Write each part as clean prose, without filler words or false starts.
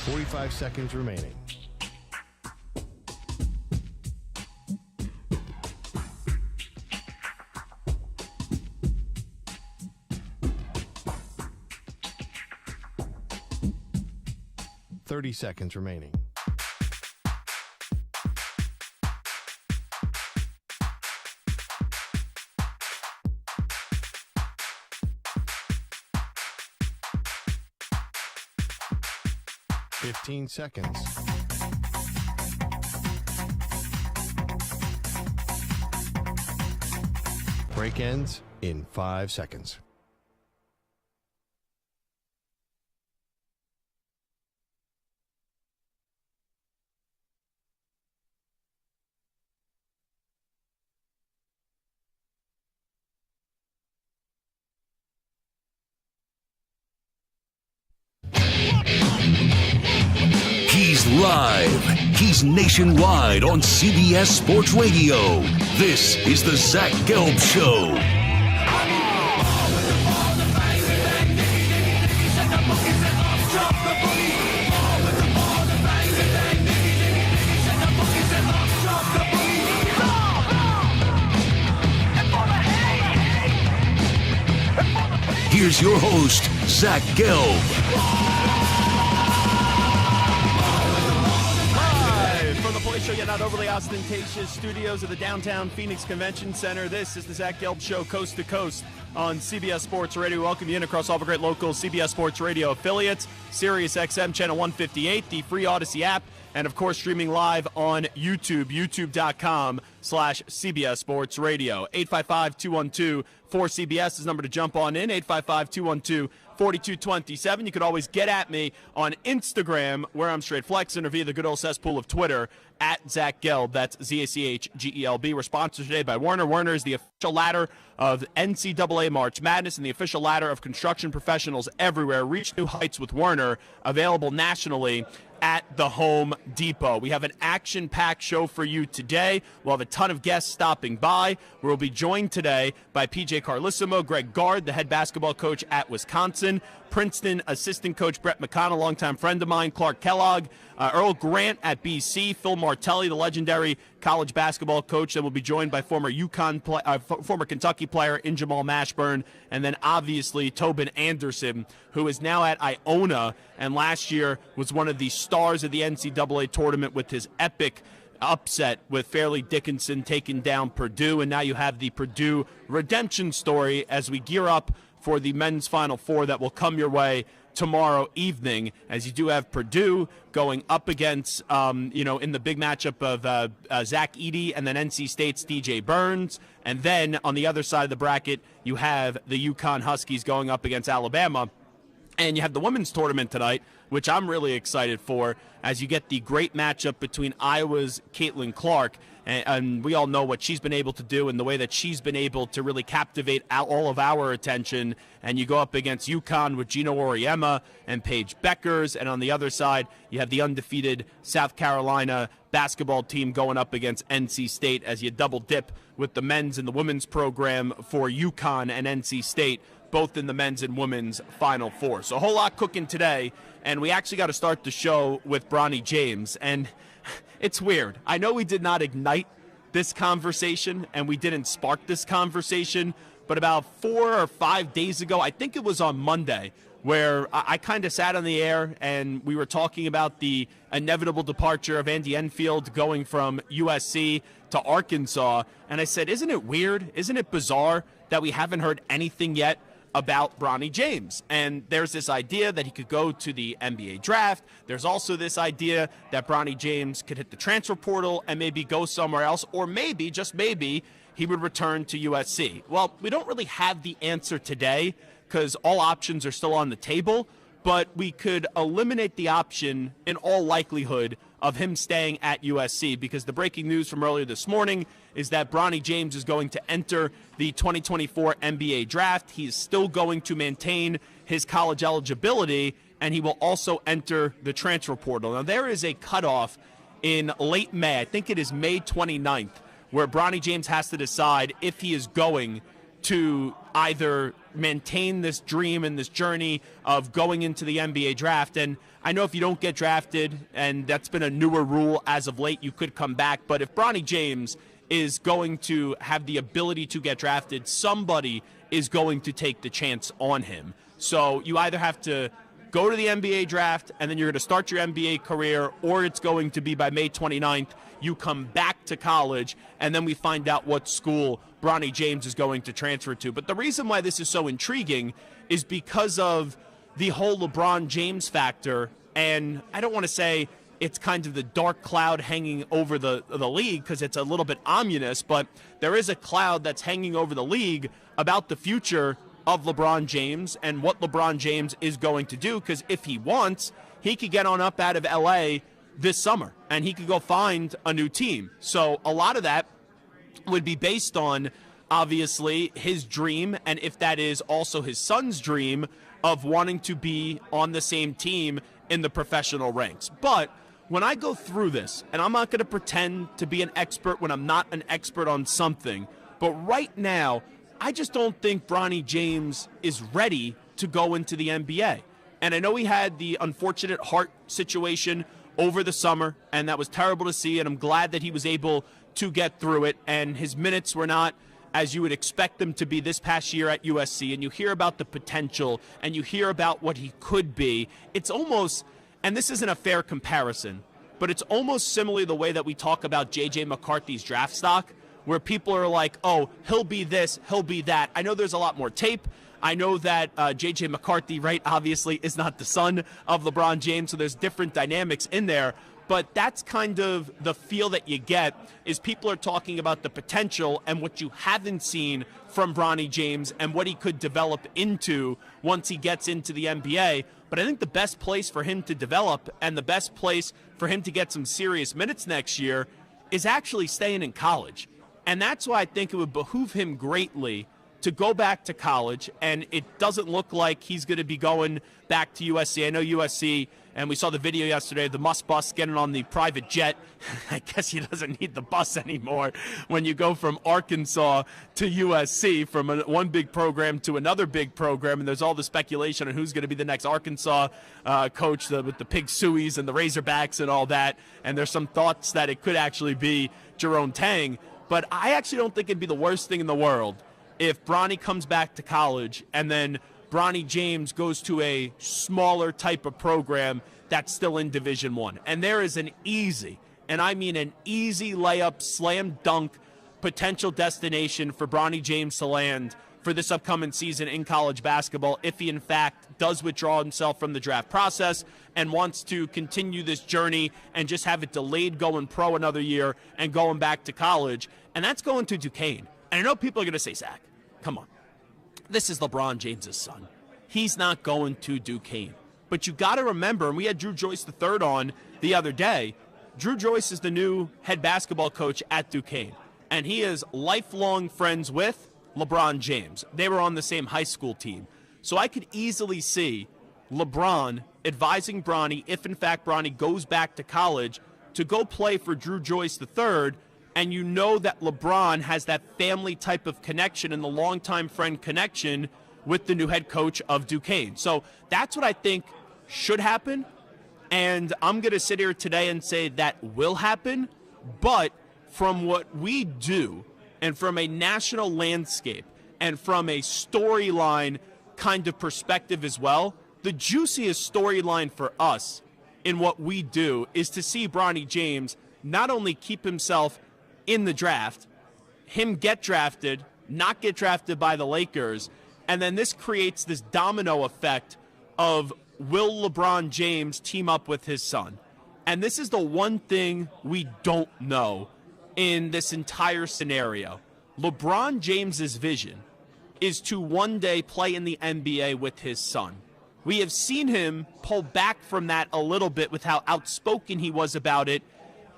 45 seconds remaining. Seconds remaining. Fifteen seconds. Break ends in 5 seconds. He's live. He's nationwide on CBS Sports Radio. This is the Zach Gelb Show. Here's your host, Zach Gelb. Show, yet not overly ostentatious studios of the downtown Phoenix Convention Center. This is the Zach Gelb Show, coast to coast on CBS Sports Radio. Welcome you in across all the great local CBS Sports Radio affiliates, Sirius XM Channel 158, the free Odyssey app, and of course streaming live on YouTube, youtube.com/CBS Sports Radio. 855-212-4CBS is the number to jump on in, 855-212-4227. You can always get at me on Instagram, where I'm straight flexing, or via the good old cesspool of Twitter, at Zach Gelb. That's ZACHGELB. We're sponsored today by Werner. Werner is the official ladder of NCAA March Madness and the official ladder of construction professionals everywhere. Reach new heights with Werner, available nationally at the Home Depot. We have an action-packed show for you today. We'll have a ton of guests stopping by. We'll be joined today by PJ Carlissimo, Greg Gard, the head basketball coach at Wisconsin, Princeton assistant coach Brett McConnell, longtime friend of mine, Clark Kellogg, Earl Grant at BC, Phil Martelli, the legendary college basketball coach, that will be joined by former Kentucky player in Jamal Mashburn, and then obviously Tobin Anderson, who is now at Iona and last year was one of the stars of the NCAA tournament with his epic upset with Fairleigh Dickinson taking down Purdue, and now you have the Purdue redemption story as we gear up for the men's Final Four that will come your way tomorrow evening, as you do have Purdue going up against, in the big matchup of Zach Edey and then NC State's DJ Burns. And then on the other side of the bracket, you have the UConn Huskies going up against Alabama. And you have the women's tournament tonight, which I'm really excited for, as you get the great matchup between Iowa's Caitlin Clark, and we all know what she's been able to do and the way that she's been able to really captivate all of our attention. And you go up against UConn with Gino Auriemma and Paige Beckers, and on the other side, you have the undefeated South Carolina basketball team going up against NC State, as you double dip with the men's and the women's program for UConn and NC State, both in the men's and women's Final Four. So a whole lot cooking today, and we actually got to start the show with Bronny James. And it's weird. I know we did not ignite this conversation, and we didn't spark this conversation, but about 4 or 5 days ago, I think it was on Monday, where I kind of sat on the air and we were talking about the inevitable departure of Andy Enfield going from USC to Arkansas. And I said, isn't it weird? Isn't it bizarre that we haven't heard anything yet about Bronny James? And there's this idea that he could go to the NBA draft. There's also this idea that Bronny James could hit the transfer portal and maybe go somewhere else, or maybe, just maybe, he would return to USC. Well, we don't really have the answer today because all options are still on the table, but we could eliminate the option in all likelihood of him staying at USC, because the breaking news from earlier this morning is that Bronny James is going to enter the 2024 NBA draft. He is still going to maintain his college eligibility, and he will also enter the transfer portal. Now, there is a cutoff in late May, I think it is May 29th, where Bronny James has to decide if he is going to either maintain this dream and this journey of going into the NBA draft. And I know if you don't get drafted, and that's been a newer rule as of late, you could come back. But if Bronny James is going to have the ability to get drafted, somebody is going to take the chance on him. So you either have to go to the NBA draft and then you're going to start your NBA career, or it's going to be by May 29th, you come back to college, and then we find out what school Bronny James is going to transfer to. But the reason why this is so intriguing is because of the whole LeBron James factor, and I don't want to say it's kind of the dark cloud hanging over the league because it's a little bit ominous, but there is a cloud that's hanging over the league about the future of LeBron James and what LeBron James is going to do, because if he wants, he could get on up out of L.A. this summer, and he could go find a new team. So a lot of that would be based on, obviously, his dream, and if that is also his son's dream of wanting to be on the same team in the professional ranks. But when I go through this, and I'm not going to pretend to be an expert when I'm not an expert on something, but right now, I just don't think Bronny James is ready to go into the NBA. And I know he had the unfortunate heart situation over the summer, and that was terrible to see, and I'm glad that he was able to get through it, and his minutes were not as you would expect them to be this past year at USC, and you hear about the potential, and you hear about what he could be. It's almost, and this isn't a fair comparison, but it's almost similarly the way that we talk about J.J. McCarthy's draft stock, where people are like, oh, he'll be this, he'll be that. I know there's a lot more tape. I know that J.J. McCarthy, right, obviously is not the son of LeBron James, so there's different dynamics in there. But that's kind of the feel that you get, is people are talking about the potential and what you haven't seen from Bronny James and what he could develop into once he gets into the NBA. But I think the best place for him to develop and the best place for him to get some serious minutes next year is actually staying in college. And that's why I think it would behoove him greatly to go back to college, and it doesn't look like he's going to be going back to USC. I know USC, and we saw the video yesterday, the Musk bus getting on the private jet. I guess he doesn't need the bus anymore when you go from Arkansas to USC, from one big program to another big program, and there's all the speculation on who's going to be the next Arkansas coach with the Pig Sueys and the Razorbacks and all that, and there's some thoughts that it could actually be Jerome Tang. But I actually don't think it'd be the worst thing in the world if Bronny comes back to college and then Bronny James goes to a smaller type of program that's still in Division I. And there is an easy, and I mean an easy layup, slam dunk potential destination for Bronny James to land for this upcoming season in college basketball if he in fact does withdraw himself from the draft process and wants to continue this journey and just have it delayed going pro another year and going back to college. And that's going to Duquesne. And I know people are going to say, Zach, come on. This is LeBron James' son. He's not going to Duquesne. But you got to remember, and we had Drew Joyce III on the other day, Drew Joyce is the new head basketball coach at Duquesne. And he is lifelong friends with LeBron James. They were on the same high school team. So I could easily see LeBron advising Bronny, if in fact Bronny goes back to college, to go play for Drew Joyce III. And you know that LeBron has that family type of connection and the longtime friend connection with the new head coach of Duquesne. So that's what I think should happen. And I'm going to sit here today and say that will happen. But from what we do, and from a national landscape, and from a storyline kind of perspective as well, the juiciest storyline for us in what we do is to see Bronny James not only keep himself in the draft, him get drafted, not get drafted by the Lakers, and then this creates this domino effect of will LeBron James team up with his son? And this is the one thing we don't know in this entire scenario. LeBron James's vision is to one day play in the NBA with his son. We have seen him pull back from that a little bit with how outspoken he was about it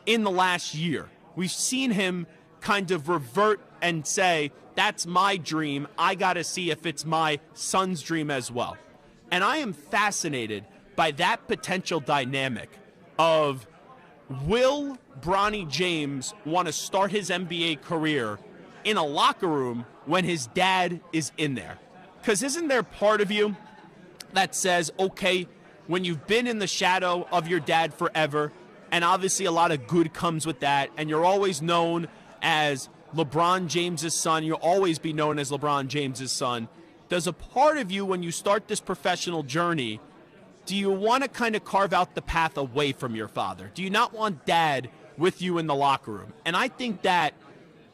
in the last year. We've seen him kind of revert and say, that's my dream. I got to see if it's my son's dream as well. And I am fascinated by that potential dynamic of, will Bronny James want to start his NBA career in a locker room when his dad is in there? Because isn't there part of you that says, okay, when you've been in the shadow of your dad forever, and obviously a lot of good comes with that, and you're always known as LeBron James's son, you'll always be known as LeBron James's son, does a part of you, when you start this professional journey, do you want to kind of carve out the path away from your father? Do you not want dad with you in the locker room? And I think that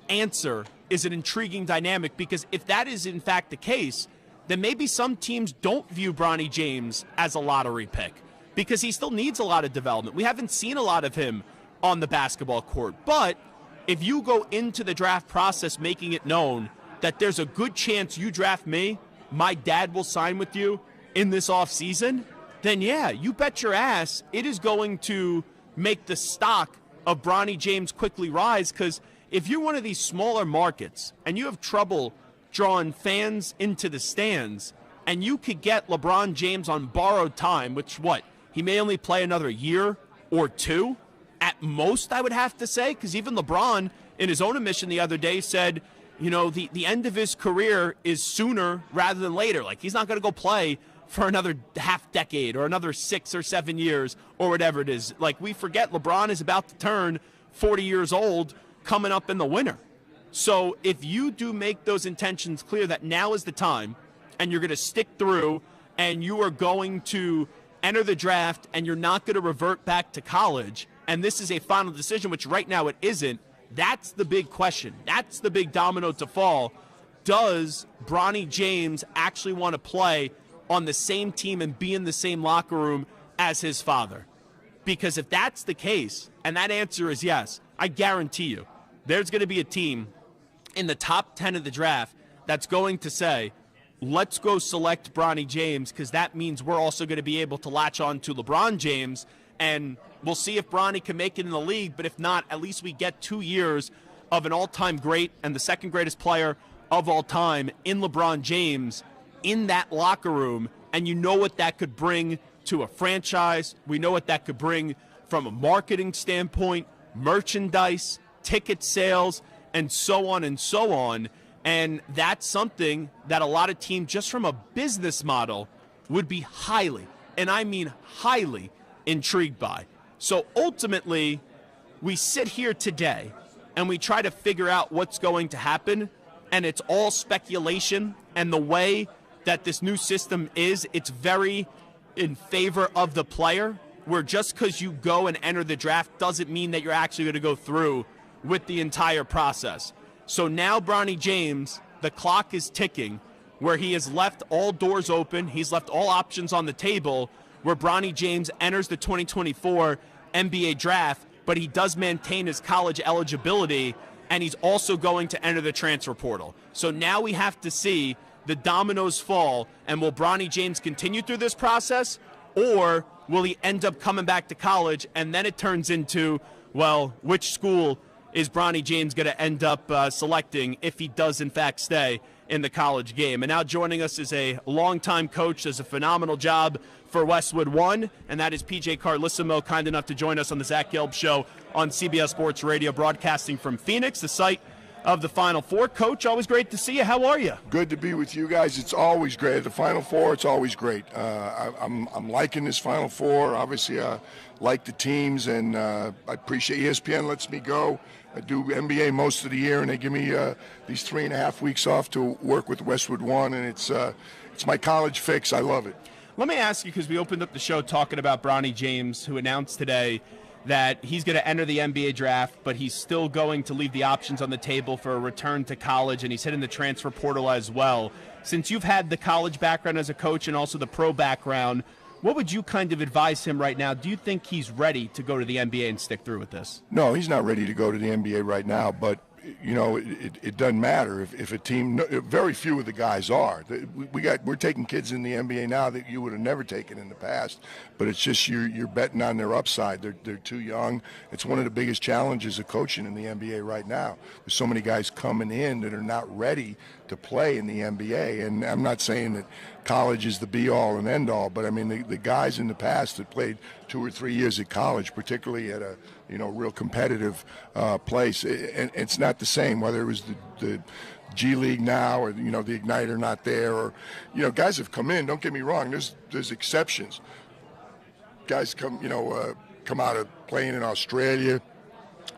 answer is an intriguing dynamic, because if that is in fact the case, then maybe some teams don't view Bronny James as a lottery pick, because he still needs a lot of development. We haven't seen a lot of him on the basketball court. But if you go into the draft process making it known that there's a good chance you draft me, my dad will sign with you in this offseason, then yeah, you bet your ass it is going to make the stock of Bronny James quickly rise. Because if you're one of these smaller markets and you have trouble drawing fans into the stands, and you could get LeBron James on borrowed time, which he may only play another year or two at most, I would have to say, because even LeBron in his own admission the other day said, the end of his career is sooner rather than later. Like, he's not going to go play for another half decade or another 6 or 7 years or whatever it is. Like, we forget LeBron is about to turn 40 years old coming up in the winter. So if you do make those intentions clear that now is the time, and you're going to stick through, and you are going to enter the draft, and you're not going to revert back to college, and this is a final decision, which right now it isn't, that's the big question. That's the big domino to fall. Does Bronny James actually want to play on the same team and be in the same locker room as his father? Because if that's the case, and that answer is yes, I guarantee you there's going to be a team in the top 10 of the draft that's going to say, let's go select Bronny James, because that means we're also going to be able to latch on to LeBron James, and we'll see if Bronny can make it in the league. But if not, at least we get 2 years of an all-time great and the second greatest player of all time in LeBron James in that locker room. And you know what that could bring to a franchise. We know what that could bring from a marketing standpoint, merchandise, ticket sales, and so on and so on. And that's something that a lot of teams, just from a business model, would be highly, and I mean highly, intrigued by. So ultimately, we sit here today and we try to figure out what's going to happen, and it's all speculation. And the way that this new system is, it's very in favor of the player, where just because you go and enter the draft doesn't mean that you're actually going to go through with the entire process. So now Bronny James, the clock is ticking, where he has left all doors open. He's left all options on the table, where Bronny James enters the 2024 NBA draft, but he does maintain his college eligibility, and he's also going to enter the transfer portal. So now we have to see the dominoes fall, and will Bronny James continue through this process, or will he end up coming back to college, and then it turns into, well, which school is Bronny James going to end up selecting if he does, in fact, stay in the college game? And now joining us is a longtime coach, does a phenomenal job for Westwood One, and that is PJ Carlissimo, kind enough to join us on the Zach Gelb Show on CBS Sports Radio, broadcasting from Phoenix, the site of the Final Four. Coach, always great to see you. How are you? Good to be with you guys. It's always great. At the Final Four, it's always great. I'm liking this Final Four. Obviously, I like the teams, and I appreciate ESPN lets me go. I do NBA most of the year, and they give me these 3.5 weeks off to work with Westwood One, and it's my college fix. I love it. Let me ask you, because we opened up the show talking about Bronny James, who announced today that he's going to enter the NBA draft, but he's still going to leave the options on the table for a return to college, and he's hitting the transfer portal as well. Since you've had the college background as a coach and also the pro background, what would you kind of advise him right now? Do you think he's ready to go to the NBA and stick through with this? No, he's not ready to go to the NBA right now, but it doesn't matter if a team. Very few of the guys are. We're taking kids in the NBA now that you would have never taken in the past. But it's just you're betting on their upside. They're too young. It's one of the biggest challenges of coaching in the NBA right now. There's so many guys coming in that are not ready to play in the NBA. And I'm not saying college is the be-all and end-all, but I mean the guys in the past that played 2 or 3 years at college, particularly at a real competitive place, and it's not the same whether it was the G League now or the Igniter not there, or guys have come in. Don't get me wrong. There's exceptions. Guys come out of playing in Australia,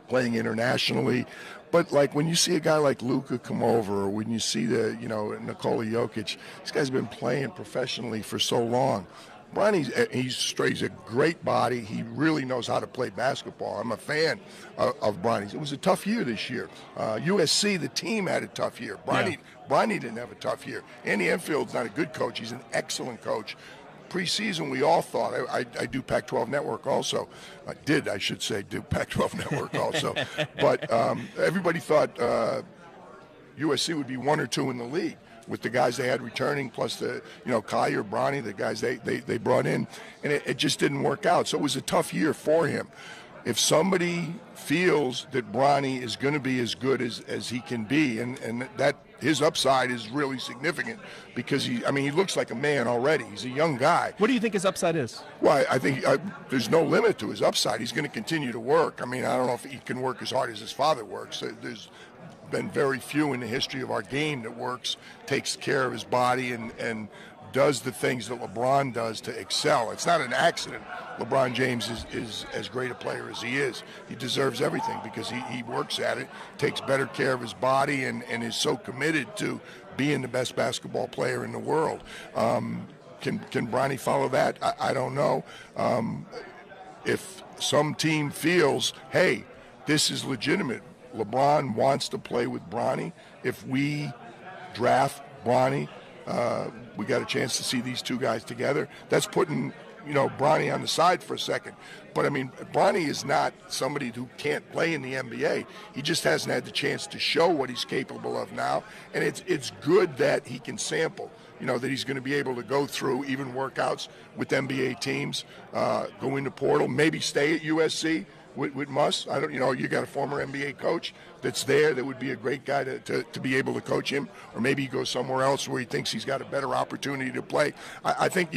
playing internationally. But like when you see a guy like Luka come over, or when you see Nikola Jokic, this guy's been playing professionally for so long. Bronny's a great body. He really knows how to play basketball. I'm a fan of Bronny's. It was a tough year this year. USC, the team, had a tough year. Bronny didn't have a tough year. Andy Enfield's not a good coach. He's an excellent coach. Preseason, we all thought, I do Pac-12 Network also. Do Pac-12 Network also. But everybody thought USC would be 1 or 2 in the league with the guys they had returning, plus the, Collier, Bronny, the guys they brought in. And it just didn't work out. So it was a tough year for him. If somebody feels that Bronny is going to be as good as he can be, and that his upside is really significant, because he looks like a man already. He's a young guy. What do you think his upside is? Well, I think there's no limit to his upside. He's going to continue to work. I don't know if he can work as hard as his father works. There's been very few in the history of our game that takes care of his body and does the things that LeBron does to excel. It's not an accident LeBron James is as great a player as he is. He deserves everything because he works at it, takes better care of his body, and is so committed to being the best basketball player in the world. Can Bronny follow that? I don't know. If some team feels, hey, this is legitimate, LeBron wants to play with Bronny, if we draft Bronny, we got a chance to see these two guys together. That's putting, Bronny on the side for a second. But, Bronny is not somebody who can't play in the NBA. He just hasn't had the chance to show what he's capable of now. And it's good that he can sample, that he's going to be able to go through even workouts with NBA teams, go into portal, maybe stay at USC with Muss. You got a former NBA coach that's there that would be a great guy to be able to coach him, or maybe he goes somewhere else where he thinks he's got a better opportunity to play. I think,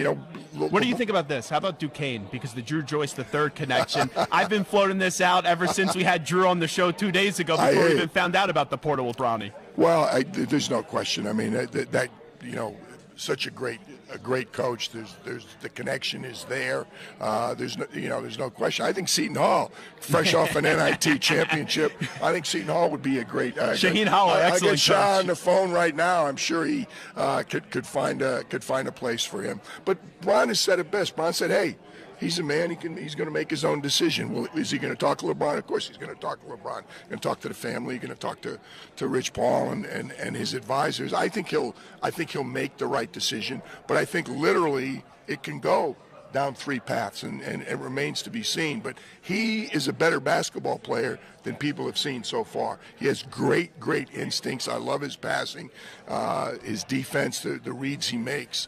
What do you think about this? How about Duquesne? Because the Drew Joyce III connection. I've been floating this out ever since we had Drew on the show 2 days ago before we even found out about the portal with Bronny. Well, there's no question. Such a great coach. There's the connection is there. There's no question. I think Seton Hall, fresh off an NIT championship, I think Seton Hall would be a great. Shaheen Hall, excellent. I get Shah on the phone right now. I'm sure he could find a place for him. But Bron has said it best. Bron said, "Hey, he's a man. He's going to make his own decision. Well, is he going to talk to LeBron? Of course he's going to talk to LeBron. He's going to talk to the family. He's going to talk to Rich Paul and his advisors. I think he'll make the right decision. But I think literally it can go down 3 paths, and it remains to be seen. But he is a better basketball player than people have seen so far. He has great instincts. I love his passing, his defense, the reads he makes.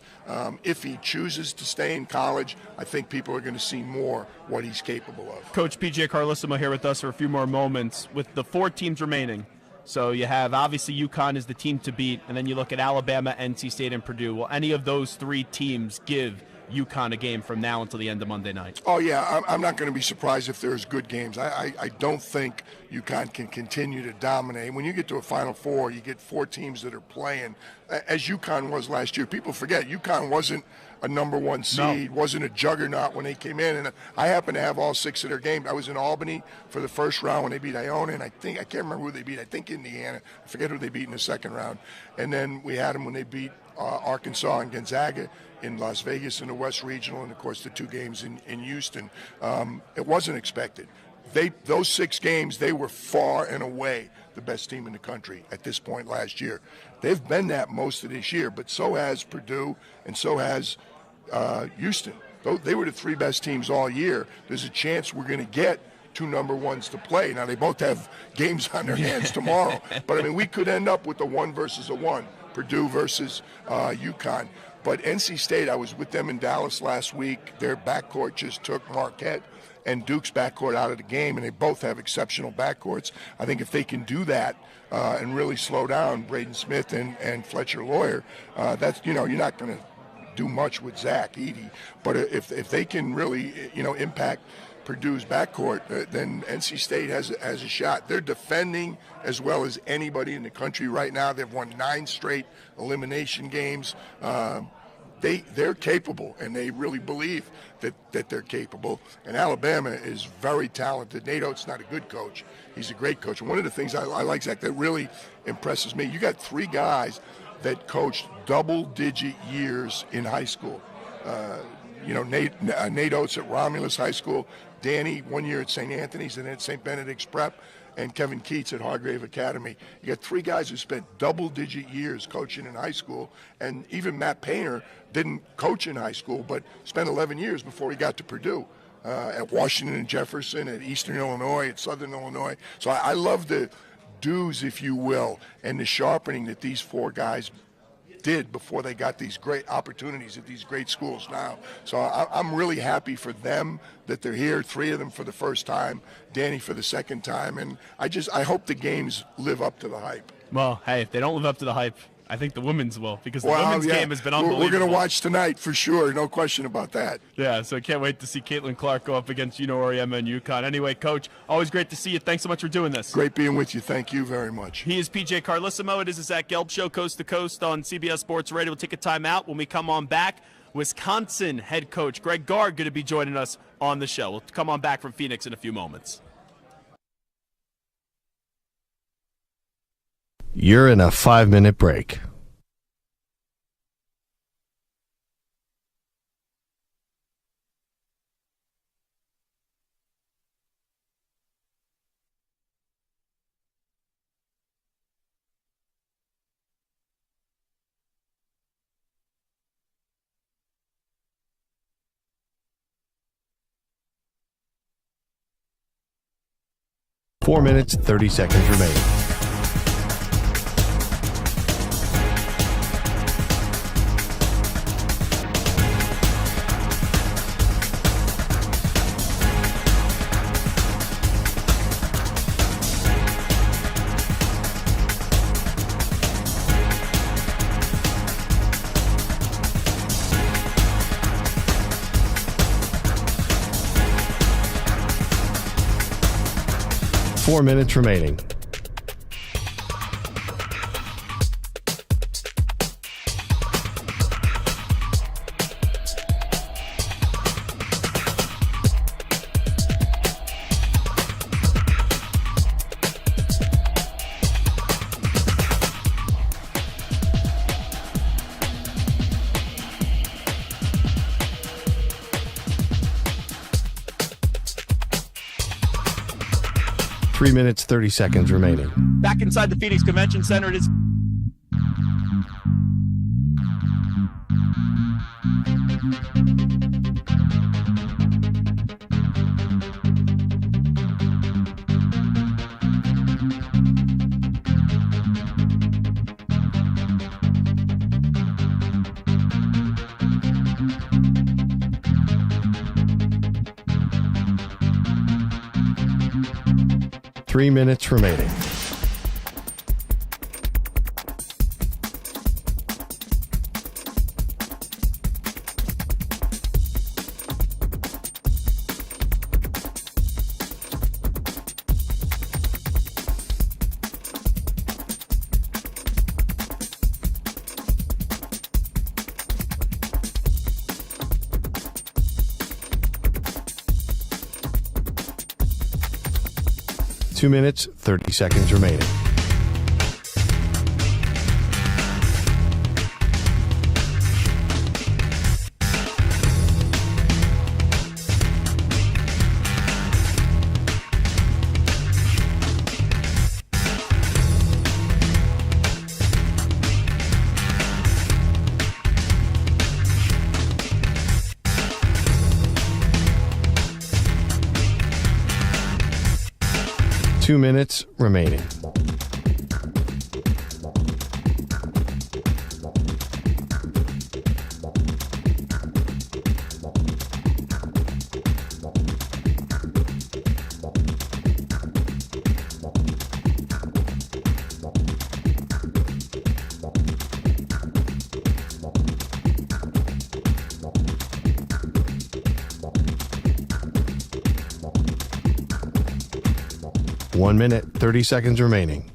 If he chooses to stay in college, I think people are going to see more what he's capable of. Coach PJ Carlissimo here with us for a few more moments. With the 4 teams remaining, so you have obviously UConn is the team to beat, and then you look at Alabama, NC State, and Purdue. Will any of those 3 teams give UConn a game from now until the end of Monday night? Oh, yeah. I'm not going to be surprised if there's good games. I don't think UConn can continue to dominate. When you get to a Final Four, you get 4 teams that are playing, as UConn was last year. People forget, UConn wasn't a number 1 seed, wasn't a juggernaut when they came in. And I happen to have all 6 of their games. I was in Albany for the first round when they beat Iona, and I can't remember who they beat. I think Indiana. I forget who they beat in the second round. And then we had them when they beat Arkansas and Gonzaga in Las Vegas in the West Regional, and of course the 2 games in Houston. It wasn't expected. Those 6 games, they were far and away the best team in the country at this point last year. They've been that most of this year, but so has Purdue and so has Houston. They were the 3 best teams all year. There's a chance we're going to get 2 number 1s to play. Now, they both have games on their hands tomorrow, but we could end up with a 1 versus a 1, Purdue versus UConn. But NC State, I was with them in Dallas last week. Their backcourt just took Marquette and Duke's backcourt out of the game, and they both have exceptional backcourts. I think if they can do that and really slow down Braden Smith and Fletcher Lawyer, that's you're not going to do much with Zach Edey. But if they can really, impact Purdue's backcourt, then NC State has a shot. They're defending as well as anybody in the country right now. They've won 9 straight elimination games. They're capable, and they really believe that they're capable. And Alabama is very talented. Nate Oates is not a good coach. He's a great coach. And one of the things I like, Zach, that really impresses me, you got 3 guys that coached double-digit years in high school. Nate Oates at Romulus High School, Danny 1 year at St. Anthony's and then at St. Benedict's Prep, and Kevin Keats at Hargrave Academy. You got 3 guys who spent double-digit years coaching in high school, and even Matt Painter didn't coach in high school, but spent 11 years before he got to Purdue, at Washington and Jefferson, at Eastern Illinois, at Southern Illinois. So I love the dues, if you will, and the sharpening that these 4 guys did before they got these great opportunities at these great schools now. So I'm really happy for them that they're here, 3 of them for the first time, Danny for the second time, and I hope the games live up to the hype. Well, hey, if they don't live up to the hype, I think the women's will, because the women's game has been unbelievable. We're going to watch tonight for sure, no question about that. Yeah, so I can't wait to see Caitlin Clark go up against Oriema and UConn. Anyway, Coach, always great to see you. Thanks so much for doing this. Great being with you. Thank you very much. He is PJ Carlissimo. It is the Zach Gelb Show, coast to coast on CBS Sports Radio. We'll take a timeout. When we come on back, Wisconsin head coach Greg Gard going to be joining us on the show. We'll come on back from Phoenix in a few moments. You're in a 5-minute break. Four minutes, 30 seconds remaining. Four minutes remaining. Three minutes, 30 seconds remaining. Back inside the Phoenix Convention Center, it is. Three minutes remaining. Two minutes, 30 seconds remaining. Two minutes remaining. 1 minute, 30 seconds remaining.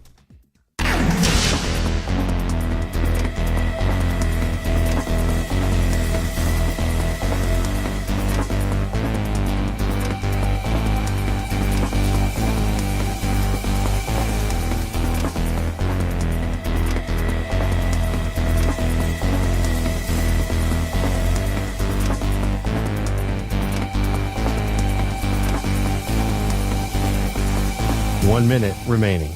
One minute remaining.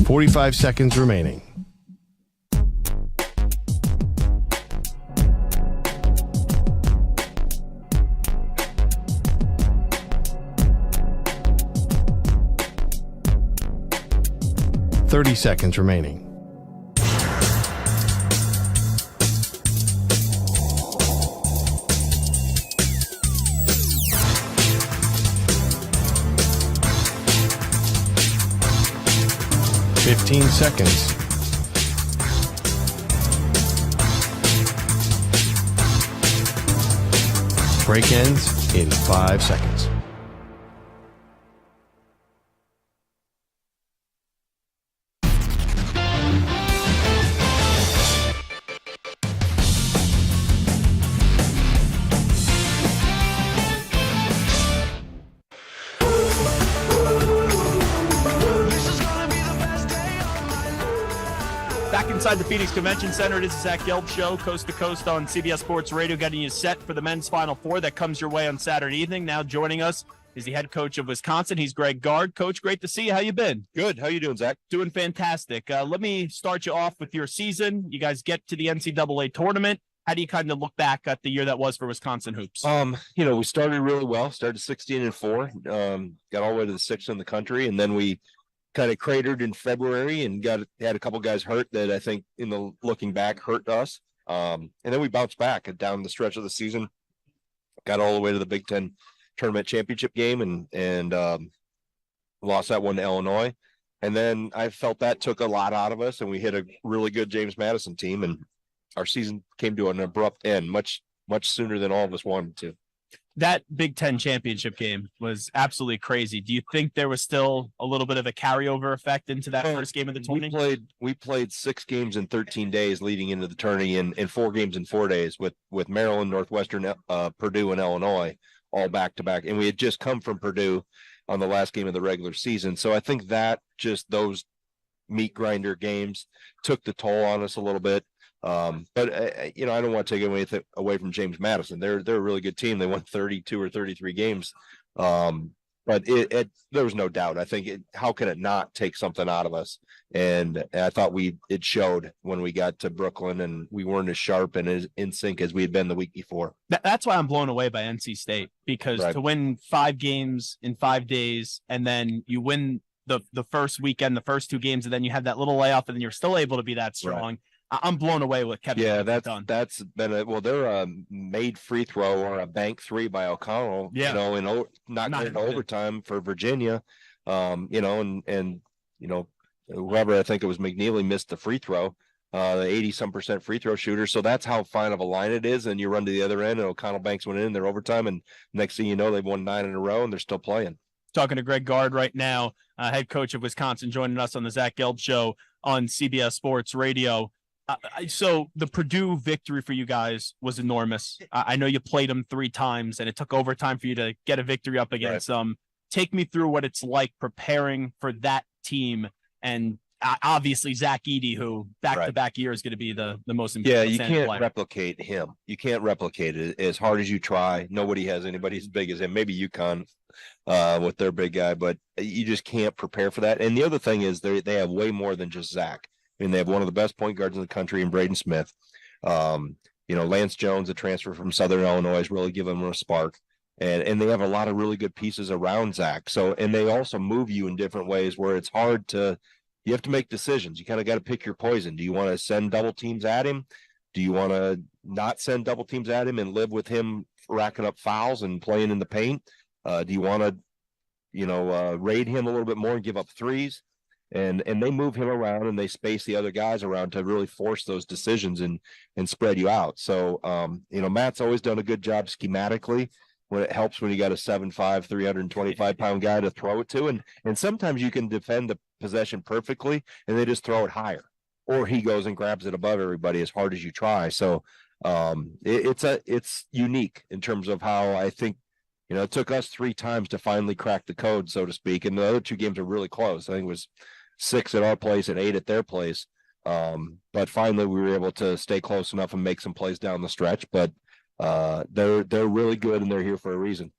"45 seconds remaining. "30 seconds remaining. "15 seconds. Break ends in 5 seconds. Back inside the Phoenix Convention Center, it is the Zach Gelb Show, coast to coast on CBS Sports Radio, getting you set for the men's Final Four that comes your way on Saturday evening. Now joining us is the head coach of Wisconsin. He's Greg Gard. Coach, great to see you. How you been? Good. How you doing, Zach? Doing fantastic. Let me start you off with your season. You guys get to the NCAA tournament. How do you kind of look back at the year that was for Wisconsin hoops? We started really well. Started 16-4. Got all the way to the 6th in the country, and then we kind of cratered in February and had a couple guys hurt that I think, looking back, hurt us. And then we bounced back down the stretch of the season. Got all the way to the Big Ten tournament championship game and lost that one to Illinois. And then I felt that took a lot out of us, and we hit a really good James Madison team, and our season came to an abrupt end much sooner than all of us wanted to. That Big Ten championship game was absolutely crazy. Do you think there was still a little bit of a carryover effect into that first game of the tournament? We played 6 games in 13 days leading into the tourney, and 4 games in 4 days with Maryland, Northwestern, Purdue, and Illinois all back to back. And we had just come from Purdue on the last game of the regular season. So I think that just those meat grinder games took the toll on us a little bit. But I don't want to take anything away from James Madison. They're a really good team. They won 32 or 33 games. But there was no doubt. I think how can it not take something out of us? And I thought it showed when we got to Brooklyn, and we weren't as sharp and as in sync as we had been the week before. That's why I'm blown away by NC State, because to win 5 games in 5 days, and then you win the first weekend, the first 2 games, and then you have that little layoff, and then you're still able to be that strong. Right. I'm blown away with Kevin. Yeah, that's been they're a made free throw or a bank 3 by O'Connell. Yeah, not going to overtime for Virginia. Whoever, I think it was McNeely, missed the free throw, the 80% free throw shooter. So that's how fine of a line it is. And you run to the other end, and O'Connell banks went in their overtime, and next thing you know, they've won 9 in a row, and they're still playing. Talking to Greg Gard right now, head coach of Wisconsin, joining us on the Zach Gelb Show on CBS Sports Radio. So the Purdue victory for you guys was enormous. I know you played them 3 times, and it took overtime for you to get a victory up against them. Take me through what it's like preparing for that team, and obviously Zach Edey, who back-to-back year is going to be the most important. Yeah, you can't replicate him. You can't replicate it as hard as you try. Nobody has anybody as big as him. Maybe UConn with their big guy, but you just can't prepare for that. And the other thing is they have way more than just Zach. I mean, they have one of the best point guards in the country in Braden Smith. Lance Jones, a transfer from Southern Illinois, has really given them a spark. And they have a lot of really good pieces around Zach. So, and they also move you in different ways where it's hard you have to make decisions. You kind of got to pick your poison. Do you want to send double teams at him? Do you want to not send double teams at him and live with him racking up fouls and playing in the paint? Do you want to, raid him a little bit more and give up threes? And they move him around and they space the other guys around to really force those decisions and spread you out. So, Matt's always done a good job schematically when it helps when you got a 7'5", 325-pound guy to throw it to. And sometimes you can defend the possession perfectly and they just throw it higher. Or he goes and grabs it above everybody as hard as you try. So it's unique in terms of how I think, it took us 3 times to finally crack the code, so to speak. And the other 2 games are really close. I think it was 6 at our place and 8 at their place. But finally we were able to stay close enough and make some plays down the stretch. But they're really good and they're here for a reason.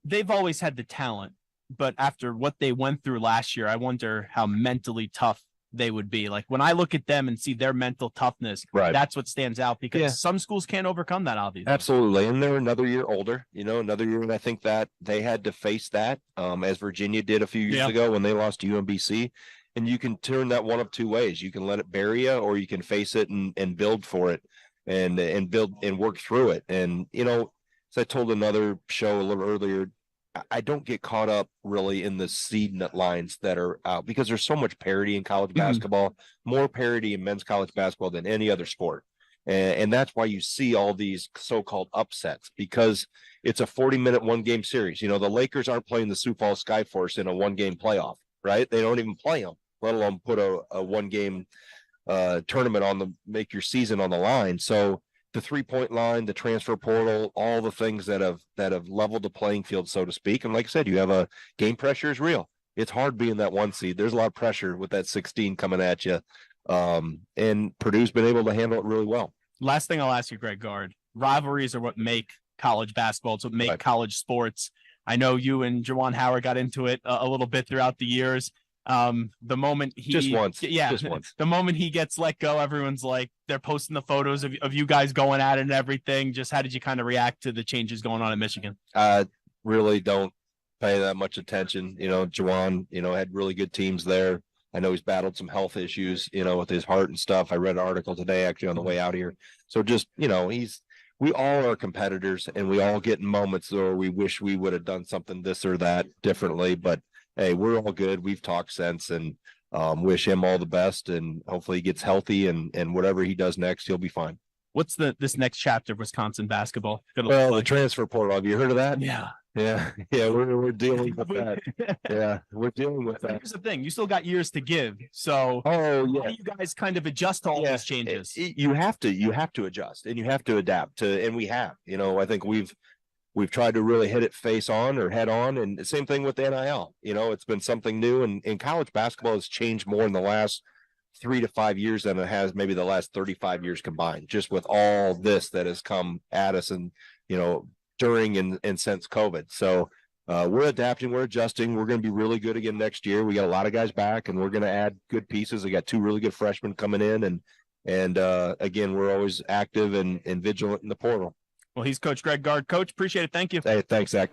They've always had the talent, but after what they went through last year, I wonder how mentally tough they would be. Like when I look at them and see their mental toughness, right, that's what stands out, because some schools can't overcome that, obviously. Absolutely. And they're another year older, another year. And I think that they had to face that as Virginia did a few years ago when they lost to UMBC. And you can turn that one of 2 ways. You can let it bury you, or you can face it and build for it and build and work through it. And, as I told another show a little earlier, I don't get caught up really in the seed lines that are out, because there's so much parity in college basketball, more parity in men's college basketball than any other sport. And that's why you see all these so-called upsets, because it's a 40-minute 1-game series. The Lakers aren't playing the Sioux Falls Skyforce in a 1-game playoff, right? They don't even play them, let alone put a 1-game tournament make your season on the line. So the 3-point line, the transfer portal, all the things that have leveled the playing field, so to speak. And like I said, you have game pressure is real. It's hard being that 1 seed. There's a lot of pressure with that 16 coming at you. And Purdue's been able to handle it really well. Last thing I'll ask you, Greg Gard, rivalries are what make college basketball. It's what make college sports. I know you and Juwan Howard got into it a little bit throughout the years. The moment he just once. The moment he gets let go, everyone's like, they're posting the photos of you guys going at it and everything. Just how did you kind of react to the changes going on in Michigan? Really don't pay that much attention. Juwan, had really good teams there. I know he's battled some health issues, with his heart and stuff. I read an article today actually on the way out here. So just, we all are competitors and we all get in moments where we wish we would have done something this or that differently, but hey, we're all good. We've talked since, and wish him all the best, and hopefully he gets healthy, and whatever he does next, he'll be fine. What's this next chapter of Wisconsin basketball? The transfer portal. Have you heard of that? Yeah. We're dealing with that. Yeah, we're dealing with that. Here's the thing: you still got years to give. So, how do you guys kind of adjust to all these changes? You have to adjust, and you have to adapt to, and we have. I think we've tried to really hit it face on or head on, and the same thing with the NIL. It's been something new, and college basketball has changed more in the last 3 to 5 years than it has maybe the last 35 years combined, just with all this that has come at us and, during and since COVID. So we're adapting, we're adjusting. We're going to be really good again next year. We got a lot of guys back, and we're going to add good pieces. We got 2 really good freshmen coming in, and again, we're always active and vigilant in the portal. Well, he's Coach Greg Gard. Coach, appreciate it. Thank you. Hey, thanks, Zach.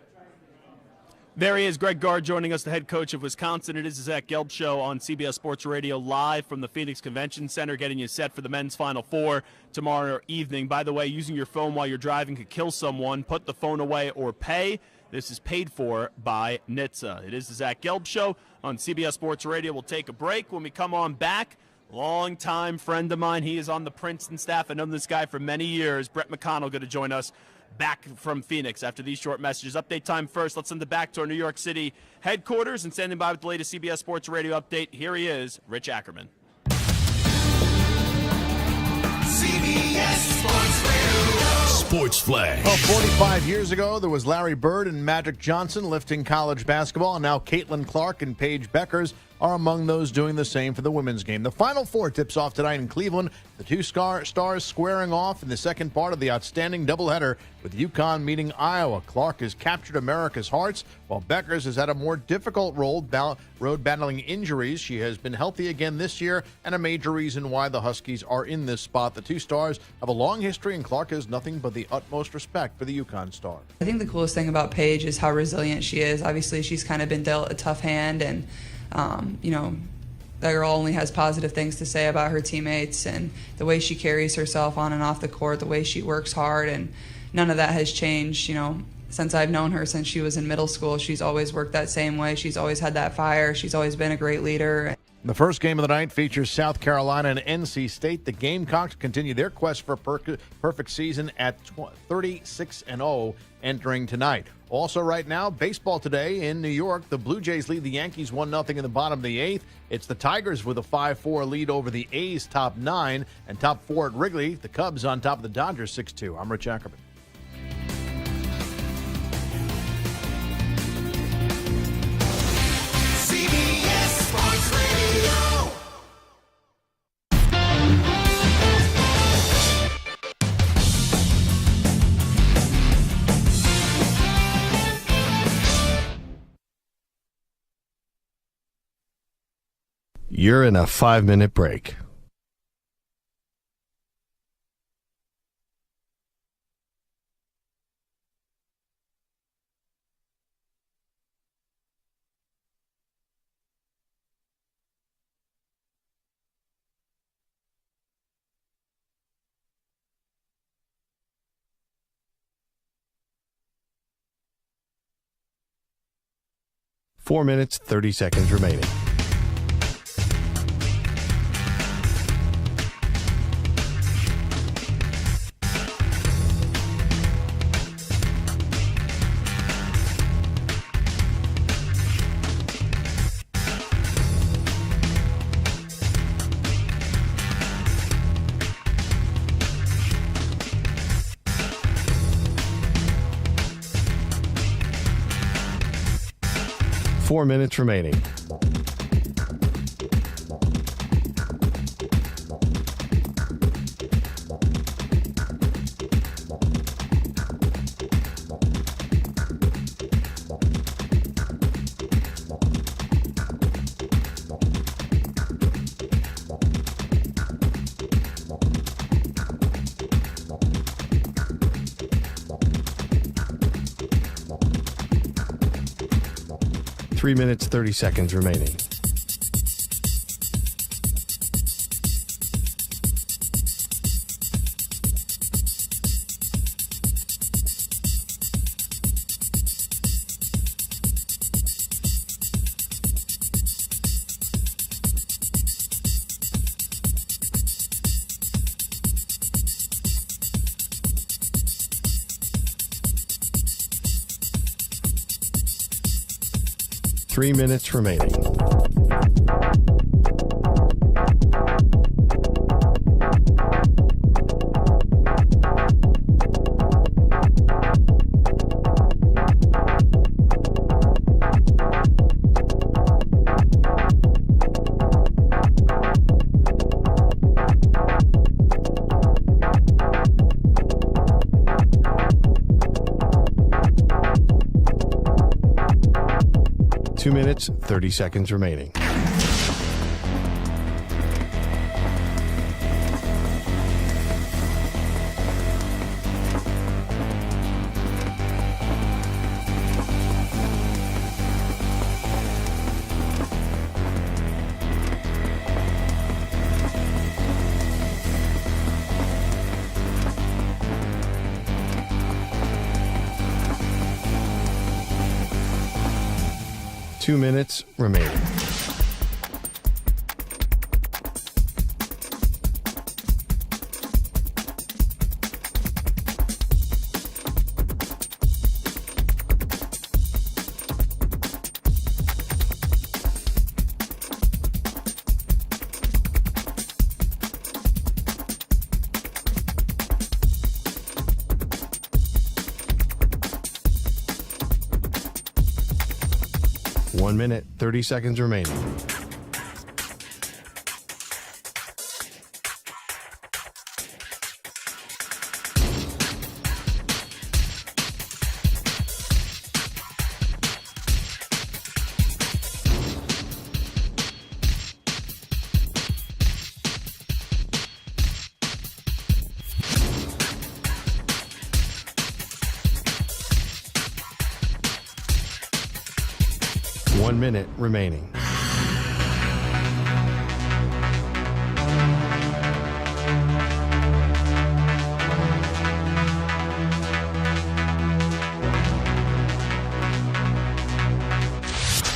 There he is, Greg Gard, joining us, the head coach of Wisconsin. It is the Zach Gelb Show on CBS Sports Radio, live from the Phoenix Convention Center, getting you set for the men's Final Four tomorrow evening. By the way, using your phone while you're driving could kill someone. Put the phone away or pay. This is paid for by NHTSA. It is the Zach Gelb Show on CBS Sports Radio. We'll take a break. When we come on back, longtime friend of mine. He is on the Princeton staff. I've known this guy for many years. Brett McConnell going to join us back from Phoenix after these short messages. Update time first. Let's send it back to our New York City headquarters, and standing by with the latest CBS Sports Radio update. Here he is, Rich Ackerman. CBS Sports Radio. Sports Flash. Well, 45 years ago, there was Larry Bird and Magic Johnson lifting college basketball, and now Caitlin Clark and Paige Beckers are among those doing the same for the women's game. The Final Four tips off tonight in Cleveland. The 2 stars squaring off in the second part of the outstanding doubleheader with UConn meeting Iowa. Clark has captured America's hearts, while Beckers has had a more difficult road battling injuries. She has been healthy again this year, and a major reason why the Huskies are in this spot. The 2 stars have a long history, and Clark has nothing but the utmost respect for the UConn star. I think the coolest thing about Paige is how resilient she is. Obviously, she's kind of been dealt a tough hand, and that girl only has positive things to say about her teammates and the way she carries herself on and off the court, the way she works hard, and none of that has changed, since I've known her since she was in middle school. She's always worked that same way. She's always had that fire. She's always been a great leader. The first game of the night features South Carolina and NC State. The Gamecocks continue their quest for a perfect season at 36-0 entering tonight. Also right now, baseball today in New York. The Blue Jays lead the Yankees 1-0 in the bottom of the 8th. It's the Tigers with a 5-4 lead over the A's top 9. And top 4 at Wrigley, the Cubs on top of the Dodgers 6-2. I'm Rich Ackerman. CBS Sports Radio. You're in a 5-minute break. Four minutes, 30 seconds remaining. Four minutes remaining. Three minutes, 30 seconds remaining. Three minutes remaining. Two minutes, 30 seconds remaining. Two minutes remaining. One minute, 30 seconds remaining. One minute remaining.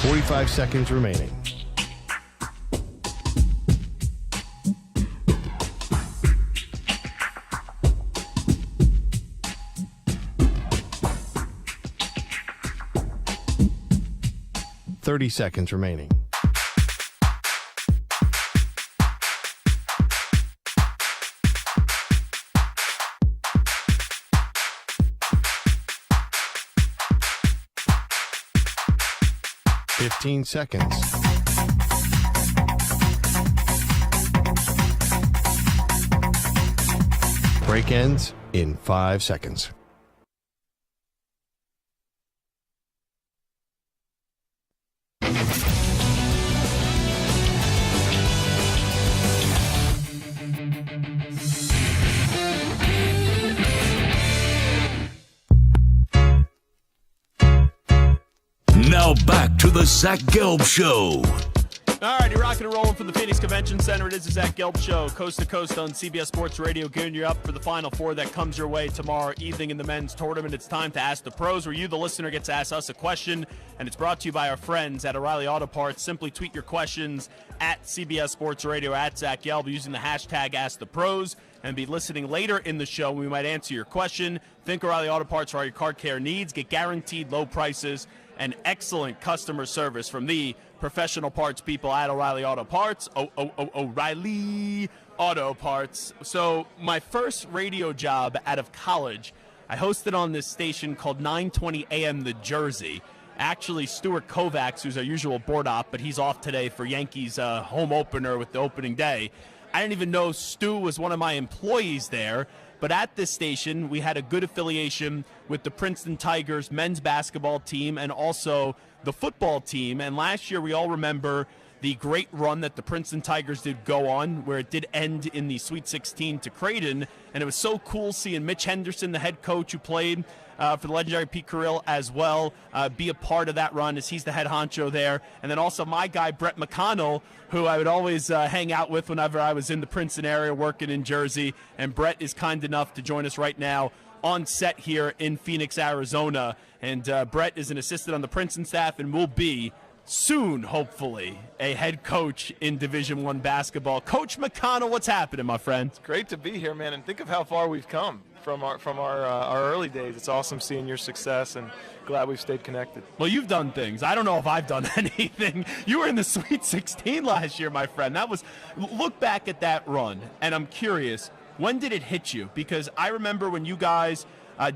.45 seconds remaining. 30 seconds remaining. Fifteen seconds. Break ends in 5 seconds. Now back to the Zach Gelb Show. All right, you're rocking and rolling from the Phoenix Convention Center. It is the Zach Gelb Show, coast to coast on CBS Sports Radio, gearing you up for the Final Four that comes your way tomorrow evening in the men's tournament. It's time to Ask the Pros, where you, the listener, gets to ask us a question, and it's brought to you by our friends at O'Reilly Auto Parts. Simply tweet your questions at CBS Sports Radio, at Zach Gelb, using the hashtag #AskThePros, and be listening later in the show. We might answer your question. Think O'Reilly Auto Parts for all your car care needs. Get guaranteed low prices and excellent customer service from the professional parts people at O'Reilly Auto Parts. O'Reilly Auto Parts. So my first radio job out of college, I hosted on this station called 920 AM The Jersey. Actually, Stuart Kovacs, who's our usual board op, but he's off today for Yankees home opener with the opening day. I didn't even know Stu was one of my employees there. But at this station, we had a good affiliation with the Princeton Tigers men's basketball team and also the football team. And last year, we all remember the great run that the Princeton Tigers did go on, where it did end in the Sweet 16 to Creighton. And it was so cool seeing Mitch Henderson, the head coach who played for the legendary Pete Carrill as well, be a part of that run, as he's the head honcho there. And then also my guy, Brett McConnell, who I would always hang out with whenever I was in the Princeton area working in Jersey. And Brett is kind enough to join us right now on set here in Phoenix, Arizona. And Brett is an assistant on the Princeton staff and will be soon, hopefully, a head coach in Division I basketball. Coach McConnell, what's happening, my friend? It's great to be here, man, and think of how far we've come from our early days. It's awesome seeing your success, and glad we've stayed connected. Well, you've done things. I don't know if I've done anything. You were in the Sweet 16 last year, my friend. Look back at that run, and I'm curious, when did it hit you? Because I remember when you guys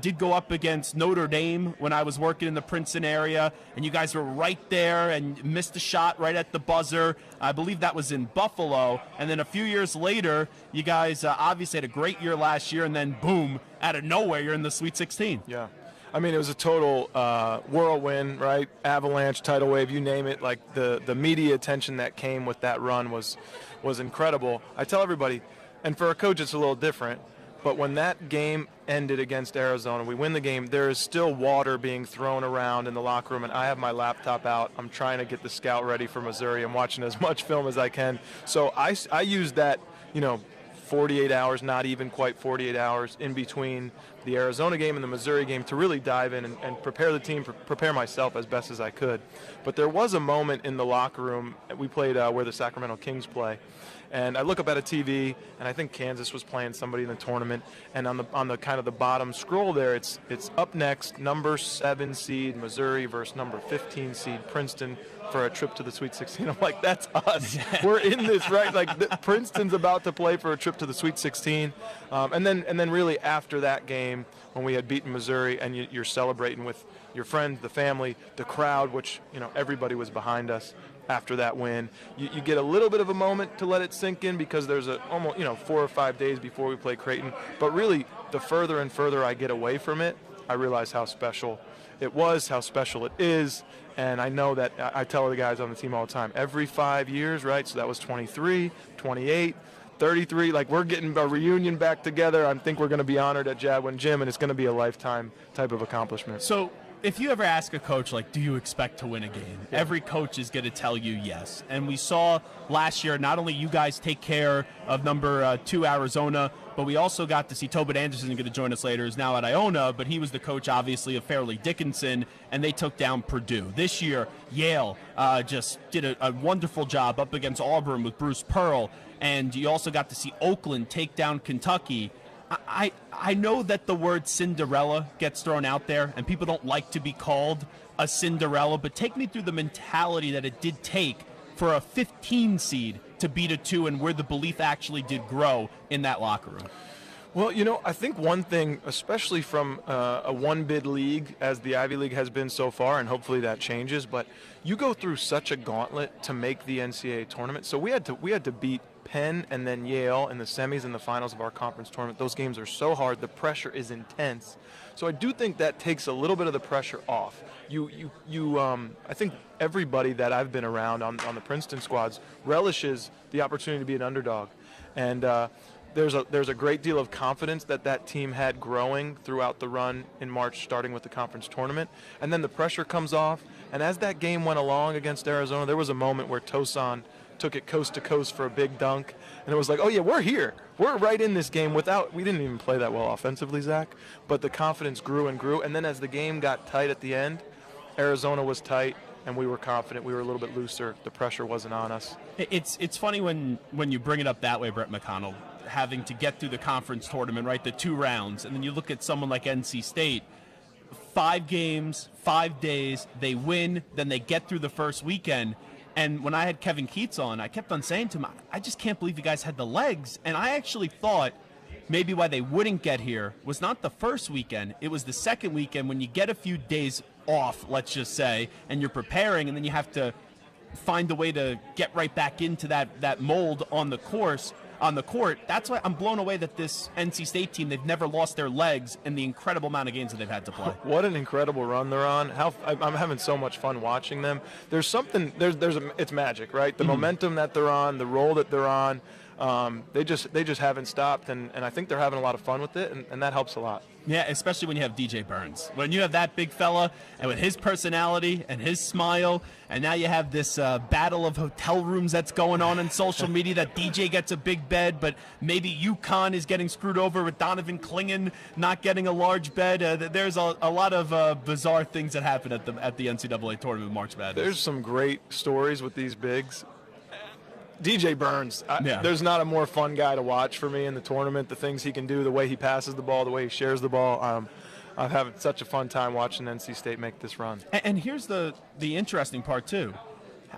did go up against Notre Dame when I was working in the Princeton area, and you guys were right there and missed a shot right at the buzzer. I believe that was in Buffalo. And then a few years later, you guys obviously had a great year last year, and then boom, out of nowhere, you're in the Sweet 16. Yeah. I mean, it was a total whirlwind, right? Avalanche, tidal wave, you name it. Like the media attention that came with that run was incredible. I tell everybody, and for a coach it's a little different, but when that game ended against Arizona, we win the game, there is still water being thrown around in the locker room, and I have my laptop out. I'm trying to get the scout ready for Missouri. I'm watching as much film as I can. So I used that, 48 hours, not even quite 48 hours in between the Arizona game and the Missouri game to really dive in and prepare the team, prepare myself as best as I could. But there was a moment in the locker room. We played where the Sacramento Kings play. And I look up at a TV, and I think Kansas was playing somebody in the tournament. And on the kind of the bottom scroll there, it's up next, number 7 seed Missouri versus number 15 seed Princeton for a trip to the Sweet 16. I'm like, that's us. We're in this, right? Like Princeton's about to play for a trip to the Sweet 16. And then really after that game, when we had beaten Missouri, and you're celebrating with your friends, the family, the crowd, which everybody was behind us. After that win, you get a little bit of a moment to let it sink in, because there's almost 4 or 5 days before we play Creighton. But really, the further and further I get away from it, I realize how special it was, how special it is. And I know that I tell the guys on the team all the time, every 5 years, right? So that was 23, 28, 33. Like, we're getting a reunion back together. I think we're going to be honored at Jadwin Gym, and it's going to be a lifetime type of accomplishment. So if you ever ask a coach, like, do you expect to win a game? Yeah. Every coach is going to tell you yes. And we saw last year, not only you guys take care of number 2 Arizona, but we also got to see Tobin Anderson going to join us later, is now at Iona, but he was the coach, obviously, of Fairleigh Dickinson, and they took down Purdue. This year, Yale just did a wonderful job up against Auburn with Bruce Pearl, and you also got to see Oakland take down Kentucky. I know that the word Cinderella gets thrown out there, and people don't like to be called a Cinderella, but take me through the mentality that it did take for a 15 seed to beat a 2 and where the belief actually did grow in that locker room. Well, I think one thing, especially from a one-bid league, as the Ivy League has been so far, and hopefully that changes, but you go through such a gauntlet to make the NCAA tournament. So we had to beat Penn and then Yale in the semis and the finals of our conference tournament. Those games are so hard. The pressure is intense. So I do think that takes a little bit of the pressure off. I think everybody that I've been around on the Princeton squads relishes the opportunity to be an underdog. And there's a great deal of confidence that team had growing throughout the run in March, starting with the conference tournament. And then the pressure comes off. And as that game went along against Arizona, there was a moment where Tosan took it coast to coast for a big dunk. And it was like, oh, yeah, we're here. We're right in this game we didn't even play that well offensively, Zach. But the confidence grew and grew. And then as the game got tight at the end, Arizona was tight, and we were confident. We were a little bit looser. The pressure wasn't on us. It's funny when you bring it up that way, Brett McConnell, having to get through the conference tournament, right, the 2 rounds, and then you look at someone like NC State, 5 games, 5 days, they win, then they get through the first weekend. And when I had Kevin Keats on, I kept on saying to him, I just can't believe you guys had the legs. And I actually thought maybe why they wouldn't get here was not the first weekend. It was the second weekend when you get a few days off, let's just say, and you're preparing, and then you have to find a way to get right back into that mold on the court. That's why I'm blown away that this NC State team, they've never lost their legs in the incredible amount of games that they've had to play. What an incredible run they're on. I'm having so much fun watching them. It's magic, right? The momentum that they're on, the role that they're on, they just haven't stopped, and I think they're having a lot of fun with it, and that helps a lot. Yeah, especially when you have DJ Burns. When you have that big fella, and with his personality and his smile, and now you have this battle of hotel rooms that's going on in social media, that DJ gets a big bed, but maybe UConn is getting screwed over with Donovan Clingan not getting a large bed. There's a lot of bizarre things that happen at the NCAA Tournament March Madness. There's some great stories with these bigs. DJ Burns, Yeah. There's not a more fun guy to watch for me in the tournament. The things he can do, the way he passes the ball, the way he shares the ball. I've had such a fun time watching NC State make this run. And here's the interesting part, too.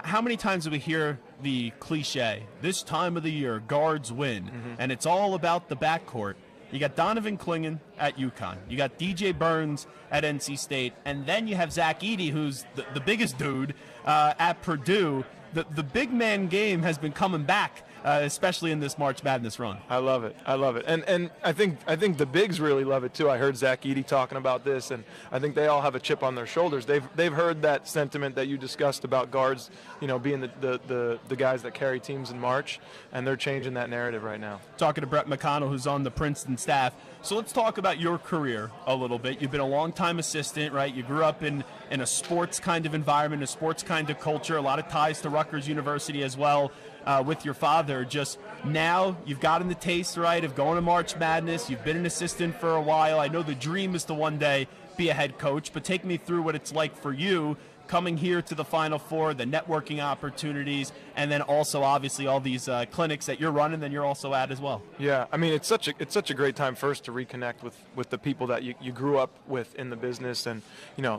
How many times do we hear the cliche, this time of the year, guards win, and it's all about the backcourt? You got Donovan Clingan at UConn. You got DJ Burns at NC State. And then you have Zach Edey, who's the biggest dude at Purdue. The big man game has been coming back, especially in this March Madness run. I love it. And I think the bigs really love it too. I heard Zach Edey talking about this, and I think they all have a chip on their shoulders. They've heard that sentiment that you discussed about guards, being the guys that carry teams in March, and they're changing that narrative right now. Talking to Brett McConnell, who's on the Princeton staff. So let's talk about your career a little bit. You've been a long-time assistant, right? You grew up in a sports kind of environment, a sports kind of culture, a lot of ties to Rutgers University as well with your father. Just now you've gotten the taste, right, of going to March Madness. You've been an assistant for a while. I know the dream is to one day be a head coach, but take me through what it's like for you coming here to the Final Four, the networking opportunities, and then also obviously all these clinics that you're running and you're also at as well. Yeah, I mean, it's such a great time first to reconnect with the people that you grew up with in the business, and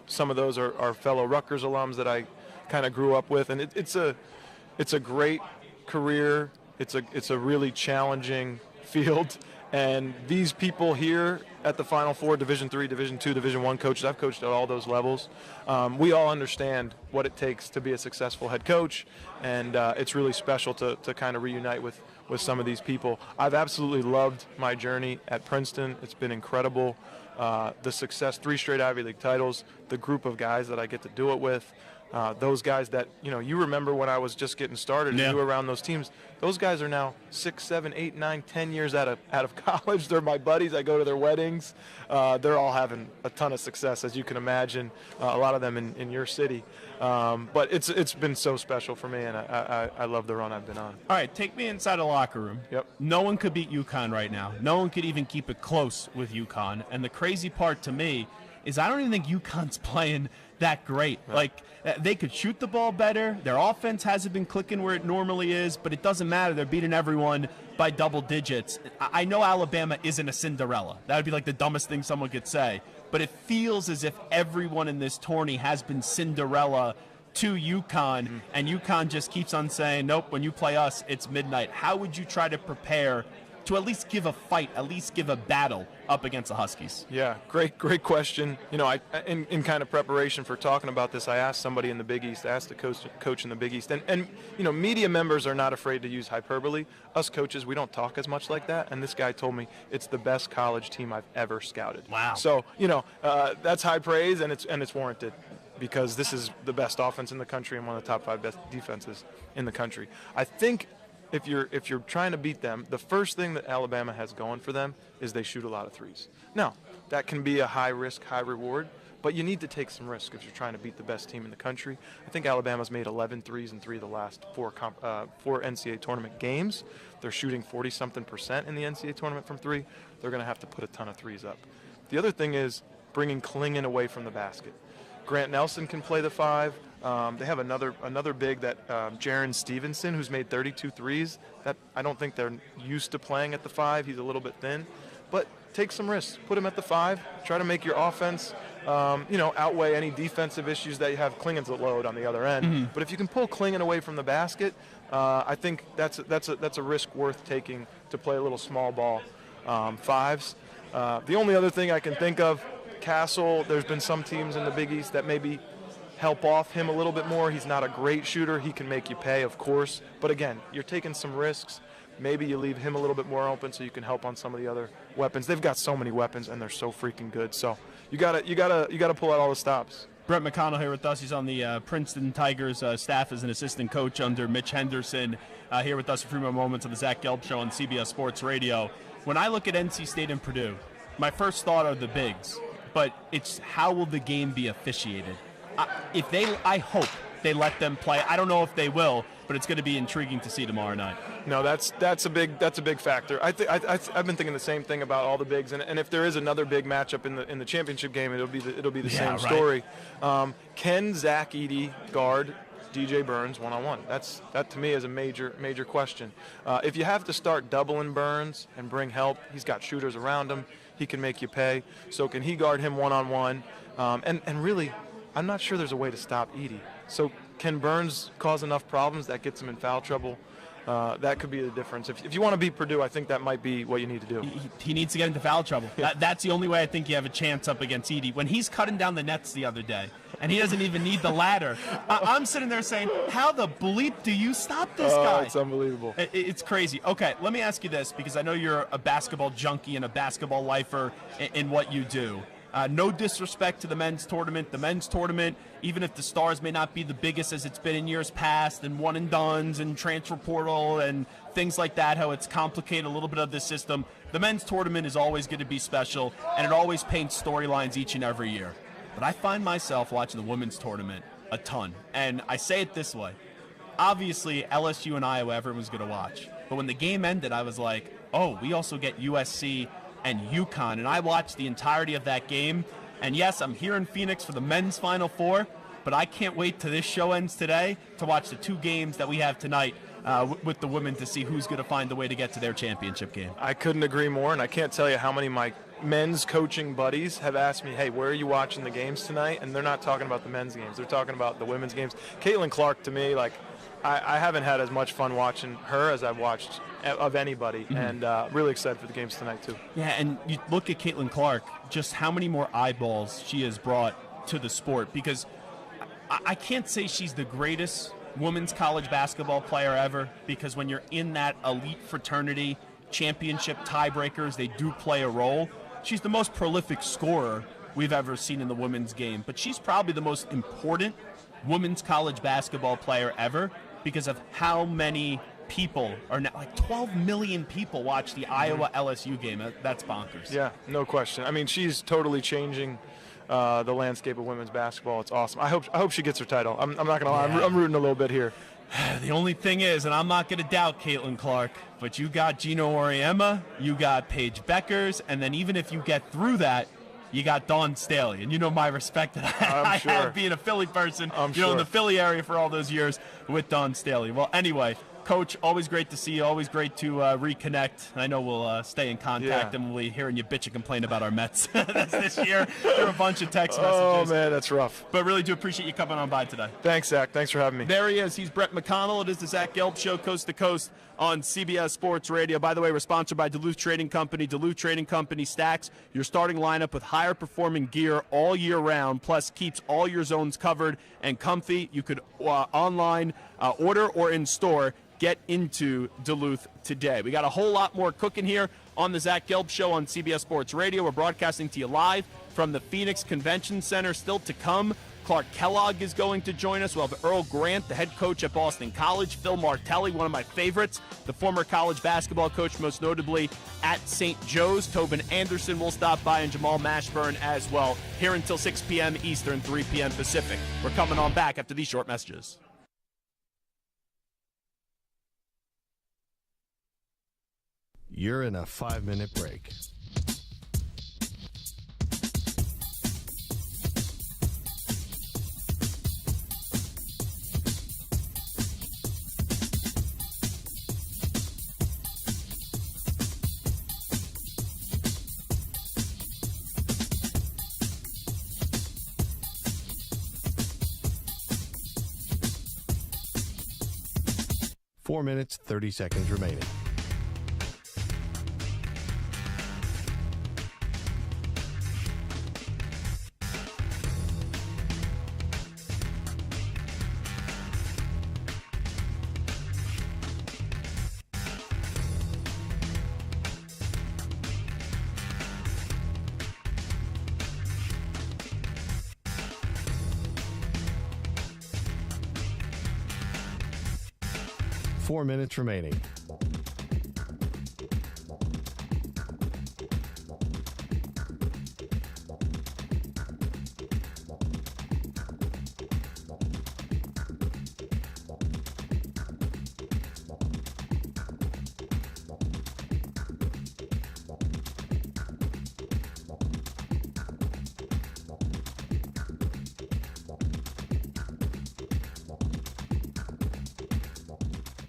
some of those are fellow Rutgers alums that I kind of grew up with, and it's a great career. It's a really challenging field. And these people here at the Final Four, Division III, Division II, Division I coaches, I've coached at all those levels. We all understand what it takes to be a successful head coach, and it's really special to kind of reunite with some of these people. I've absolutely loved my journey at Princeton. It's been incredible. The success, 3 straight Ivy League titles, the group of guys that I get to do it with. Those guys that, you remember when I was just getting started and you were around those teams, those guys are now 6, 7, 8, 9, 10 years out of college. They're my buddies. I go to their weddings. They're all having a ton of success, as you can imagine, a lot of them in your city. But it's been so special for me, and I love the run I've been on. All right, take me inside the locker room. Yep. No one could beat UConn right now. No one could even keep it close with UConn. And the crazy part to me is I don't even think UConn's playing that great. Yeah. Like, they could shoot the ball better. Their offense hasn't been clicking where it normally is, but it doesn't matter. They're beating everyone. by double digits. I know Alabama isn't a Cinderella. That would be like the dumbest thing someone could say. But it feels as if everyone in this tourney has been Cinderella to UConn, and UConn just keeps on saying, nope, when you play us, it's midnight. How would you try to prepare to at least give a fight, at least give a battle up against the Huskies? Yeah, great question. You know, I in kind of preparation for talking about this, I asked somebody in the Big East, I asked the coach in the Big East, and you know, media members are not afraid to use hyperbole. Us coaches, we don't talk as much like that, and this guy told me it's the best college team I've ever scouted. Wow. So, you know, that's high praise, and it's warranted, because this is the best offense in the country and one of the top 5 best defenses in the country. I think if you're trying to beat them, the first thing that Alabama has going for them is they shoot a lot of threes. Now, that can be a high risk, high reward, but you need to take some risk if you're trying to beat the best team in the country. I think Alabama's made 11 threes in 3 of the last 4 NCAA tournament games. They're shooting 40-something% in the NCAA tournament from 3. They're going to have to put a ton of threes up. The other thing is bringing Klingon away from the basket. Grant Nelson can play the 5. They have another big, that Jaron Stevenson, who's made 32 threes. That I don't think they're used to playing at the 5. He's a little bit thin, but take some risks. Put him at the 5. Try to make your offense, outweigh any defensive issues that you have. Klingon's a load on the other end, but if you can pull Klingon away from the basket, I think that's a risk worth taking to play a little small ball 5s. The only other thing I can think of, Castle, there's been some teams in the Big East that maybe help off him a little bit more. He's not a great shooter. He can make you pay, of course. But again, you're taking some risks. Maybe you leave him a little bit more open so you can help on some of the other weapons. They've got so many weapons, and they're so freaking good. So you gotta pull out all the stops. Brett McConnell here with us. He's on the Princeton Tigers staff as an assistant coach under Mitch Henderson. Here with us for 3 more moments on the Zach Gelb Show on CBS Sports Radio. When I look at NC State and Purdue, my first thought are the bigs. But it's how will the game be officiated? I hope they let them play. I don't know if they will, but it's going to be intriguing to see tomorrow night. No, that's a big factor. I've been thinking the same thing about all the bigs, and if there is another big matchup in the championship game, it'll be the same story. Can Zach Edey guard DJ Burns one-on-one? That to me is a major question. If you have to start doubling Burns and bring help, he's got shooters around him. He can make you pay. So can he guard him one-on-one? And really, I'm not sure there's a way to stop Edey. So can Burns cause enough problems that gets him in foul trouble? That could be the difference. If you want to beat Purdue, I think that might be what you need to do. He needs to get into foul trouble. That's the only way I think you have a chance up against Edey. When he's cutting down the nets the other day, and he doesn't even need the ladder, I'm sitting there saying, how the bleep do you stop this guy? It's unbelievable. It's crazy. Okay, let me ask you this, because I know you're a basketball junkie and a basketball lifer in what you do. No disrespect to the men's tournament. The men's tournament, even if the stars may not be the biggest as it's been in years past, and one and dones and transfer portal and things like that, how it's complicated a little bit of the system, the men's tournament is always going to be special, and it always paints storylines each and every year. But I find myself watching the women's tournament a ton, and I say it this way. Obviously, LSU and Iowa, everyone's going to watch. But when the game ended, I was like, oh, we also get USC and UConn, and I watched the entirety of that game. And yes, I'm here in Phoenix for the men's Final Four, but I can't wait till this show ends today to watch the 2 games that we have tonight with the women, to see who's going to find the way to get to their championship game. I couldn't agree more, and I can't tell you how many of my men's coaching buddies have asked me, hey, where are you watching the games tonight? And they're not talking about the men's games. They're talking about the women's games. Caitlin Clark, to me, like, I haven't had as much fun watching her as I've watched of anybody, and really excited for the games tonight, too. Yeah, and you look at Caitlin Clark, just how many more eyeballs she has brought to the sport, because I can't say she's the greatest women's college basketball player ever, because when you're in that elite fraternity, championship tiebreakers, they do play a role. She's the most prolific scorer we've ever seen in the women's game, but she's probably the most important women's college basketball player ever, because of how many people are now, like 12 million people watch the Iowa LSU game. That's bonkers. Yeah, no question. I mean, she's totally changing the landscape of women's basketball. It's awesome. I hope she gets her title. I'm not gonna lie. I'm rooting a little bit here. The only thing is, and I'm not going to doubt Caitlin Clark, but you got Gino Auriemma, you got Paige Beckers, and then even if you get through that, you got Dawn Staley, and you know my respect that I have being a Philly person, in the Philly area for all those years with Dawn Staley. Well, anyway, Coach, always great to see you. Always great to reconnect. I know we'll stay in contact, and we'll be hearing you bitch and complain about our Mets this year. There are a bunch of text messages. Oh, man, that's rough. But really do appreciate you coming on by today. Thanks, Zach. Thanks for having me. There he is. He's Brett McConnell. It is the Zach Gelb Show, coast to coast on CBS Sports Radio. By the way, we're sponsored by Duluth Trading Company. Duluth Trading Company stacks your starting lineup with higher performing gear all year round, plus keeps all your zones covered and comfy. You could online order or in store. Get into Duluth today. We got a whole lot more cooking here on the Zach Gelb Show on CBS Sports Radio. We're broadcasting to you live from the Phoenix Convention Center. Still to come, Clark Kellogg is going to join us. We'll have Earl Grant, the head coach at Boston College. Phil Martelli, one of my favorites, the former college basketball coach, most notably at St. Joe's. Tobin Anderson will stop by, and Jamal Mashburn as well, here until 6 p.m. Eastern, 3 p.m. Pacific. We're coming on back after these short messages. You're in a 5-minute break. Four minutes, 30 seconds remaining. Four minutes remaining.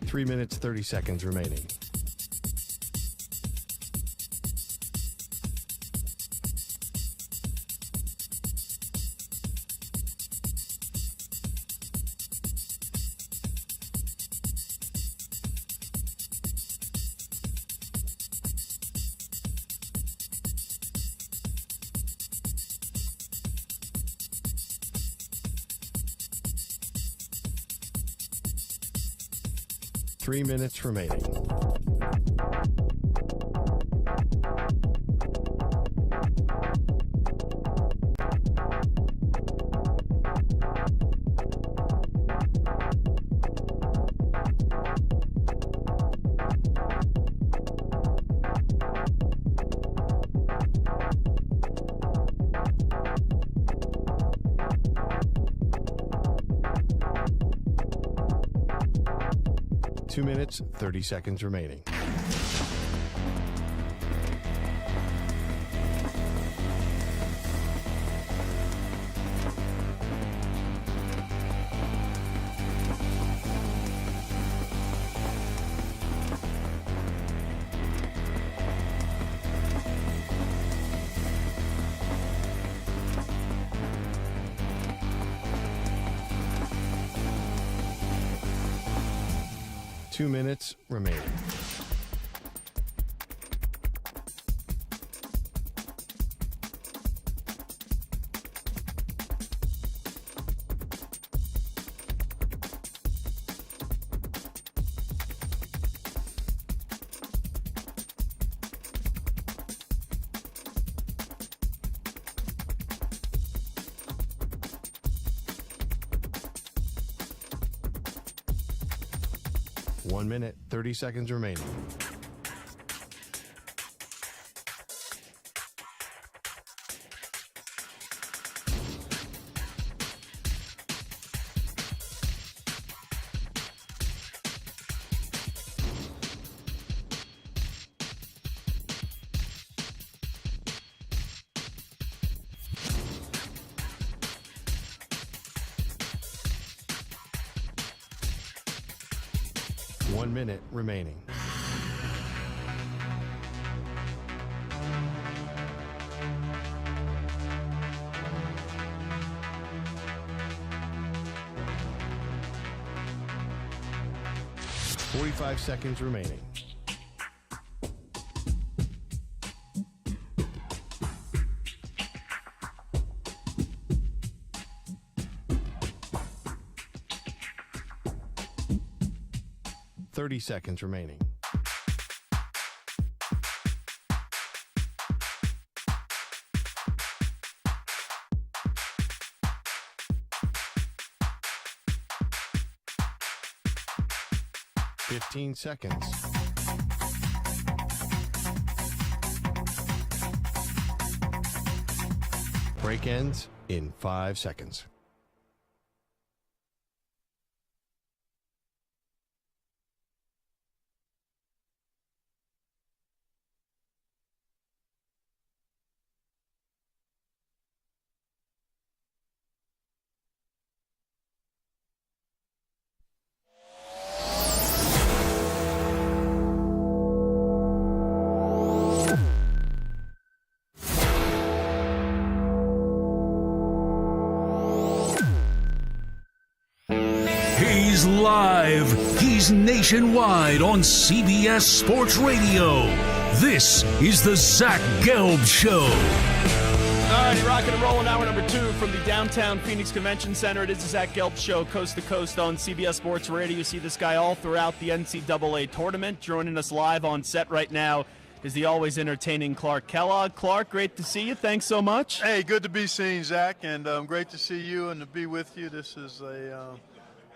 Three minutes, 30 seconds remaining. Three minutes remaining. Two minutes, 30 seconds remaining. Two minutes remaining. One minute, 30 seconds remaining. 1 minute remaining. .45 seconds remaining. .30 seconds remaining. .15 seconds. Break ends in 5 seconds. He's live. He's nationwide on CBS Sports Radio. This is the Zach Gelb Show. All righty, rocking and rolling. Hour number 2 from the downtown Phoenix Convention Center. It is the Zach Gelb Show, coast to coast on CBS Sports Radio. You see this guy all throughout the NCAA tournament. Joining us live on set right now is the always entertaining Clark Kellogg. Clark, great to see you. Thanks so much. Hey, good to be seen, Zach, and great to see you and to be with you. This is a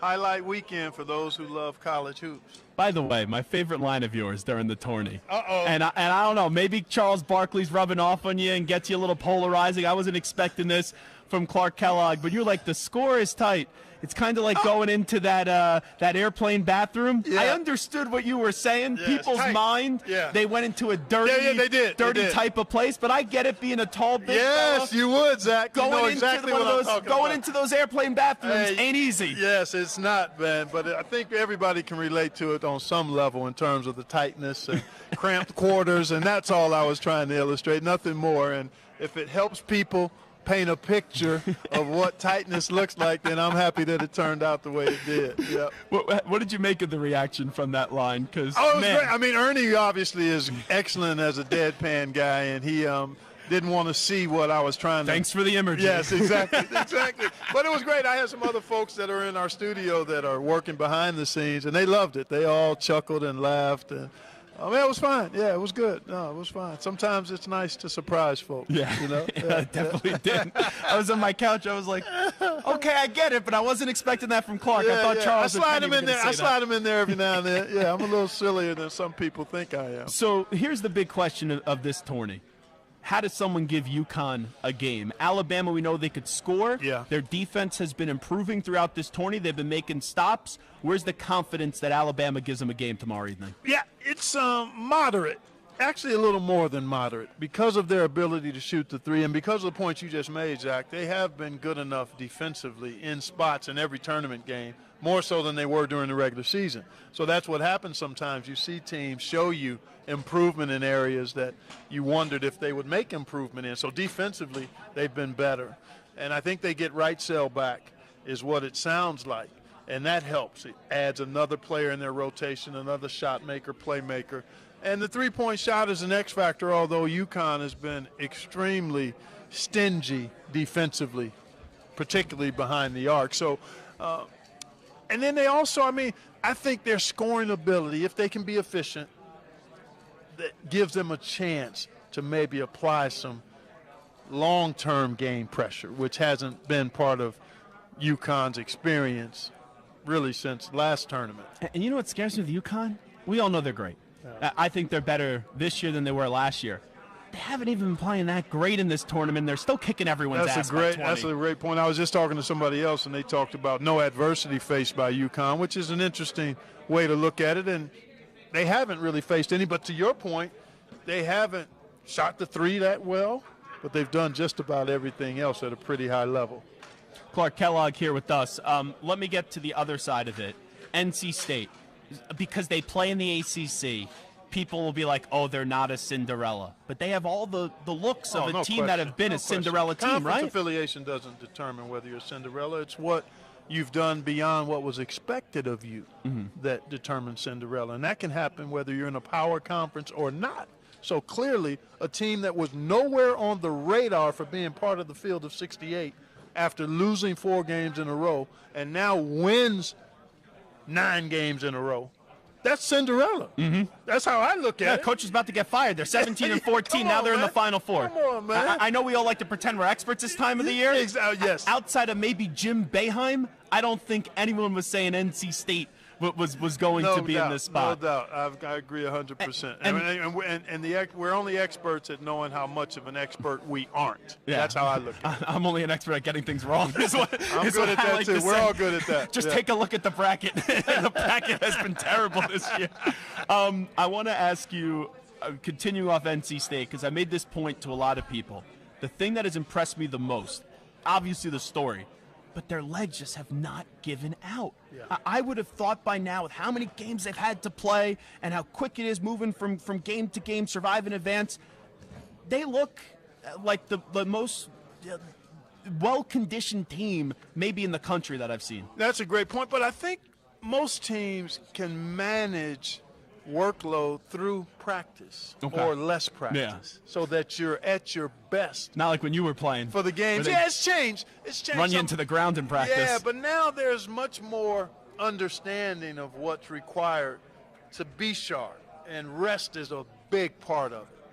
highlight weekend for those who love college hoops. By the way, my favorite line of yours during the tourney. Uh-oh. And I don't know, maybe Charles Barkley's rubbing off on you and gets you a little polarizing. I wasn't expecting this from Clark Kellogg, but you're like, the score is tight. It's kind of like going into that airplane bathroom. Yeah. I understood what you were saying. Yeah, People's mind, they went into a dirty, they did. type of place. But I get it, being a tall, big Yes, fella. you would, Zach. You know exactly what I'm talking about. Going into those airplane bathrooms ain't easy. Yes, it's not, man. But I think everybody can relate to it on some level in terms of the tightness and cramped quarters, and that's all I was trying to illustrate, nothing more. And if it helps people paint a picture of what tightness looks like, then I'm happy that it turned out the way it did. Yep. What did you make of the reaction from that line? Because it was great. I mean, Ernie obviously is excellent as a deadpan guy, and he didn't want to see what I was trying to. Thanks for the imagery. Yes, exactly. But it was great. I had some other folks that are in our studio that are working behind the scenes, and they loved it. They all chuckled and laughed, and it was fine. Yeah, it was good. No, it was fine. Sometimes it's nice to surprise folks. Yeah, you know. I definitely did. I was on my couch. I was like, okay, I get it, but I wasn't expecting that from Clark. I thought Charles. I slide him in there. I slide him in there every now and then. Yeah, I'm a little sillier than some people think I am. So here's the big question of this tourney. How does someone give UConn a game? Alabama, we know they could score. Yeah. Their defense has been improving throughout this tourney. They've been making stops. Where's the confidence that Alabama gives them a game tomorrow evening? Yeah, it's moderate. Actually, a little more than moderate because of their ability to shoot the three and because of the points you just made, Zach. They have been good enough defensively in spots in every tournament game, more so than they were during the regular season. So that's what happens sometimes. You see teams show you improvement in areas that you wondered if they would make improvement in. So defensively, they've been better. And I think they get right cell back is what it sounds like. And that helps. It adds another player in their rotation, another shot maker, playmaker. And the three-point shot is an X factor, although UConn has been extremely stingy defensively, particularly behind the arc. So, and then they also, I think their scoring ability, if they can be efficient, that gives them a chance to maybe apply some long-term game pressure, which hasn't been part of UConn's experience really since last tournament. And you know what scares me with UConn? We all know they're great. I think they're better this year than they were last year. They haven't even been playing that great in this tournament. They're still kicking everyone's ass. That's a great point. I was just talking to somebody else, and they talked about no adversity faced by UConn, which is an interesting way to look at it. And they haven't really faced any. But to your point, they haven't shot the three that well, but they've done just about everything else at a pretty high level. Clark Kellogg here with us. Let me get to the other side of it. NC State. because they play in the ACC, people will be like, oh, they're not a Cinderella. But they have all the looks of a team that have been a Cinderella team, Conference right? affiliation doesn't determine whether you're a Cinderella. It's what you've done beyond what was expected of you that determines Cinderella. And that can happen whether you're in a power conference or not. So clearly, a team that was nowhere on the radar for being part of the field of 68 after losing 4 games in a row and now wins 9 games in a row. That's Cinderella. That's how I look at it. Coach is about to get fired. They're 17 and 14. Now they're in the Final Four. Come on, man. I know we all like to pretend we're experts this time of the year. Yes. Outside of maybe Jim Boeheim, I don't think anyone was saying NC State was going to be in this spot. No doubt. I agree 100%. We're only experts at knowing how much of an expert we aren't. Yeah. That's how I look at it. I'm only an expert at getting things wrong. I'm good at that, too. We're all good at that. Just take a look at the bracket. The bracket has been terrible this year. I want to ask you, continuing off NC State, because I made this point to a lot of people. The thing that has impressed me the most, obviously the story, but their legs just have not given out. Yeah. I would have thought by now, with how many games they've had to play and how quick it is moving from game to game, survive in advance, they look like the most well-conditioned team maybe in the country that I've seen. That's a great point, but I think most teams can manage workload through practice or less practice so that you're at your best. Not like when you were playing. For the games. Yeah, it's changed. It's changed. Run you into the ground in practice. Yeah, but now there's much more understanding of what's required to be sharp, and rest is a big part of it.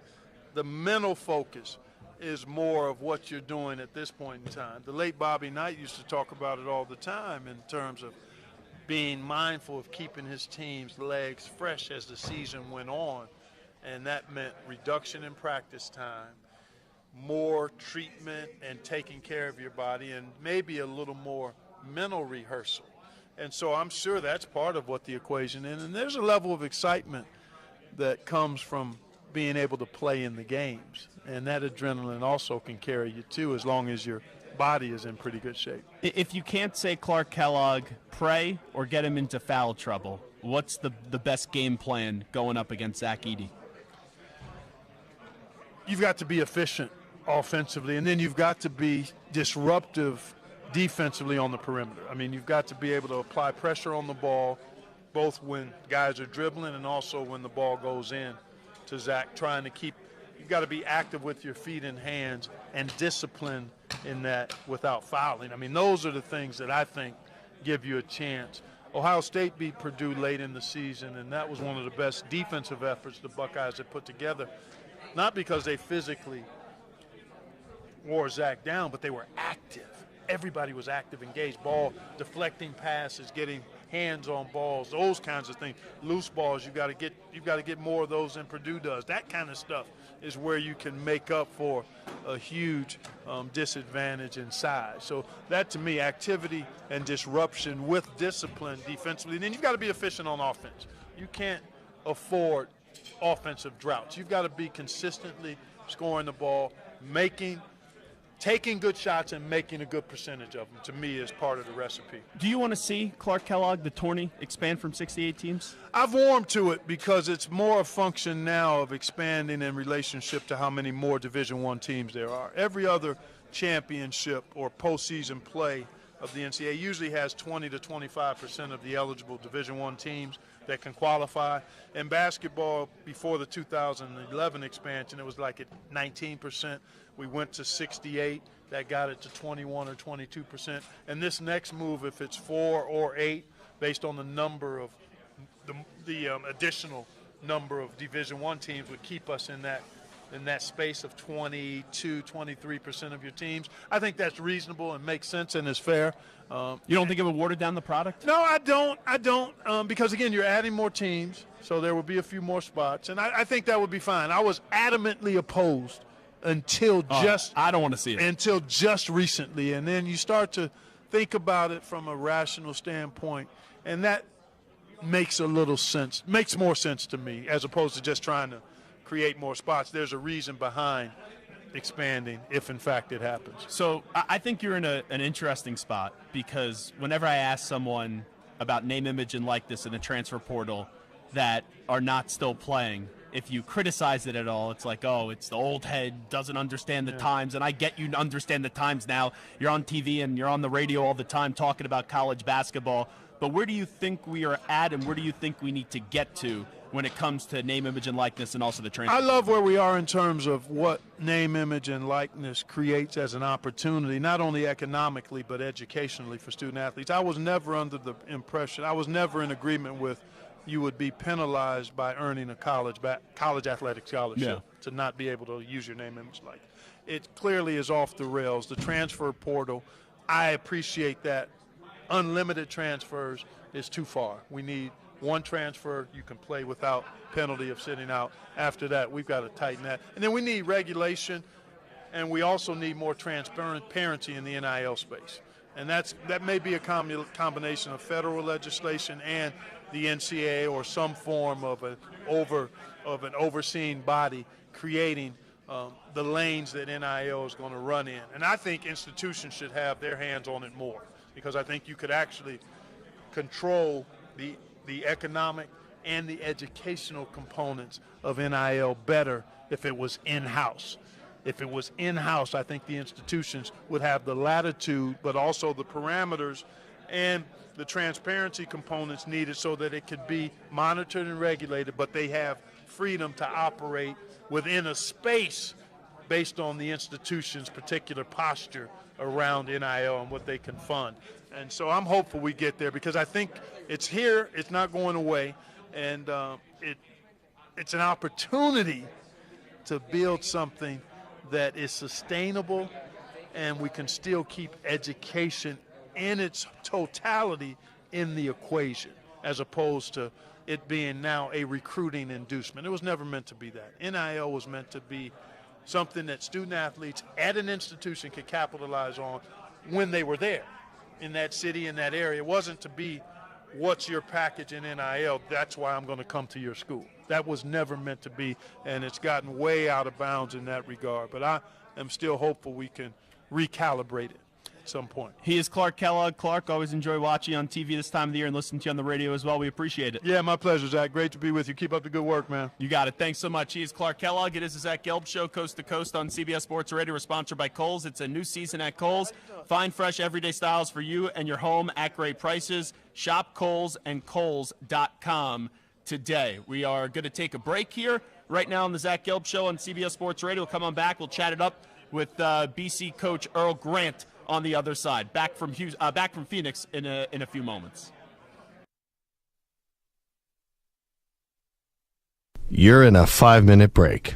The mental focus is more of what you're doing at this point in time. The late Bobby Knight used to talk about it all the time in terms of being mindful of keeping his team's legs fresh as the season went on, and that meant reduction in practice time, more treatment and taking care of your body, and maybe a little more mental rehearsal. And so I'm sure that's part of what the equation is, and there's a level of excitement that comes from being able to play in the games, and that adrenaline also can carry you too, as long as your body is in pretty good shape. If you can't say Clark Kellogg, pray or get him into foul trouble, what's the best game plan going up against Zach Edey? You've got to be efficient offensively, and then you've got to be disruptive defensively on the perimeter. I mean, you've got to be able to apply pressure on the ball, both when guys are dribbling and also when the ball goes in to Zach, trying to keep – you've got to be active with your feet and hands and disciplined in that without fouling. I mean, those are the things that I think give you a chance. Ohio State beat Purdue late in the season, and that was one of the best defensive efforts the Buckeyes had put together, not because they physically wore Zach down, but they were active. Everybody was active, engaged, ball deflecting passes, getting hands on balls, those kinds of things. Loose balls, you've got to get more of those than Purdue does. That kind of stuff is where you can make up for a huge disadvantage in size. So that, to me, activity and disruption with discipline defensively. And then you've got to be efficient on offense. You can't afford offensive droughts. You've got to be consistently scoring the ball, taking good shots and making a good percentage of them, to me, is part of the recipe. Do you want to see Clark Kellogg, the tourney, expand from 68 teams? I've warmed to it because it's more a function now of expanding in relationship to how many more Division I teams there are. Every other championship or postseason play of the NCAA usually has 20 to 25% of the eligible Division I teams that can qualify. In basketball, before the 2011 expansion, it was like at 19%. We went to 68. That got it to 21 or 22%. And this next move, if it's 4 or 8, based on the number of the additional number of Division I teams, would keep us in that space of 22, 23% of your teams. I think that's reasonable and makes sense and is fair. You don't think it would water down the product? No, I don't. Because, again, you're adding more teams, so there will be a few more spots. And I think that would be fine. I was adamantly opposed until I don't want to see it. Until just recently. And then you start to think about it from a rational standpoint, and that makes a little sense, makes more sense to me, as opposed to just trying to create more spots. There's a reason behind expanding if in fact it happens. So I think you're in an interesting spot, because whenever I ask someone about name, image, and likeness in the transfer portal that are not still playing. If you criticize it at all, it's like, oh, it's the old head, doesn't understand the times. And I get you understand the times now. You're on TV and you're on the radio all the time talking about college basketball. But where do you think we are at, and where do you think we need to get to when it comes to name, image, and likeness, and also the transfer? I love where we are in terms of what name, image, and likeness creates as an opportunity, not only economically but educationally for student athletes. I was never under the impression, I was never in agreement with you would be penalized by earning a college athletic scholarship to not be able to use your name, image, likeness. It clearly is off the rails. The transfer portal, I appreciate that. Unlimited transfers is too far. We need one transfer you can play without penalty of sitting out. After that, we've got to tighten that. And then we need regulation, and we also need more transparency in the NIL space. And that may be a combination of federal legislation and the NCAA or some form of an overseeing body creating the lanes that NIL is going to run in. And I think institutions should have their hands on it more, because I think you could actually control the economic and the educational components of NIL better if it was in-house. If it was in-house, I think the institutions would have the latitude, but also the parameters and the transparency components needed so that it could be monitored and regulated, but they have freedom to operate within a space based on the institution's particular posture around NIL and what they can fund. And so I'm hopeful we get there, because I think it's here, it's not going away, and it's an opportunity to build something that is sustainable, and we can still keep education in its totality in the equation, as opposed to it being now a recruiting inducement. It was never meant to be that. NIL was meant to be something that student athletes at an institution could capitalize on when they were there in that city, in that area. It wasn't to be, what's your package in NIL, that's why I'm going to come to your school. That was never meant to be, and it's gotten way out of bounds in that regard. But I am still hopeful we can recalibrate it at some point. He is Clark Kellogg. Clark, always enjoy watching you on TV this time of the year and listening to you on the radio as well. We appreciate it. Yeah, my pleasure, Zach. Great to be with you. Keep up the good work, man. You got it. Thanks so much. He is Clark Kellogg. It is the Zach Gelb Show, coast to coast on CBS Sports Radio. We're sponsored by Kohl's. It's a new season at Kohl's. Find fresh, everyday styles for you and your home at great prices. Shop Kohl's and Kohl's.com today. We are going to take a break here right now on the Zach Gelb Show on CBS Sports Radio. We'll come on back. We'll chat it up with BC coach Earl Grant on the other side. Back from Phoenix in a few moments. You're in a 5-minute break.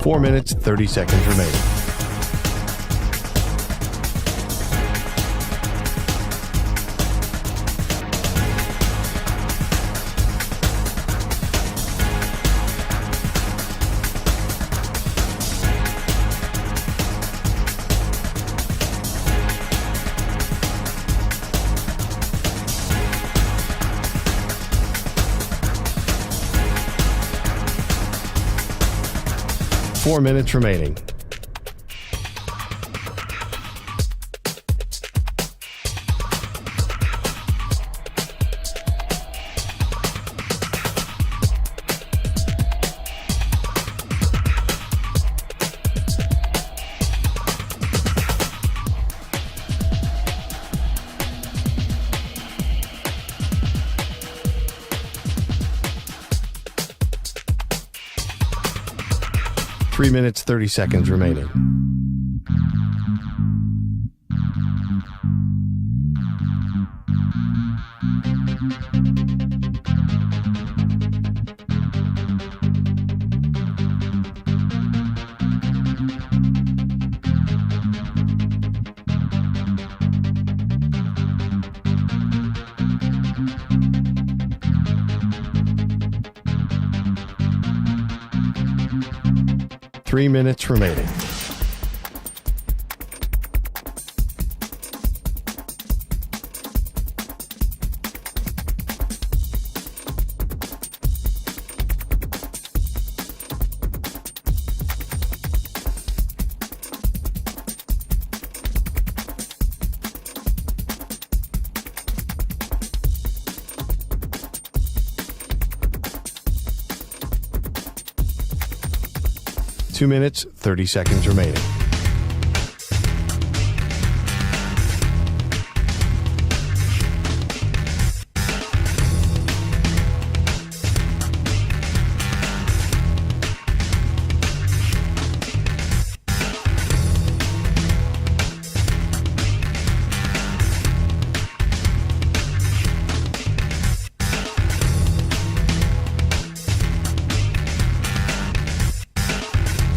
Four minutes, 30 seconds remaining. Four minutes remaining. Three minutes, 30 seconds remaining. 3 minutes remaining. Two minutes, 30 seconds remaining.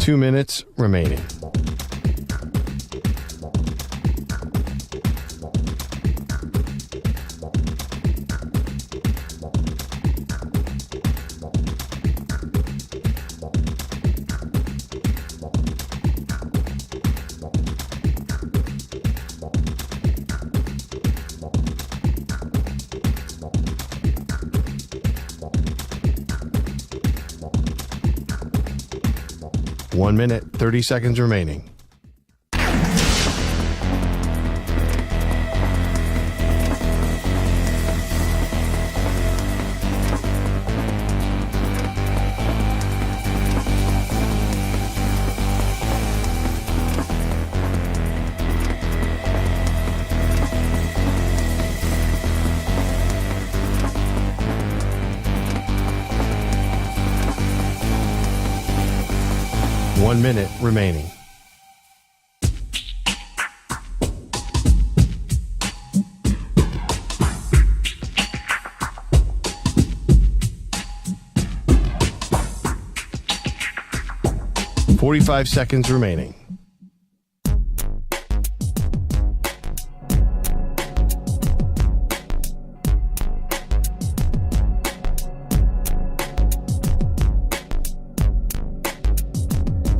Two minutes remaining. One minute, 30 seconds remaining. One minute remaining. .45 seconds remaining.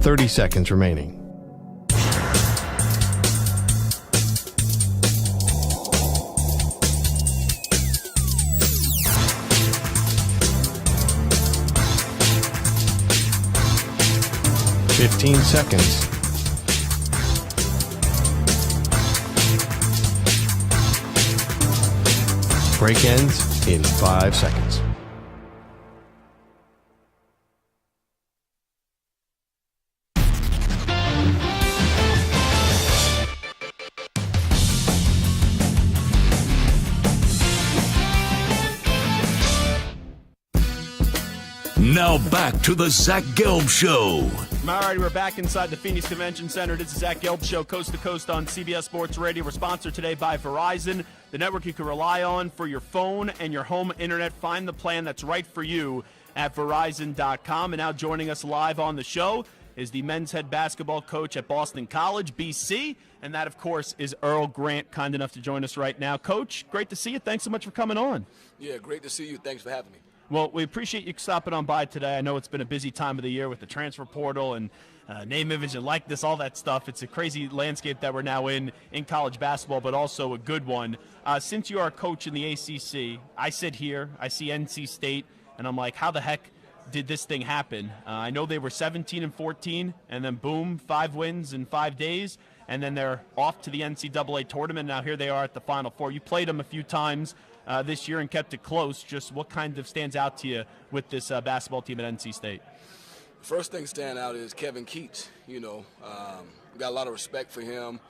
.30 seconds remaining. .15 seconds. Break ends in 5 seconds. Now back to the Zach Gelb Show. All right, we're back inside the Phoenix Convention Center. This is Zach Gelb Show, coast to coast on CBS Sports Radio. We're sponsored today by Verizon, the network you can rely on for your phone and your home internet. Find the plan that's right for you at Verizon.com. And now joining us live on the show is the men's head basketball coach at Boston College, BC. And that, of course, is Earl Grant, kind enough to join us right now. Coach, great to see you. Thanks so much for coming on. Yeah, great to see you. Thanks for having me. Well, we appreciate you stopping on by today. I know it's been a busy time of the year with the transfer portal and name, image, and likeness, all that stuff. It's a crazy landscape that we're now in college basketball, but also a good one. Since you are a coach in the ACC, I sit here, I see NC State, and I'm like, how the heck did this thing happen? I know they were 17-14, and then boom, 5 wins in 5 days, and then they're off to the NCAA tournament. Now here they are at the Final Four. You played them a few times this year and kept it close. Just what kind of stands out to you with this basketball team at NC State? First thing stand out is Kevin Keats. We got a lot of respect for him.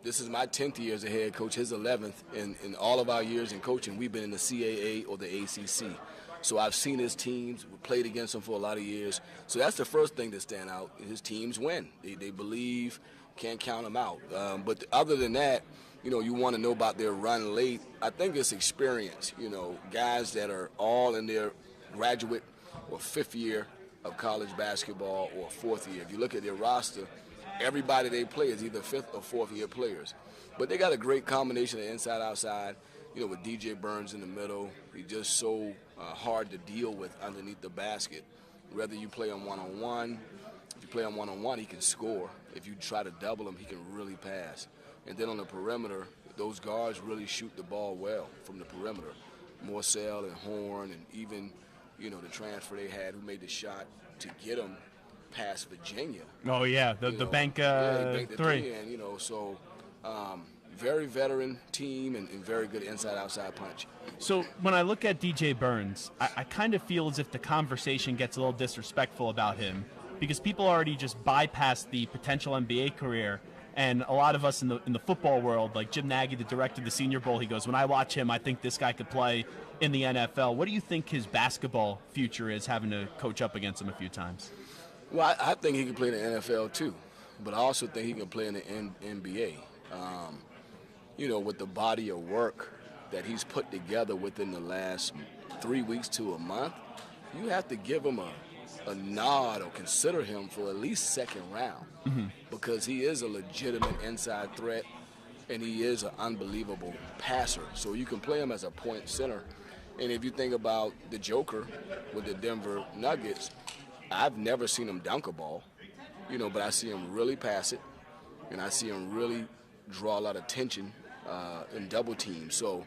This is my 10th year as a head coach, his 11th. In all of our years in coaching, we've been in the CAA or the ACC. So I've seen his teams, we played against him for a lot of years. So that's the first thing that stand out. His teams win. They believe, can't count them out. But other than that, you want to know about their run late. I think it's experience, guys that are all in their graduate or 5th year of college basketball or 4th year. If you look at their roster, everybody they play is either 5th or 4th year players. But they got a great combination of inside-outside, with DJ Burns in the middle. He's just so hard to deal with underneath the basket. Whether you play him one-on-one, If you play him one-on-one, he can score. If you try to double him, he can really pass. And then on the perimeter, those guards really shoot the ball well from the perimeter. Morcell and Horn, and even, the transfer they had who made the shot to get him past Virginia. Oh, yeah, the bank three. And, so very veteran team and very good inside-outside punch. So when I look at DJ Burns, I kind of feel as if the conversation gets a little disrespectful about him because people already just bypass the potential NBA career. And a lot of us in the football world, like Jim Nagy, the director of the Senior Bowl, he goes, when I watch him, I think this guy could play in the NFL. What do you think his basketball future is, having to coach up against him a few times? Well, I think he can play in the NFL too, but I also think he can play in the NBA. With the body of work that he's put together within the last 3 weeks to a month, you have to give him a nod or consider him for at least second round because he is a legitimate inside threat and he is an unbelievable passer. So you can play him as a point center. And if you think about the Joker with the Denver Nuggets, I've never seen him dunk a ball, but I see him really pass it and I see him really draw a lot of attention in double teams. So,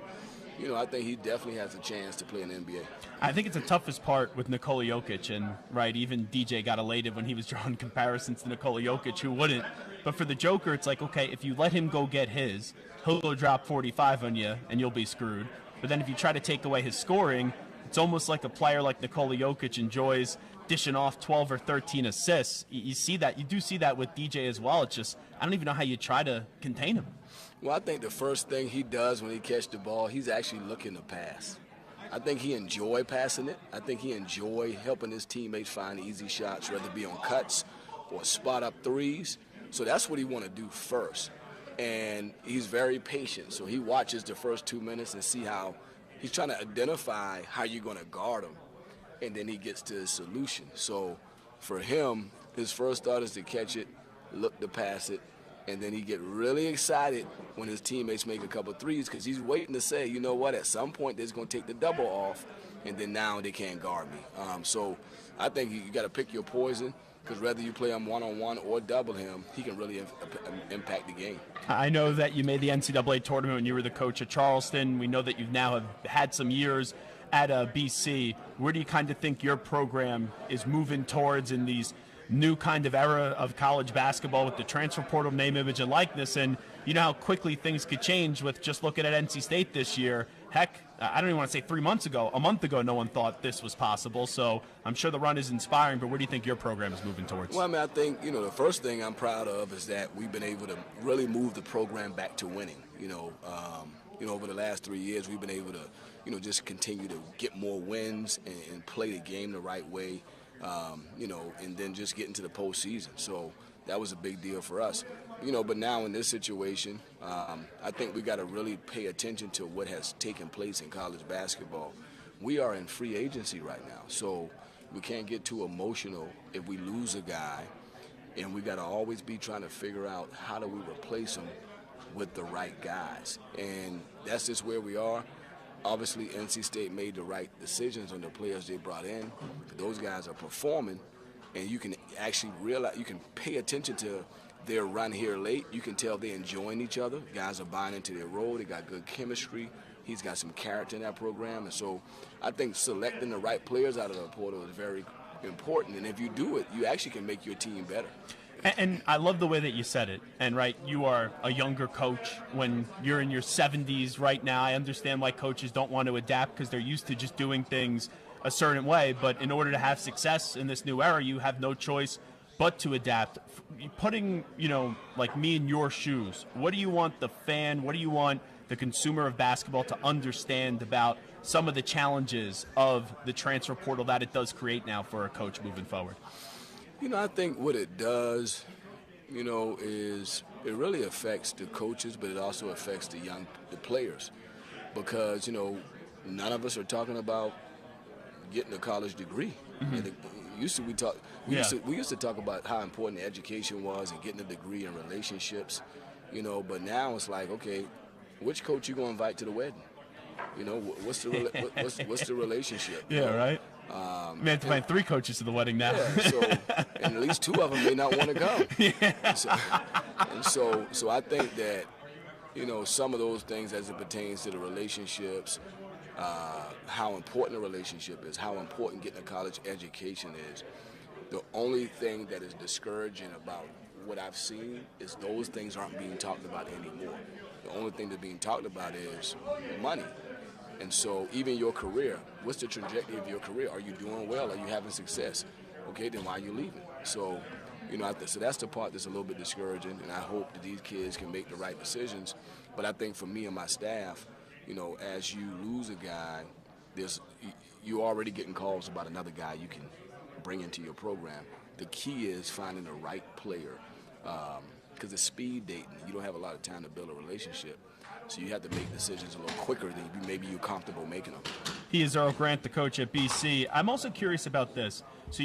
I think he definitely has a chance to play in the NBA. I think it's the toughest part with Nikola Jokic, and even DJ got elated when he was drawing comparisons to Nikola Jokic, who wouldn't. But for the Joker, it's like, okay, if you let him go get his, he'll go drop 45 on you, and you'll be screwed. But then if you try to take away his scoring, it's almost like a player like Nikola Jokic enjoys dishing off 12 or 13 assists. You see that. You do see that with DJ as well. It's just, I don't even know how you try to contain him. Well, I think the first thing he does when he catches the ball, he's actually looking to pass. I think he enjoy passing it. I think he enjoy helping his teammates find easy shots, whether it be on cuts or spot-up threes. So that's what he want to do first. And he's very patient. So he watches the first 2 minutes and see how he's trying to identify how you're going to guard him. And then he gets to his solution. So for him, his first thought is to catch it, look to pass it, and then he get really excited when his teammates make a couple threes because he's waiting to say, you know what, at some point they're going to take the double off, and then now they can't guard me. So I think you got to pick your poison because whether you play him one-on-one or double him, he can really impact the game. I know that you made the NCAA tournament when you were the coach at Charleston. We know that you've now have had some years at BC. Where do you kind of think your program is moving towards in these new kind of era of college basketball with the transfer portal, name, image, and likeness? And you know how quickly things could change with just looking at NC State this year. Heck, I don't even want to say 3 months ago. A month ago, no one thought this was possible. So I'm sure the run is inspiring, but where do you think your program is moving towards? Well, I think, the first thing I'm proud of is that we've been able to really move the program back to winning. Over the last 3 years, we've been able to, just continue to get more wins and play the game the right way. And then just get into the postseason. So that was a big deal for us. But now in this situation, I think we got to really pay attention to what has taken place in college basketball. We are in free agency right now, so we can't get too emotional if we lose a guy, and we got to always be trying to figure out how do we replace him with the right guys. And that's just where we are. Obviously, NC State made the right decisions on the players they brought in. Those guys are performing, and you can actually realize, you can pay attention to their run here late. You can tell they're enjoying each other. Guys are buying into their role. They got good chemistry. He's got some character in that program. And so I think selecting the right players out of the portal is very important. And if you do it, you actually can make your team better. And I love the way that you said it. And, you are a younger coach when you're in your 70s right now. I understand why coaches don't want to adapt because they're used to just doing things a certain way. But in order to have success in this new era, you have no choice but to adapt. Putting, like me in your shoes, what do you want the fan, what do you want the consumer of basketball to understand about some of the challenges of the transfer portal that it does create now for a coach moving forward? I think what it does, is it really affects the coaches, but it also affects the players. Because, none of us are talking about getting a college degree. Mm-hmm. Used to talk about how important the education was and getting a degree and relationships, but now it's like, okay, which coach you going to invite to the wedding? What's the relationship? Yeah, right. We have to find 3 coaches to the wedding now. Yeah, and at least 2 of them may not want to come. Yeah. So I think that, some of those things as it pertains to the relationships, how important a relationship is, how important getting a college education is. The only thing that is discouraging about what I've seen is those things aren't being talked about anymore. The only thing that's being talked about is money. And so even your career, what's the trajectory of your career? Are you doing well? Are you having success? Okay, then why are you leaving? So, so that's the part that's a little bit discouraging, and I hope that these kids can make the right decisions. But I think for me and my staff, as you lose a guy, you're already getting calls about another guy you can bring into your program. The key is finding the right player, because it's speed dating. You don't have a lot of time to build a relationship. So you have to make decisions a little quicker than maybe you're comfortable making them. He is Earl Grant, the coach at BC. I'm also curious about this. So,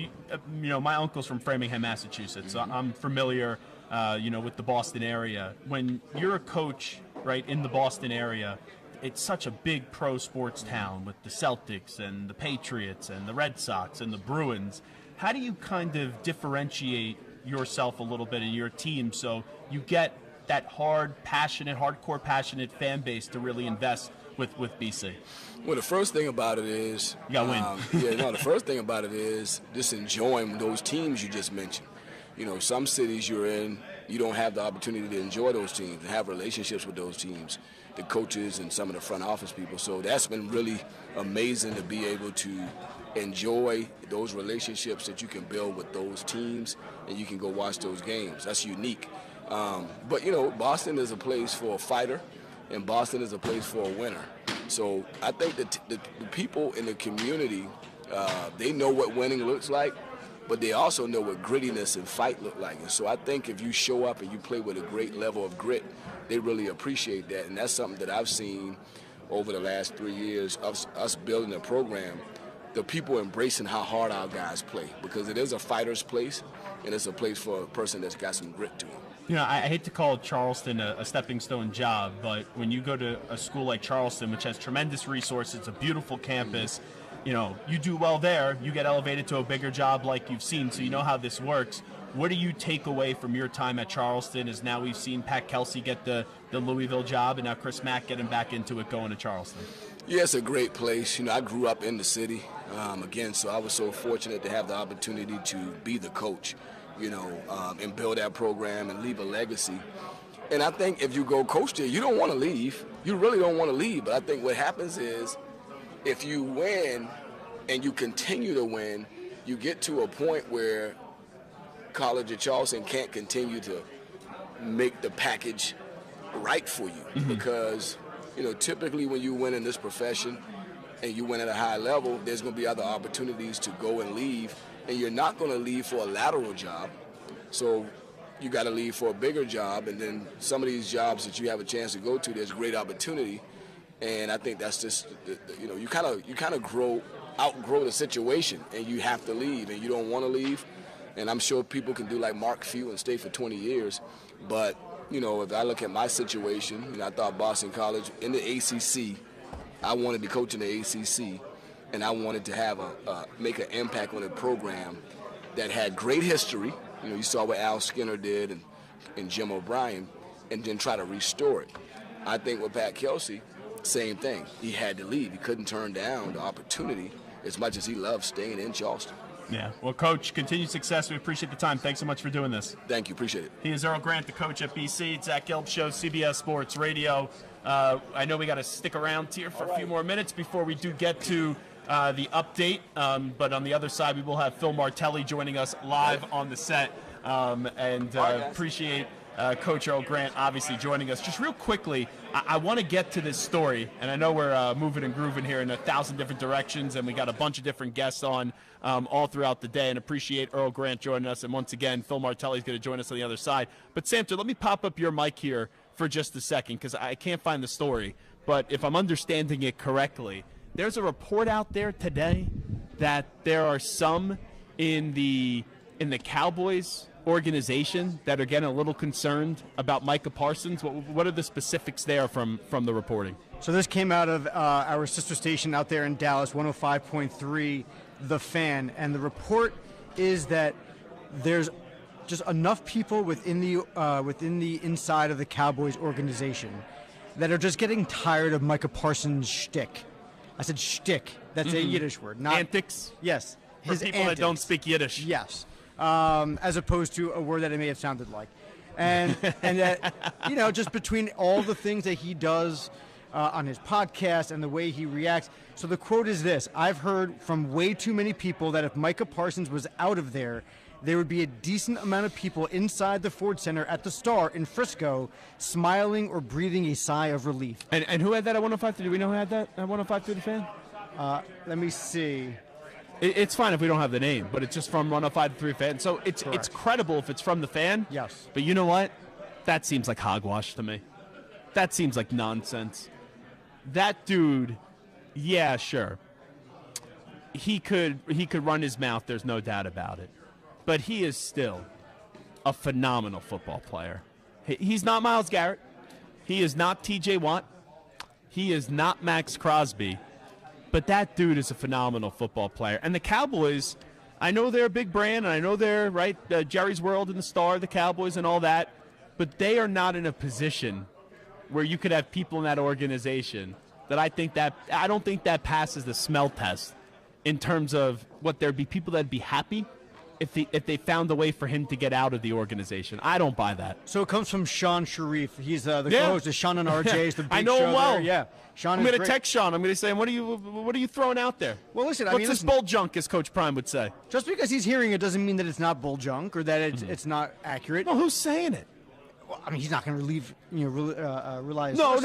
my uncle's from Framingham, Massachusetts. So I'm familiar, with the Boston area. When you're a coach, right, in the Boston area, it's such a big pro sports town with the Celtics and the Patriots and the Red Sox and the Bruins. How do you kind of differentiate yourself a little bit in your team so you get that hardcore passionate fan base to really invest with BC? Well, the first thing about it is you gotta win. The first thing about it is just enjoying those teams you just mentioned. Some cities you're in, you don't have the opportunity to enjoy those teams and have relationships with those teams, the coaches and some of the front office people. So that's been really amazing to be able to enjoy those relationships that you can build with those teams, and you can go watch those games. That's unique. But Boston is a place for a fighter, and Boston is a place for a winner. So I think that the people in the community, they know what winning looks like, but they also know what grittiness and fight look like. And so I think if you show up and you play with a great level of grit, they really appreciate that. And that's something that I've seen over the last 3 years of us building a program. The people embracing how hard our guys play, because it is a fighter's place, and it's a place for a person that's got some grit to them. I hate to call Charleston a stepping stone job, but when you go to a school like Charleston, which has tremendous resources, a beautiful campus, you do well there, you get elevated to a bigger job like you've seen, so you know how this works. What do you take away from your time at Charleston, as now we've seen Pat Kelsey get the Louisville job, and now Chris Mack getting back into it going to Charleston? Yeah, it's a great place. I grew up in the city, so I was so fortunate to have the opportunity to be the coach, and build that program and leave a legacy. And I think if you go coach there, you don't want to leave. You really don't want to leave. But I think what happens is if you win and you continue to win, you get to a point where College of Charleston can't continue to make the package right for you. Mm-hmm. Because, typically when you win in this profession and you win at a high level, there's going to be other opportunities to go and leave. And you're not going to leave for a lateral job. So you got to leave for a bigger job. And then some of these jobs that you have a chance to go to, there's great opportunity. And I think that's just, you kind of outgrow the situation, and you have to leave, and you don't want to leave. And I'm sure people can do like Mark Few and stay for 20 years. But, if I look at my situation, I thought Boston College in the ACC, I wanted to coach in the ACC. And I wanted to have make an impact on a program that had great history. You saw what Al Skinner did and Jim O'Brien, and then try to restore it. I think with Pat Kelsey, same thing. He had to leave. He couldn't turn down the opportunity as much as he loved staying in Charleston. Yeah. Well, Coach, continued success. We appreciate the time. Thanks so much for doing this. Thank you. Appreciate it. He is Earl Grant, the coach at BC. Zach Gelb Show, CBS Sports Radio. I know we got to stick around here for a few more minutes before we do get to the update, but on the other side, we will have Phil Martelli joining us live on the set, and appreciate Coach Earl Grant obviously joining us. Just real quickly, I want to get to this story, and I know we're moving and grooving here in 1,000 different directions, and we got a bunch of different guests on all throughout the day, and appreciate Earl Grant joining us, and once again, Phil Martelli is going to join us on the other side. But Samter, let me pop up your mic here for just a second, because I can't find the story, but if I'm understanding it correctly, there's a report out there today that there are some in the Cowboys organization that are getting a little concerned about Micah Parsons. What are the specifics there from the reporting? So this came out of our sister station out there in Dallas, 105.3, The Fan, and the report is that there's just enough people within the inside of the Cowboys organization that are just getting tired of Micah Parsons' shtick. I said shtick. That's a Yiddish word. Not antics. Yes. For people that don't speak Yiddish. Yes. As opposed to a word that it may have sounded like. And that, just between all the things that he does on his podcast and the way he reacts. So the quote is this: I've heard from way too many people that if Micah Parsons was out of there would be a decent amount of people inside the Ford Center at the Star in Frisco smiling or breathing a sigh of relief. And who had that at 105.3? Do we know who had that at 105.3 The Fan? Let me see. It's fine if we don't have the name, but it's just from 105.3 Fan. So it's credible if it's from The Fan. Yes. But you know what? That seems like hogwash to me. That seems like nonsense. That dude, yeah, sure. He could run his mouth, there's no doubt about it. But he is still a phenomenal football player. He's not Myles Garrett. He is not T.J. Watt. He is not Max Crosby. But that dude is a phenomenal football player. And the Cowboys, I know they're a big brand, and I know they're, Jerry's World and the Star, the Cowboys and all that, but they are not in a position where you could have people in that organization that I don't think that passes the smell test in terms of what there'd be people that'd be happy if they found a way for him to get out of the organization. I don't buy that. So it comes from Sean Sharif. He's the co-host of Sean and RJ's the big I know show him well. there. Yeah, Sean. I'm going to text Sean. I'm going to say, what are you throwing out there? Well, listen. What's this bull junk, as Coach Prime would say? Just because he's hearing it doesn't mean that it's not bull junk or that it's not accurate. Well, who's saying it? Well, I mean, he's not going to rely. No.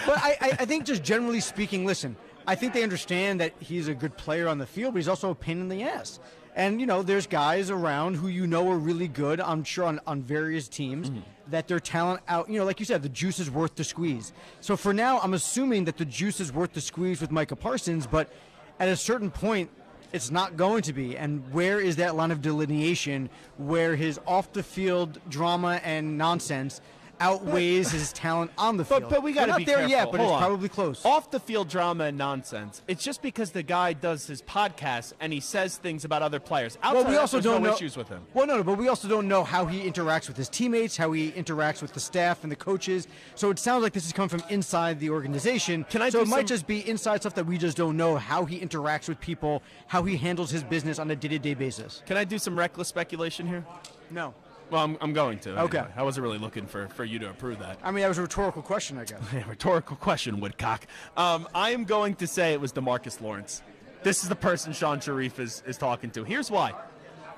But I think just generally speaking, listen. I think they understand that he's a good player on the field, but he's also a pain in the ass. And, there's guys around who are really good, I'm sure, on various teams, that their talent out, like you said, the juice is worth the squeeze. So for now, I'm assuming that the juice is worth the squeeze with Micah Parsons, but at a certain point, it's not going to be. And where is that line of delineation where his off-the-field drama and nonsense outweighs his talent on the field? But we got to be careful. Not there yet, but Hold it's on. probably close. Off the field drama and nonsense. It's just because the guy does his podcast and he says things about other players. Outside we also there's don't no know issues with him. Well, no, but we also don't know how he interacts with his teammates, how he interacts with the staff and the coaches. So it sounds like this is coming from inside the organization. So it might just be inside stuff that we just don't know, how he interacts with people, how he handles his business on a day-to-day basis. Can I do some reckless speculation here? No. Well, I'm going to. Okay. Anyway. I wasn't really looking for you to approve that. I mean, that was a rhetorical question, I guess. Yeah, rhetorical question, Woodcock. I am going to say it was DeMarcus Lawrence. This is the person Sean Sharif is talking to. Here's why.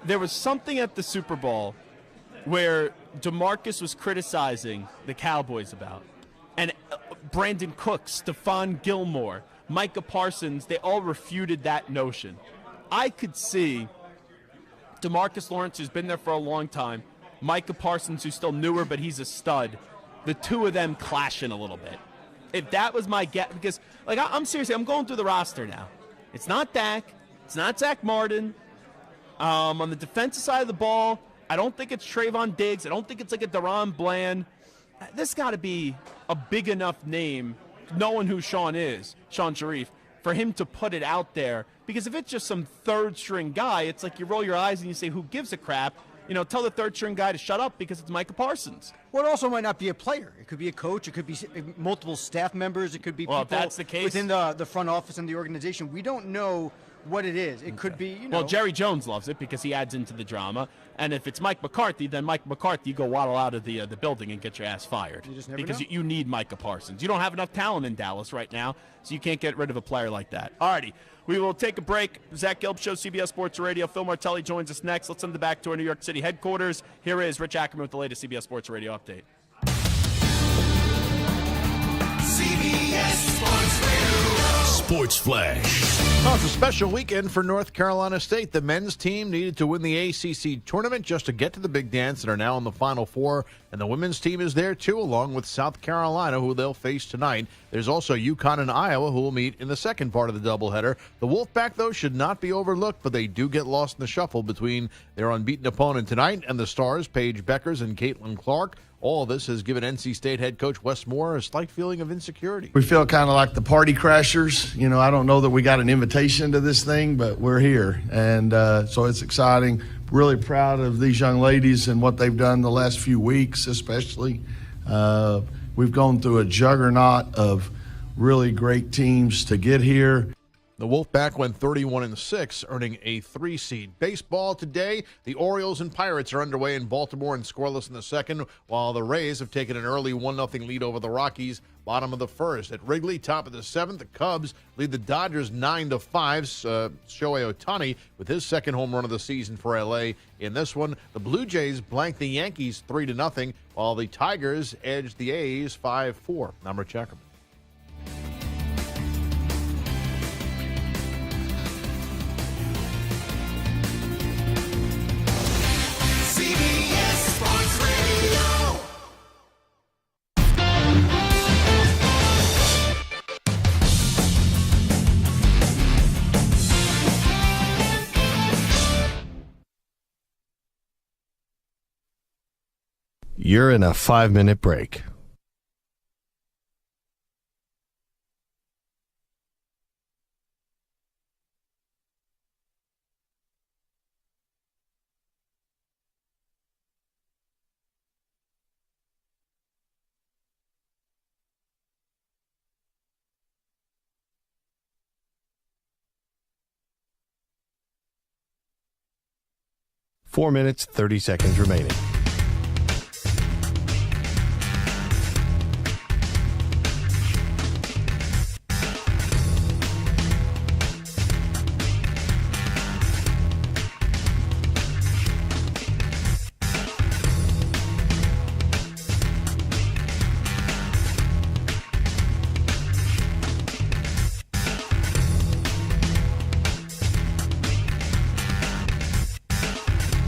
There was something at the Super Bowl where DeMarcus was criticizing the Cowboys about. And Brandon Cooks, Stephon Gilmore, Micah Parsons, they all refuted that notion. I could see DeMarcus Lawrence, who's been there for a long time, Micah Parsons, who's still newer, but he's a stud, the two of them clashing a little bit. If that was my guess, because, I'm seriously, I'm going through the roster now. It's not Dak. It's not Zach Martin. On the defensive side of the ball, I don't think it's Trayvon Diggs. I don't think it's like a Deron Bland. This got to be a big enough name, knowing who Sean is, Sean Sharif, for him to put it out there. Because if it's just some third-string guy, it's like you roll your eyes and you say, who gives a crap? Tell the third-string guy to shut up because it's Micah Parsons. Well, it also might not be a player. It could be a coach. It could be multiple staff members. It could be people if that's the case, within the front office and the organization. We don't know what it is. It could be, Well, Jerry Jones loves it because he adds into the drama. And if it's Mike McCarthy, then Mike McCarthy, you go waddle out of the building and get your ass fired. You just never because know. you need Micah Parsons. You don't have enough talent in Dallas right now, so you can't get rid of a player like that. All righty. We will take a break. Zach Gelb Show, CBS Sports Radio. Phil Martelli joins us next. Let's send it back to our New York City headquarters. Here is Rich Ackerman with the latest CBS Sports Radio update. CBS Sports Radio. Sports Flash. Well, it's a special weekend for North Carolina State. The men's team needed to win the ACC tournament just to get to the big dance and are now in the Final Four. And the women's team is there, too, along with South Carolina, who they'll face tonight. There's also UConn and Iowa, who will meet in the second part of the doubleheader. The Wolfpack, though, should not be overlooked, but they do get lost in the shuffle between their unbeaten opponent tonight and the Stars, Paige Beckers and Caitlin Clark. All this has given NC State head coach Wes Moore a slight feeling of insecurity. We feel kind of like the party crashers. You know, I don't know that we got an invitation to this thing, but we're here. And so it's exciting. Really proud of these young ladies and what they've done the last few weeks, especially. We've gone through a juggernaut of really great teams to get here. The Wolfpack went 31-6, earning a 3 seed. Baseball today, the Orioles and Pirates are underway in Baltimore and scoreless in the second, while the Rays have taken an early 1-0 lead over the Rockies, bottom of the first. At Wrigley, top of the seventh, the Cubs lead the Dodgers 9-5. Shohei Ohtani with his second home run of the season for LA. In this one, the Blue Jays blanked the Yankees 3-0, while the Tigers edged the A's 5-4. Number checker. CBS Sports Radio. You're in a 5-minute break. Four minutes, 30 seconds remaining.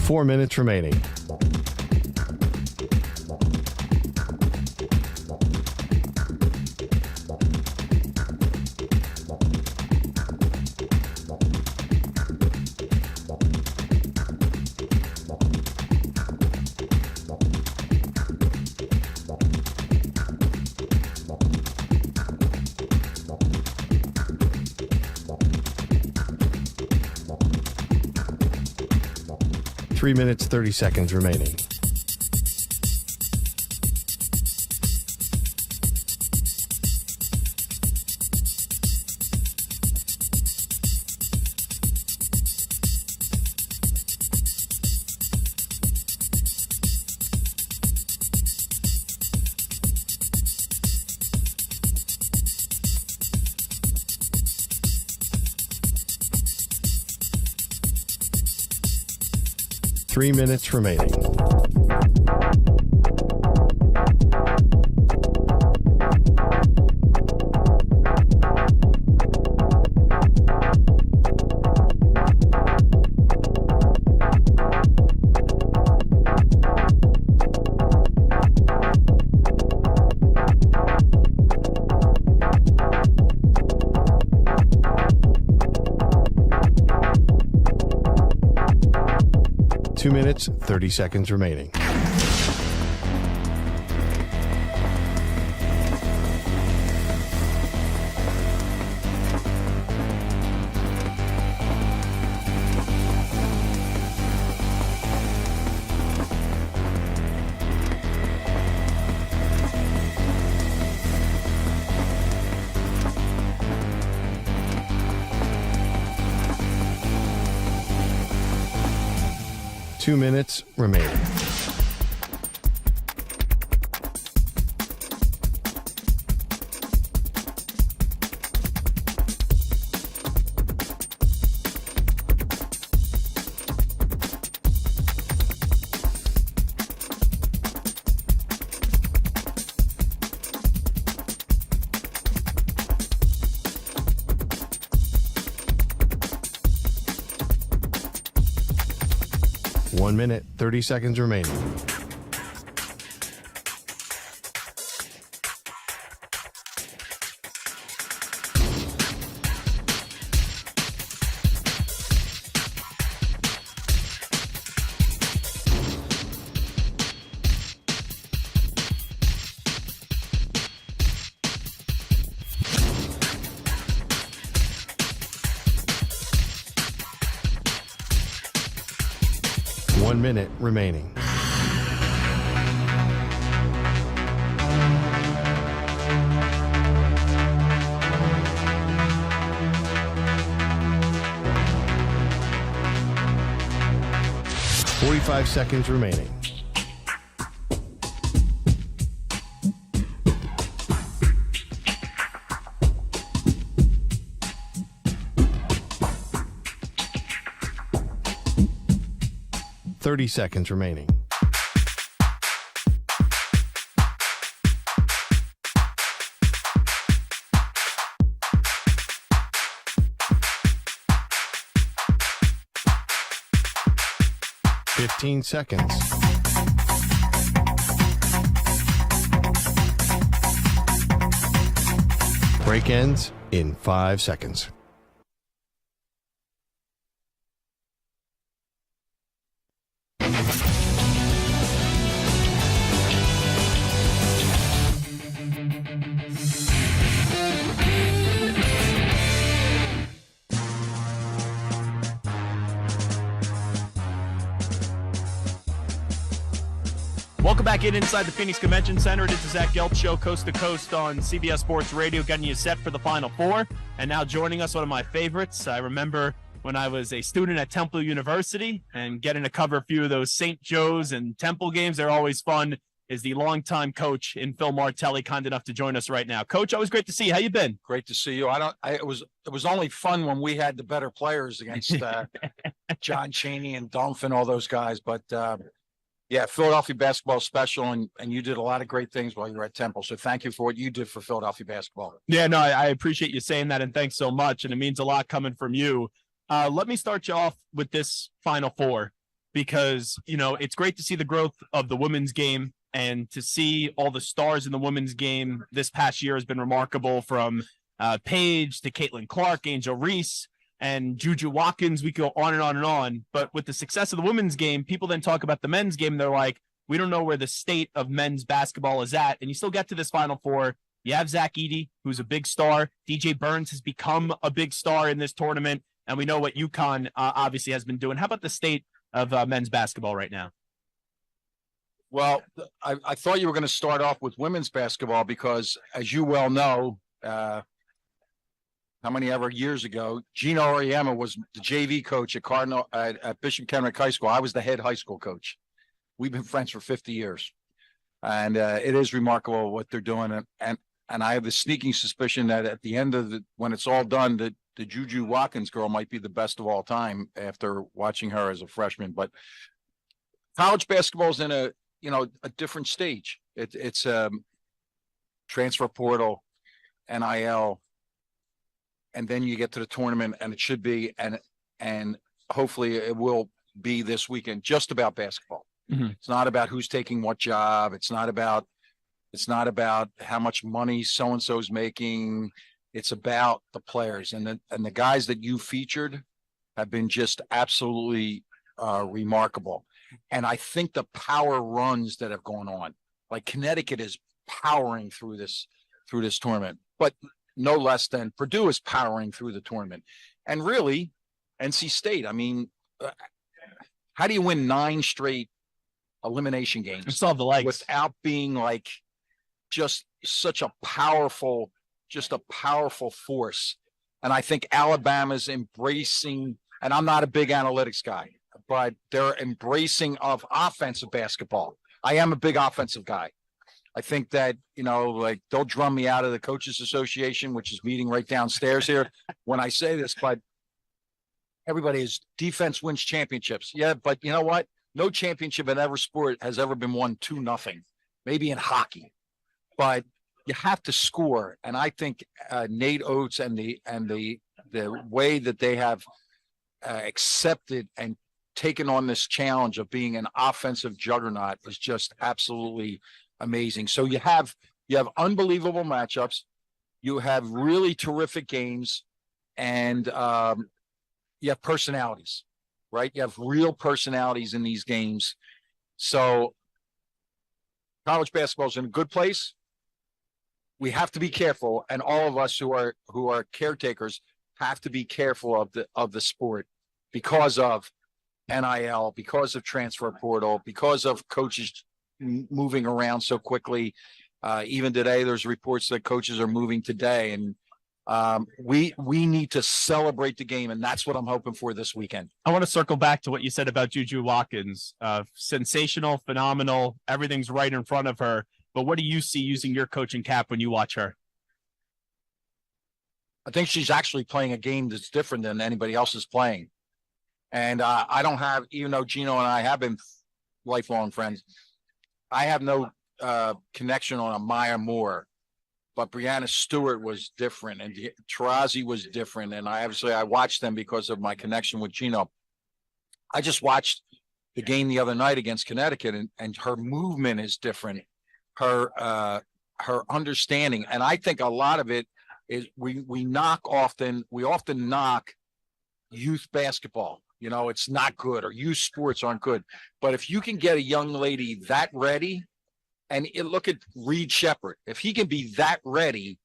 Four minutes remaining. Three minutes, 30 seconds remaining. Three minutes remaining. Two minutes, 30 seconds remaining. Two minutes remaining. 1 minute, 30 seconds remaining. One minute remaining. Forty-five seconds remaining. Thirty seconds remaining. Fifteen seconds. Break ends in 5 seconds. Welcome back inside the Phoenix Convention Center. It is the Zach Gelb Show, coast to coast on CBS Sports Radio, getting you set for the Final Four. And now joining us, one of my favorites. I remember when I was a student at Temple University and getting to cover a few of those St. Joe's and Temple games. They're always fun. Is the longtime coach in Phil Martelli, kind enough to join us right now. Coach, always great to see you. How you been? Great to see you. It was only fun when we had the better players against John Chaney and Dunphy and all those guys. But yeah, Philadelphia basketball is special, and you did a lot of great things while you were at Temple. So thank you for what you did for Philadelphia basketball. Yeah, no, I appreciate you saying that, and thanks so much. And it means a lot coming from you. Let me start you off with this Final Four, because, you know, it's great to see the growth of the women's game, and to see all the stars in the women's game this past year has been remarkable, from Paige to Caitlin Clark, Angel Reese, and Juju Watkins. We go on and on and on. But with the success of the women's game, people then talk about the men's game. And they're like, we don't know where the state of men's basketball is at. And you still get to this Final Four. You have Zach Edey, who's a big star. DJ Burns has become a big star in this tournament. And we know what UConn obviously has been doing. How about the state of men's basketball right now? Well, I thought you were going to start off with women's basketball because, as you well know, how many ever years ago, Gina Auriemma was the JV coach at Bishop Kenrick High School. I was the head high school coach. We've been friends for 50 years. And it is remarkable what they're doing. And I have the sneaking suspicion that at the end of when it's all done, that the Juju Watkins girl might be the best of all time after watching her as a freshman. But college basketball is in a different stage. It's transfer portal, NIL, and then you get to the tournament, and it should be, and hopefully it will be this weekend, just about basketball. Mm-hmm. It's not about who's taking what job. It's not about how much money so-and-so is making. It's about the players, and the guys that you featured have been just absolutely remarkable. And I think the power runs that have gone on, like Connecticut is powering through this tournament, but no less than Purdue is powering through the tournament. And really, NC State, I mean, how do you win 9 straight elimination games? It's all the legs. Without being like just such a powerful force. And I think Alabama's embracing, and I'm not a big analytics guy, but they're embracing of offensive basketball. I am a big offensive guy. I think that, like, they'll drum me out of the Coaches Association, which is meeting right downstairs here when I say this, but everybody is defense wins championships. Yeah, but you know what? No championship in every sport has ever been won 2-0, maybe in hockey, but you have to score. And I think Nate Oates and the way that they have accepted and taken on this challenge of being an offensive juggernaut is just absolutely amazing. So you have unbelievable matchups, you have really terrific games, and you have personalities, right? You have real personalities in these games. So college basketball is in a good place. We have to be careful, and all of us who are caretakers have to be careful of the sport because of NIL, because of transfer portal, because of coaches moving around so quickly. Even today, there's reports that coaches are moving today, and we need to celebrate the game, and that's what I'm hoping for this weekend. I want to circle back to what you said about Juju Watkins. Sensational, phenomenal. Everything's right in front of her. But what do you see using your coaching cap when you watch her? I think she's actually playing a game that's different than anybody else is playing. And I don't have, even though Gino and I have been lifelong friends, I have no connection on a Maya Moore. But Brianna Stewart was different, and Tarazi was different. And I watched them because of my connection with Gino. I just watched the game the other night against Connecticut, and her movement is different. Her understanding, and I think a lot of it is we often knock youth basketball. You know, it's not good, or youth sports aren't good. But if you can get a young lady that ready, and look at Reed Shepherd, if he can be that ready,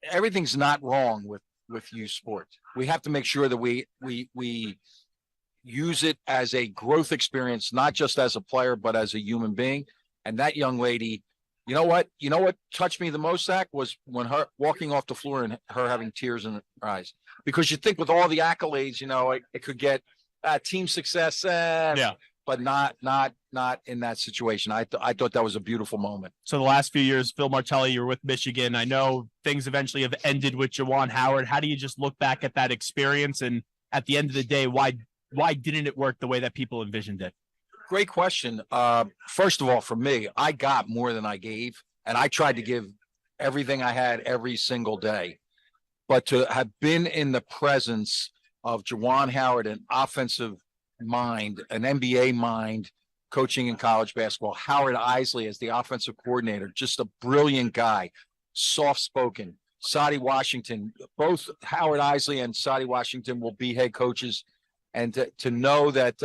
everything's not wrong with youth sports. We have to make sure that we use it as a growth experience, not just as a player, but as a human being. And that young lady, you know what touched me the most, Zach, was when her walking off the floor and her having tears in her eyes. Because you think with all the accolades, it could get team success, but not in that situation. I thought that was a beautiful moment. So the last few years, Phil Martelli, you were with Michigan. I know things eventually have ended with Juwan Howard. How do you just look back at that experience, and at the end of the day, why didn't it work the way that people envisioned it? Great question. First of all, for me, I got more than I gave, and I tried to give everything I had every single day. But to have been in the presence of Juwan Howard, an offensive mind, an NBA mind, coaching in college basketball, Howard Isley as the offensive coordinator, just a brilliant guy, soft-spoken. Sadie Washington, both Howard Isley and Sadie Washington will be head coaches, and to know that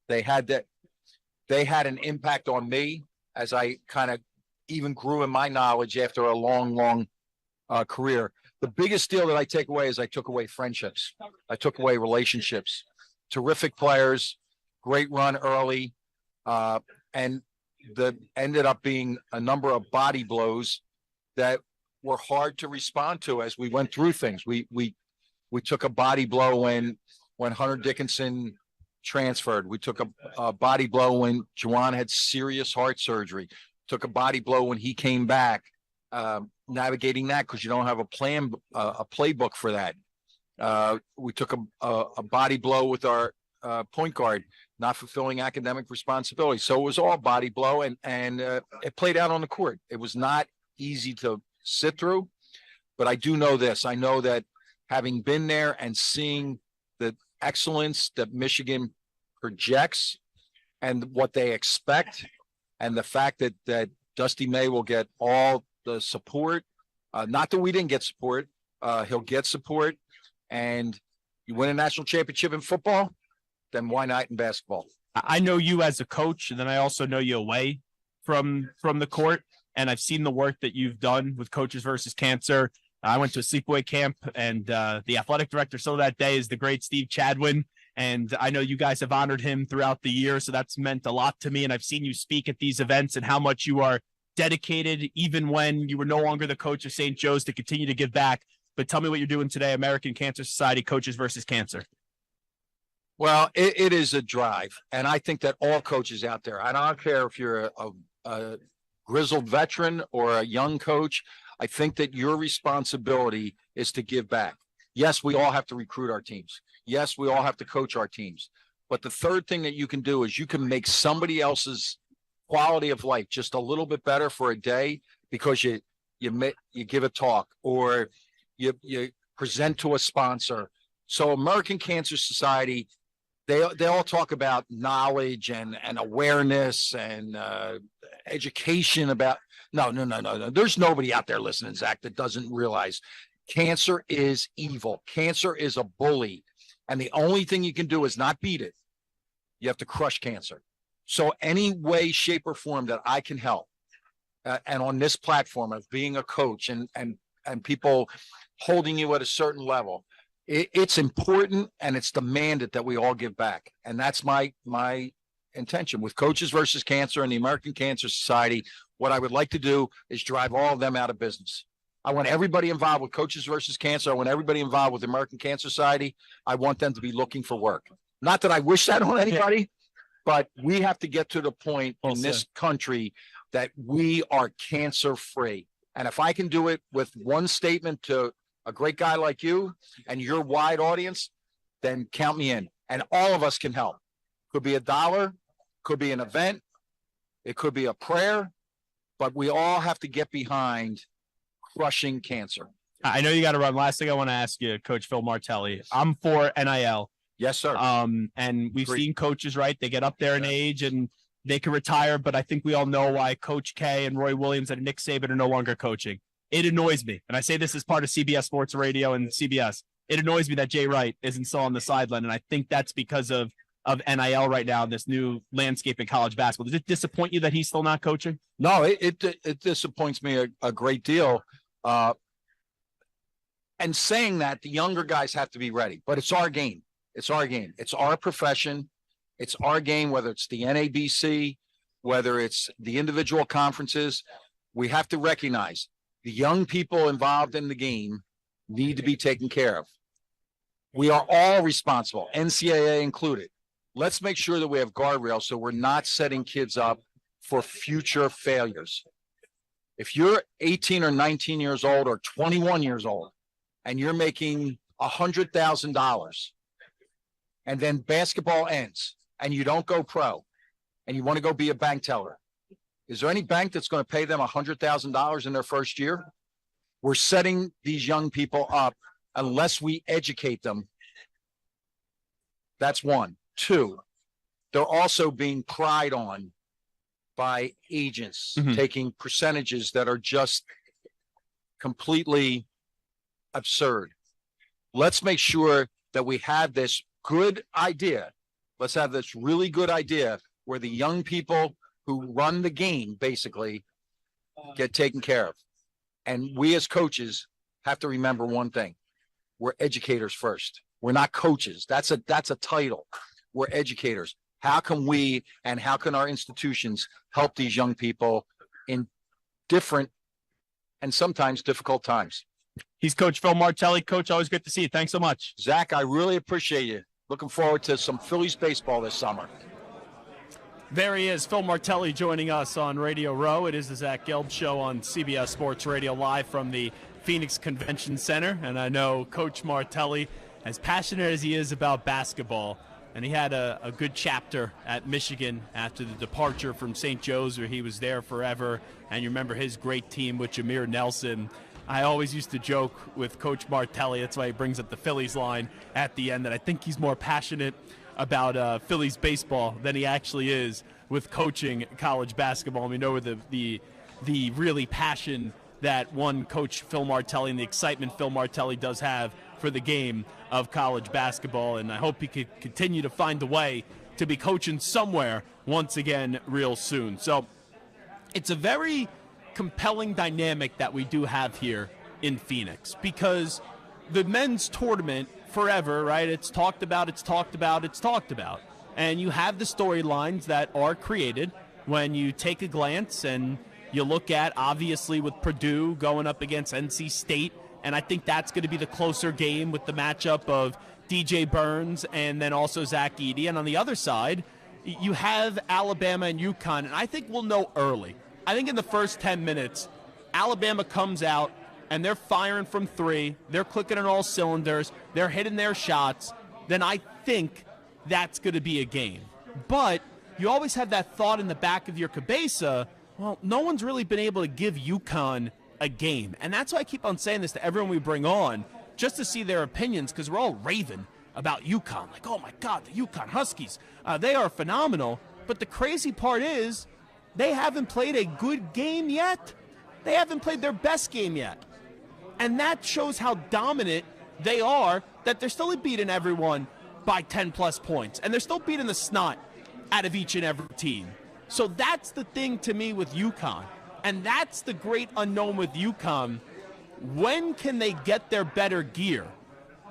they had an impact on me as I kind of even grew in my knowledge after a long career. The biggest deal that I take away is I took away friendships. I took away relationships. Terrific players, great run early, and ended up being a number of body blows that were hard to respond to as we went through things. We took a body blow when Hunter Dickinson transferred. We took a body blow when Juwan had serious heart surgery. Took a body blow when he came back, navigating that because you don't have a playbook for that. We took a body blow with our point guard not fulfilling academic responsibility. So it was all body blow, and it played out on the court. It was not easy to sit through, but I do know this. I know that having been there and seeing the excellence that Michigan projects and what they expect, and the fact that Dusty May will get all the support, not that we didn't get support, he'll get support, and you win a national championship in football, then why not in basketball? I know you as a coach, and then I also know you away from the court, and I've seen the work that you've done with Coaches versus Cancer. I went to a sleepaway camp, and the athletic director still that day is the great Steve Chadwin. And I know you guys have honored him throughout the year, so that's meant a lot to me. And I've seen you speak at these events and how much you are dedicated, even when you were no longer the coach of St. Joe's, to continue to give back. But tell me what you're doing today, American Cancer Society, Coaches versus Cancer. Well, it is a drive. And I think that all coaches out there, I don't care if you're a grizzled veteran or a young coach, I think that your responsibility is to give back. Yes, we all have to recruit our teams. Yes, we all have to coach our teams. But the third thing that you can do is you can make somebody else's quality of life just a little bit better for a day because you give a talk or you present to a sponsor. So American Cancer Society they all talk about knowledge and awareness and education about. No. There's nobody out there listening, Zach, that doesn't realize cancer is evil. Cancer is a bully. And the only thing you can do is not beat it. You have to crush cancer. So any way, shape, or form that I can help, and on this platform of being a coach and people holding you at a certain level, it's important and it's demanded that we all give back. And that's my intention with Coaches versus Cancer and the American Cancer Society. What I would like to do is drive all of them out of business. I want everybody involved with Coaches versus Cancer. I want everybody involved with the American Cancer Society. I want them to be looking for work. Not that I wish that on anybody, but we have to get to the point in this country that we are cancer free. And if I can do it with one statement to a great guy like you and your wide audience, then count me in. And all of us can help. Could be $1, could be an event, it could be a prayer, but we all have to get behind crushing cancer. I know you got to run. Last thing I want to ask you, Coach Phil Martelli. I'm for NIL. Yes, sir. And we've seen coaches, right? They get up there in age and they can retire, but I think we all know why Coach K and Roy Williams and Nick Saban are no longer coaching. It annoys me, and I say this as part of CBS Sports Radio and CBS. It annoys me that Jay Wright isn't still on the sideline, and I think that's because of NIL right now, this new landscape in college basketball. Does it disappoint you that he's still not coaching? No, it disappoints me a great deal. And saying that, the younger guys have to be ready, but it's our game. It's our game. It's our profession. It's our game, whether it's the NABC, whether it's the individual conferences. We have to recognize the young people involved in the game need to be taken care of. We are all responsible, NCAA included. Let's make sure that we have guardrails so we're not setting kids up for future failures. If you're 18 or 19 years old or 21 years old and you're making $100,000 and then basketball ends and you don't go pro and you want to go be a bank teller, is there any bank that's going to pay them $100,000 in their first year? We're setting these young people up unless we educate them. That's one. Two, they're also being pried on by agents, taking percentages that are just completely absurd. Let's make sure that we have this good idea. Let's have this really good idea where the young people who run the game basically get taken care of. And we as coaches have to remember one thing. We're educators first. We're not coaches. That's a title. We're educators. How can we and how can our institutions help these young people in different and sometimes difficult times? He's Coach Phil Martelli. Coach, always good to see you. Thanks so much. Zach, I really appreciate you. Looking forward to some Phillies baseball this summer. There he is, Phil Martelli, joining us on Radio Row. It is the Zach Gelb Show on CBS Sports Radio, live from the Phoenix Convention Center. And I know Coach Martelli, as passionate as he is about basketball, and he had a good chapter at Michigan after the departure from St. Joe's, where he was there forever. And you remember his great team with Jameer Nelson. I always used to joke with Coach Martelli, that's why he brings up the Phillies line at the end, that I think he's more passionate about Phillies baseball than he actually is with coaching college basketball. And we know the really passion that one Coach Phil Martelli and the excitement Phil Martelli does have for the game of college basketball. And I hope he could continue to find a way to be coaching somewhere once again real soon. So it's a very compelling dynamic that we do have here in Phoenix, because the men's tournament forever, right? It's talked about. And you have the storylines that are created when you take a glance and you look at, obviously, with Purdue going up against NC State. And I think that's going to be the closer game with the matchup of DJ Burns and then also Zach Edey. And on the other side, you have Alabama and UConn. And I think we'll know early. I think in the first 10 minutes, Alabama comes out and they're firing from three. They're clicking on all cylinders. They're hitting their shots. Then I think that's going to be a game. But you always have that thought in the back of your cabeza, well, no one's really been able to give UConn a game. And that's why I keep on saying this to everyone we bring on, just to see their opinions, because we're all raving about UConn. Like, oh my God, the UConn Huskies, they are phenomenal. But the crazy part is they haven't played a good game yet. They haven't played their best game yet. And that shows how dominant they are, that they're still beating everyone by 10-plus points. And they're still beating the snot out of each and every team. So that's the thing to me with UConn. And that's the great unknown with UConn. When can they get their better gear?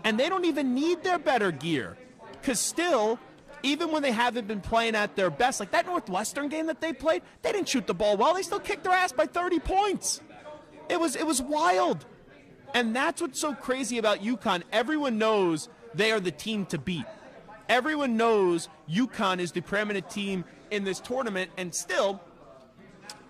And they don't even need their better gear. Because still, even when they haven't been playing at their best, like that Northwestern game that they played, they didn't shoot the ball well. They still kicked their ass by 30 points. It was wild. And that's what's so crazy about UConn. Everyone knows they are the team to beat. Everyone knows UConn is the preeminent team in this tournament, and still,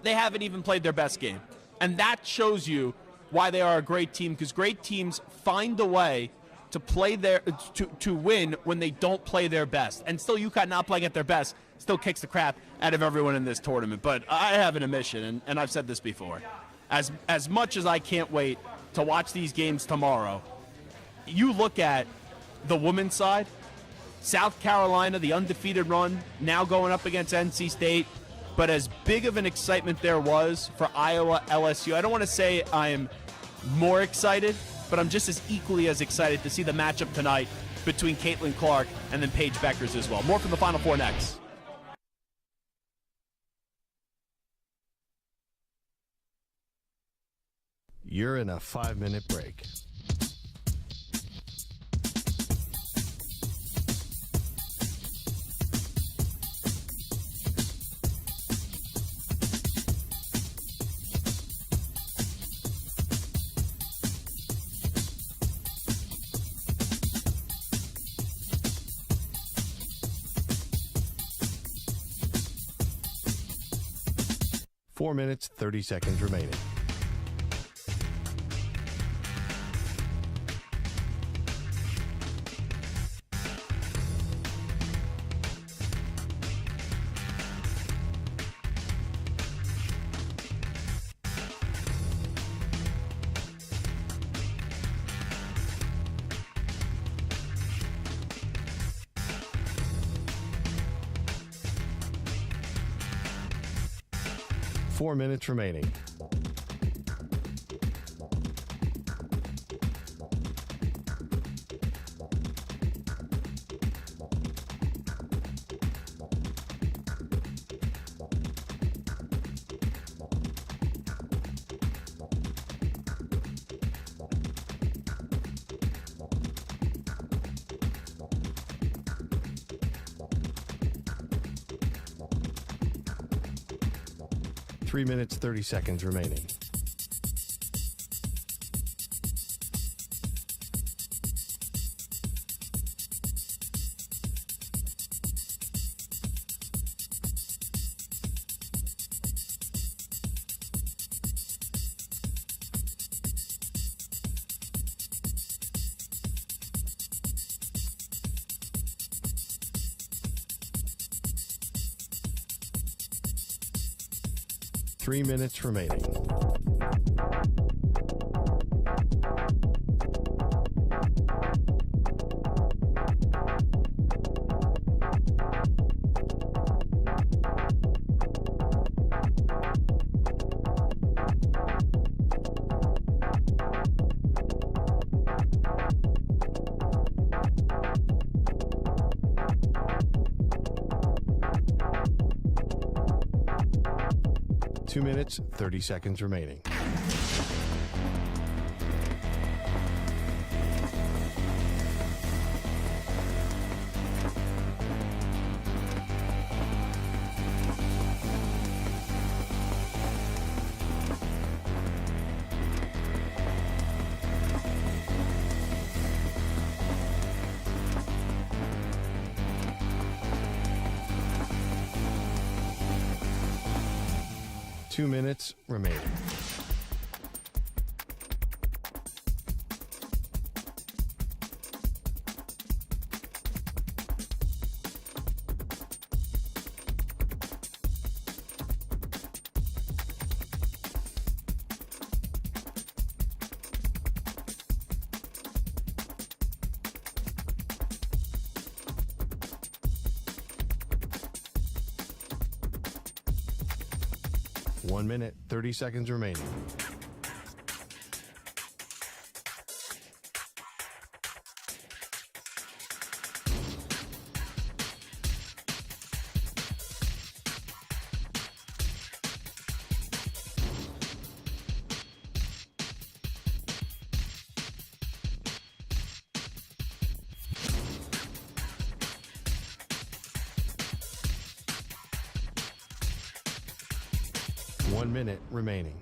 they haven't even played their best game. And that shows you why they are a great team, because great teams find a way to play to win when they don't play their best. And still, UConn not playing at their best still kicks the crap out of everyone in this tournament. But I have an admission, and I've said this before. As much as I can't wait to watch these games tomorrow, you look at the women's side, South Carolina, the undefeated run, now going up against NC State. But as big of an excitement there was for Iowa, LSU, I don't want to say I am more excited, but I'm just as equally as excited to see the matchup tonight between Caitlin Clark and then Paige Beckers as well. More from the Final Four next. You're in a 5-minute break. Four minutes, 30 seconds remaining. Four minutes remaining. Three minutes, 30 seconds remaining. Three minutes remaining. Two minutes, 30 seconds remaining. Two minutes remaining. 1 minute, 30 seconds remaining. One minute remaining.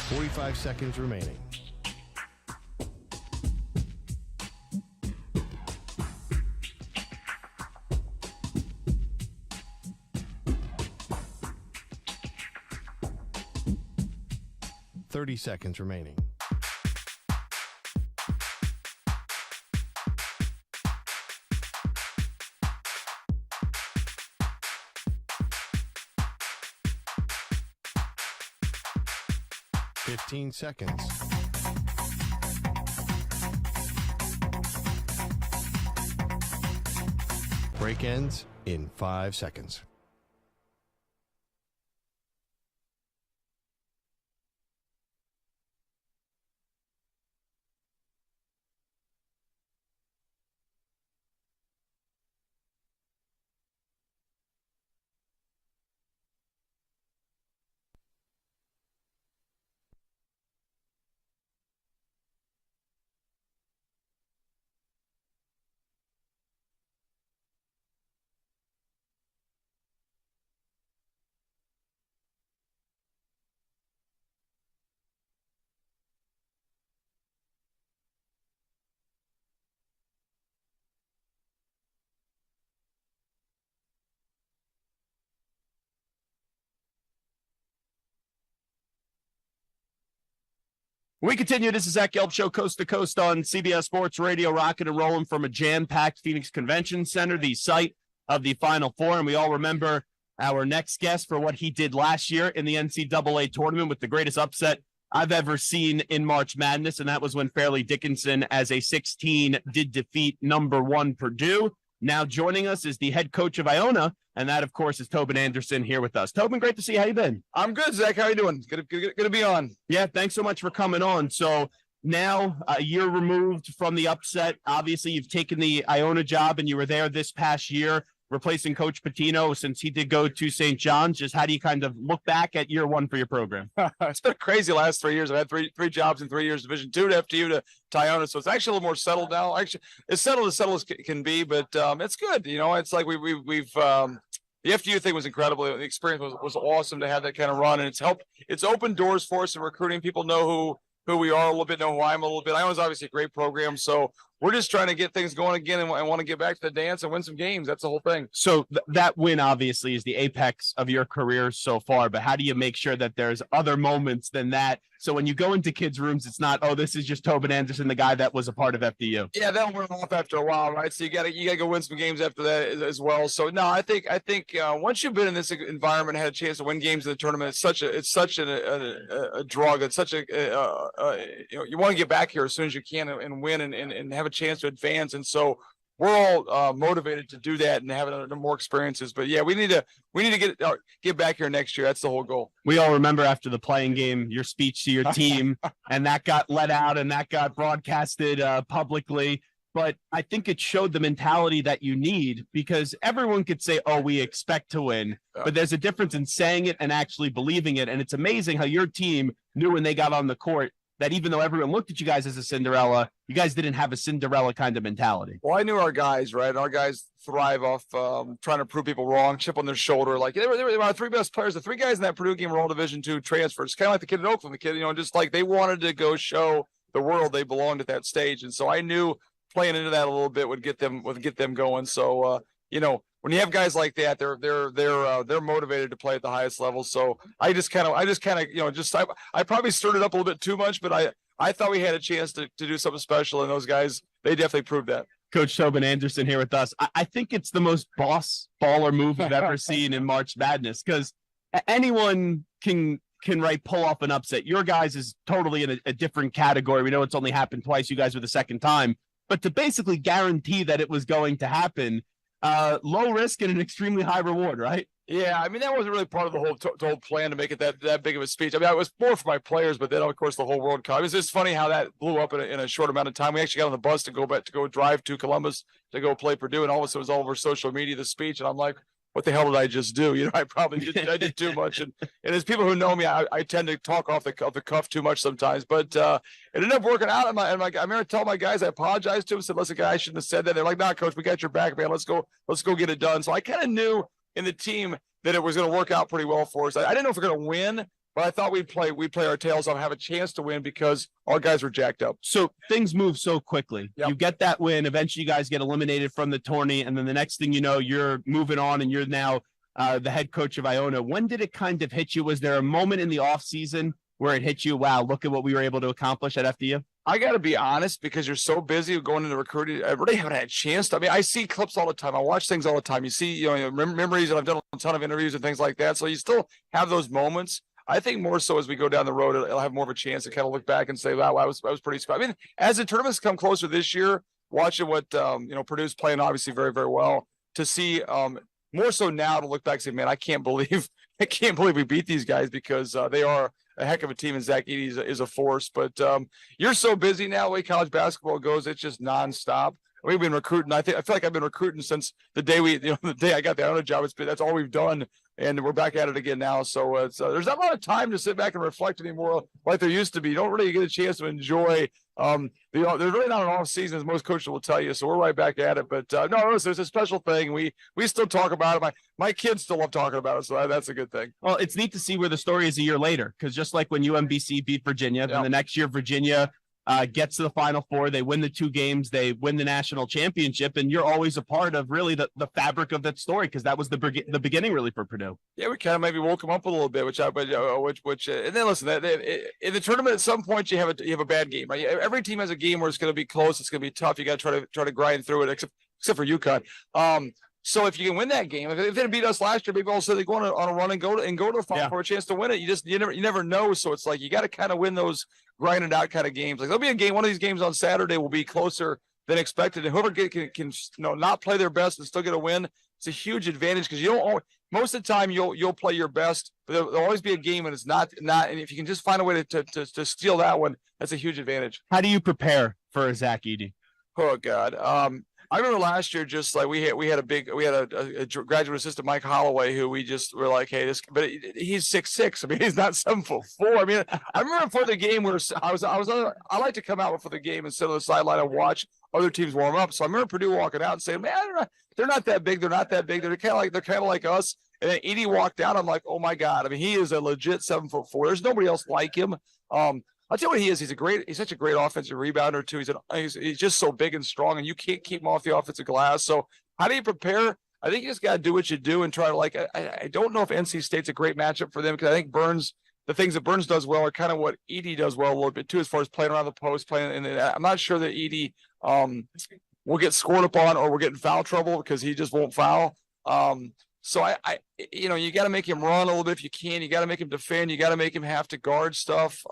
Forty-five seconds remaining. Seconds remaining. Fifteen seconds. Break ends in 5 seconds. We continue. This is Zach Gelb Show, coast to coast on CBS Sports Radio, rocking and rolling from a jam-packed Phoenix Convention Center, the site of the Final Four. And we all remember our next guest for what he did last year in the NCAA Tournament with the greatest upset I've ever seen in March Madness, and that was when Fairleigh Dickinson, as a 16, did defeat number 1 Purdue. Now joining us is the head coach of Iona, and that, of course, is Tobin Anderson here with us. Tobin, great to see you. How you been? I'm good, Zach. How you doing? Good to be on. Yeah, thanks so much for coming on. So now, a year removed from the upset, obviously you've taken the Iona job, and you were there this past year, replacing Coach Patino since he did go to St. John's. Just how do you kind of look back at year 1 for your program? It's been crazy the last 3 years. I've had three jobs in 3 years, Division II to FTU to Iona, so it's actually a little more settled now. Actually, it's settled as can be, but it's good. You know, it's like we've the FTU thing was incredible. The experience was awesome to have that kind of run, and it's opened doors for us in recruiting. People know who we are a little bit, know who I am a little bit. Iona's obviously a great program, so we're just trying to get things going again and want to get back to the dance and win some games. That's the whole thing. So that win obviously is the apex of your career so far, but how do you make sure that there's other moments than that? So when you go into kids' rooms, it's not, oh, this is just Tobin Anderson, the guy that was a part of FDU. Yeah, that'll wear off after a while, right? So you gotta go win some games after that as well. So no, I think once you've been in this environment and had a chance to win games in the tournament, it's such a drug. It's such a you want to get back here as soon as you can and win and have a chance to advance. And so we're all motivated to do that and have more experiences. But yeah, we need to get back here next year. That's the whole goal. We all remember after the playing game, your speech to your team, and that got let out and that got broadcasted publicly. But I think it showed the mentality that you need, because everyone could say, oh, we expect to win. But there's a difference in saying it and actually believing it. And it's amazing how your team knew when they got on the court that even though everyone looked at you guys as a Cinderella, you guys didn't have a Cinderella kind of mentality. Well, I knew our guys, right? Our guys thrive off trying to prove people wrong, chip on their shoulder. Like they were our three best players. The three guys in that Purdue game were all Division II transfers, kind of like the kid in Oakland. The kid, just like they wanted to go show the world they belonged at that stage. And so I knew playing into that a little bit would get them going. So when you have guys like that, they're motivated to play at the highest level. So I probably stirred it up a little bit too much, but I thought we had a chance to do something special, and those guys, they definitely proved that. Coach Tobin Anderson here with us. I think it's the most boss baller move I've ever seen in March Madness, because anyone can can pull off an upset. Your guys is totally in a different category. We know it's only happened twice. You guys were the second time. But to basically guarantee that it was going to happen, low risk and an extremely high reward, right? Yeah, I mean, that wasn't really part of the whole plan to make it that big of a speech. I mean, it was more for my players, but then, of course, the whole world caught. It was just funny how that blew up in a short amount of time. We actually got on the bus to go drive to Columbus to go play Purdue, and all of a sudden it was all over social media, the speech, and I'm like, what the hell did I just do? You know, I did too much. And as people who know me, I tend to talk off the cuff too much sometimes. But it ended up working out. And I remember telling my guys, I apologized to them, said, listen, guys, I shouldn't have said that. They're like, nah, coach, we got your back, man. Let's go get it done. So I kind of knew in the team that it was going to work out pretty well for us. I didn't know if we were going to win, but I thought we'd play our tails off, have a chance to win because our guys were jacked up. So things move so quickly. Yep. You get that win. Eventually, you guys get eliminated from the tourney. And then the next thing you know, you're moving on and you're now the head coach of Iona. When did it kind of hit you? Was there a moment in the offseason where it hit you? Wow, look at what we were able to accomplish at FDU. I got to be honest, because you're so busy going into recruiting. I really haven't had a chance to. I mean, I see clips all the time. I watch things all the time. You see, memories, and I've done a ton of interviews and things like that. So you still have those moments. I think more so as we go down the road, I'll have more of a chance to kind of look back and say, wow, I was pretty special. I mean, as the tournaments come closer this year, watching what, Purdue's playing obviously very, very well, to see more so now to look back and say, man, I can't believe we beat these guys because they are a heck of a team, and Zach Edey is a force. But you're so busy now, the way college basketball goes, it's just nonstop. We've been recruiting. I feel like I've been recruiting since the day the day I got the Iona job. That's all we've done, and we're back at it again now. So it's there's not a lot of time to sit back and reflect anymore like there used to be. You don't really get a chance to enjoy. There's really not an off season, as most coaches will tell you. So we're right back at it. But no, it's a special thing. We still talk about it. My kids still love talking about it. So that's a good thing. Well, it's neat to see where the story is a year later, because just like when UMBC beat Virginia, then the next year Virginia gets to the Final Four, they win the 2 games, they win the national championship, and you're always a part of really the fabric of that story, because that was the beginning really for Purdue. Yeah, we kind of maybe woke them up a little bit, and then listen, in the tournament at some point you have a bad game. Right? Every team has a game where it's going to be close, it's going to be tough. You got to try to grind through it, except for UConn. So if you can win that game, if they didn't beat us last year, maybe all of a sudden they go on a run and go to the Final for a chance to win it. You never know. So it's like you got to kind of win those grinded out kind of games. Like there'll be a game, one of these games on Saturday will be closer than expected, and whoever can not play their best and still get a win, it's a huge advantage, because you don't most of the time you'll play your best, but there'll always be a game and it's not. And if you can just find a way to steal that one, that's a huge advantage. How do you prepare for a Zach Edey? Oh God. I remember last year, just like we had a graduate assistant, Mike Holloway, who we just were like, hey, but he's 6'6". I mean, he's not 7'4". I mean, I remember before the game where I like to come out before the game and sit on the sideline and watch other teams warm up. So I remember Purdue walking out and saying, man, they're not that big. They're not that big. They're kind of like us. And then Edey walked out. I'm like, oh my God. I mean, he is a legit 7'4". There's nobody else like him. I'll tell you what he is. He's such a great offensive rebounder too. He's just so big and strong, and you can't keep him off the offensive glass. So how do you prepare? I think you just got to do what you do and try to I don't know if NC State's a great matchup for them, because I think the things that Burns does well are kind of what Edey does well a little bit too, as far as playing around the post, and I'm not sure that Edey will get scored upon or will get in foul trouble, because he just won't foul. So you got to make him run a little bit if you can. You got to make him defend. You got to make him have to guard stuff.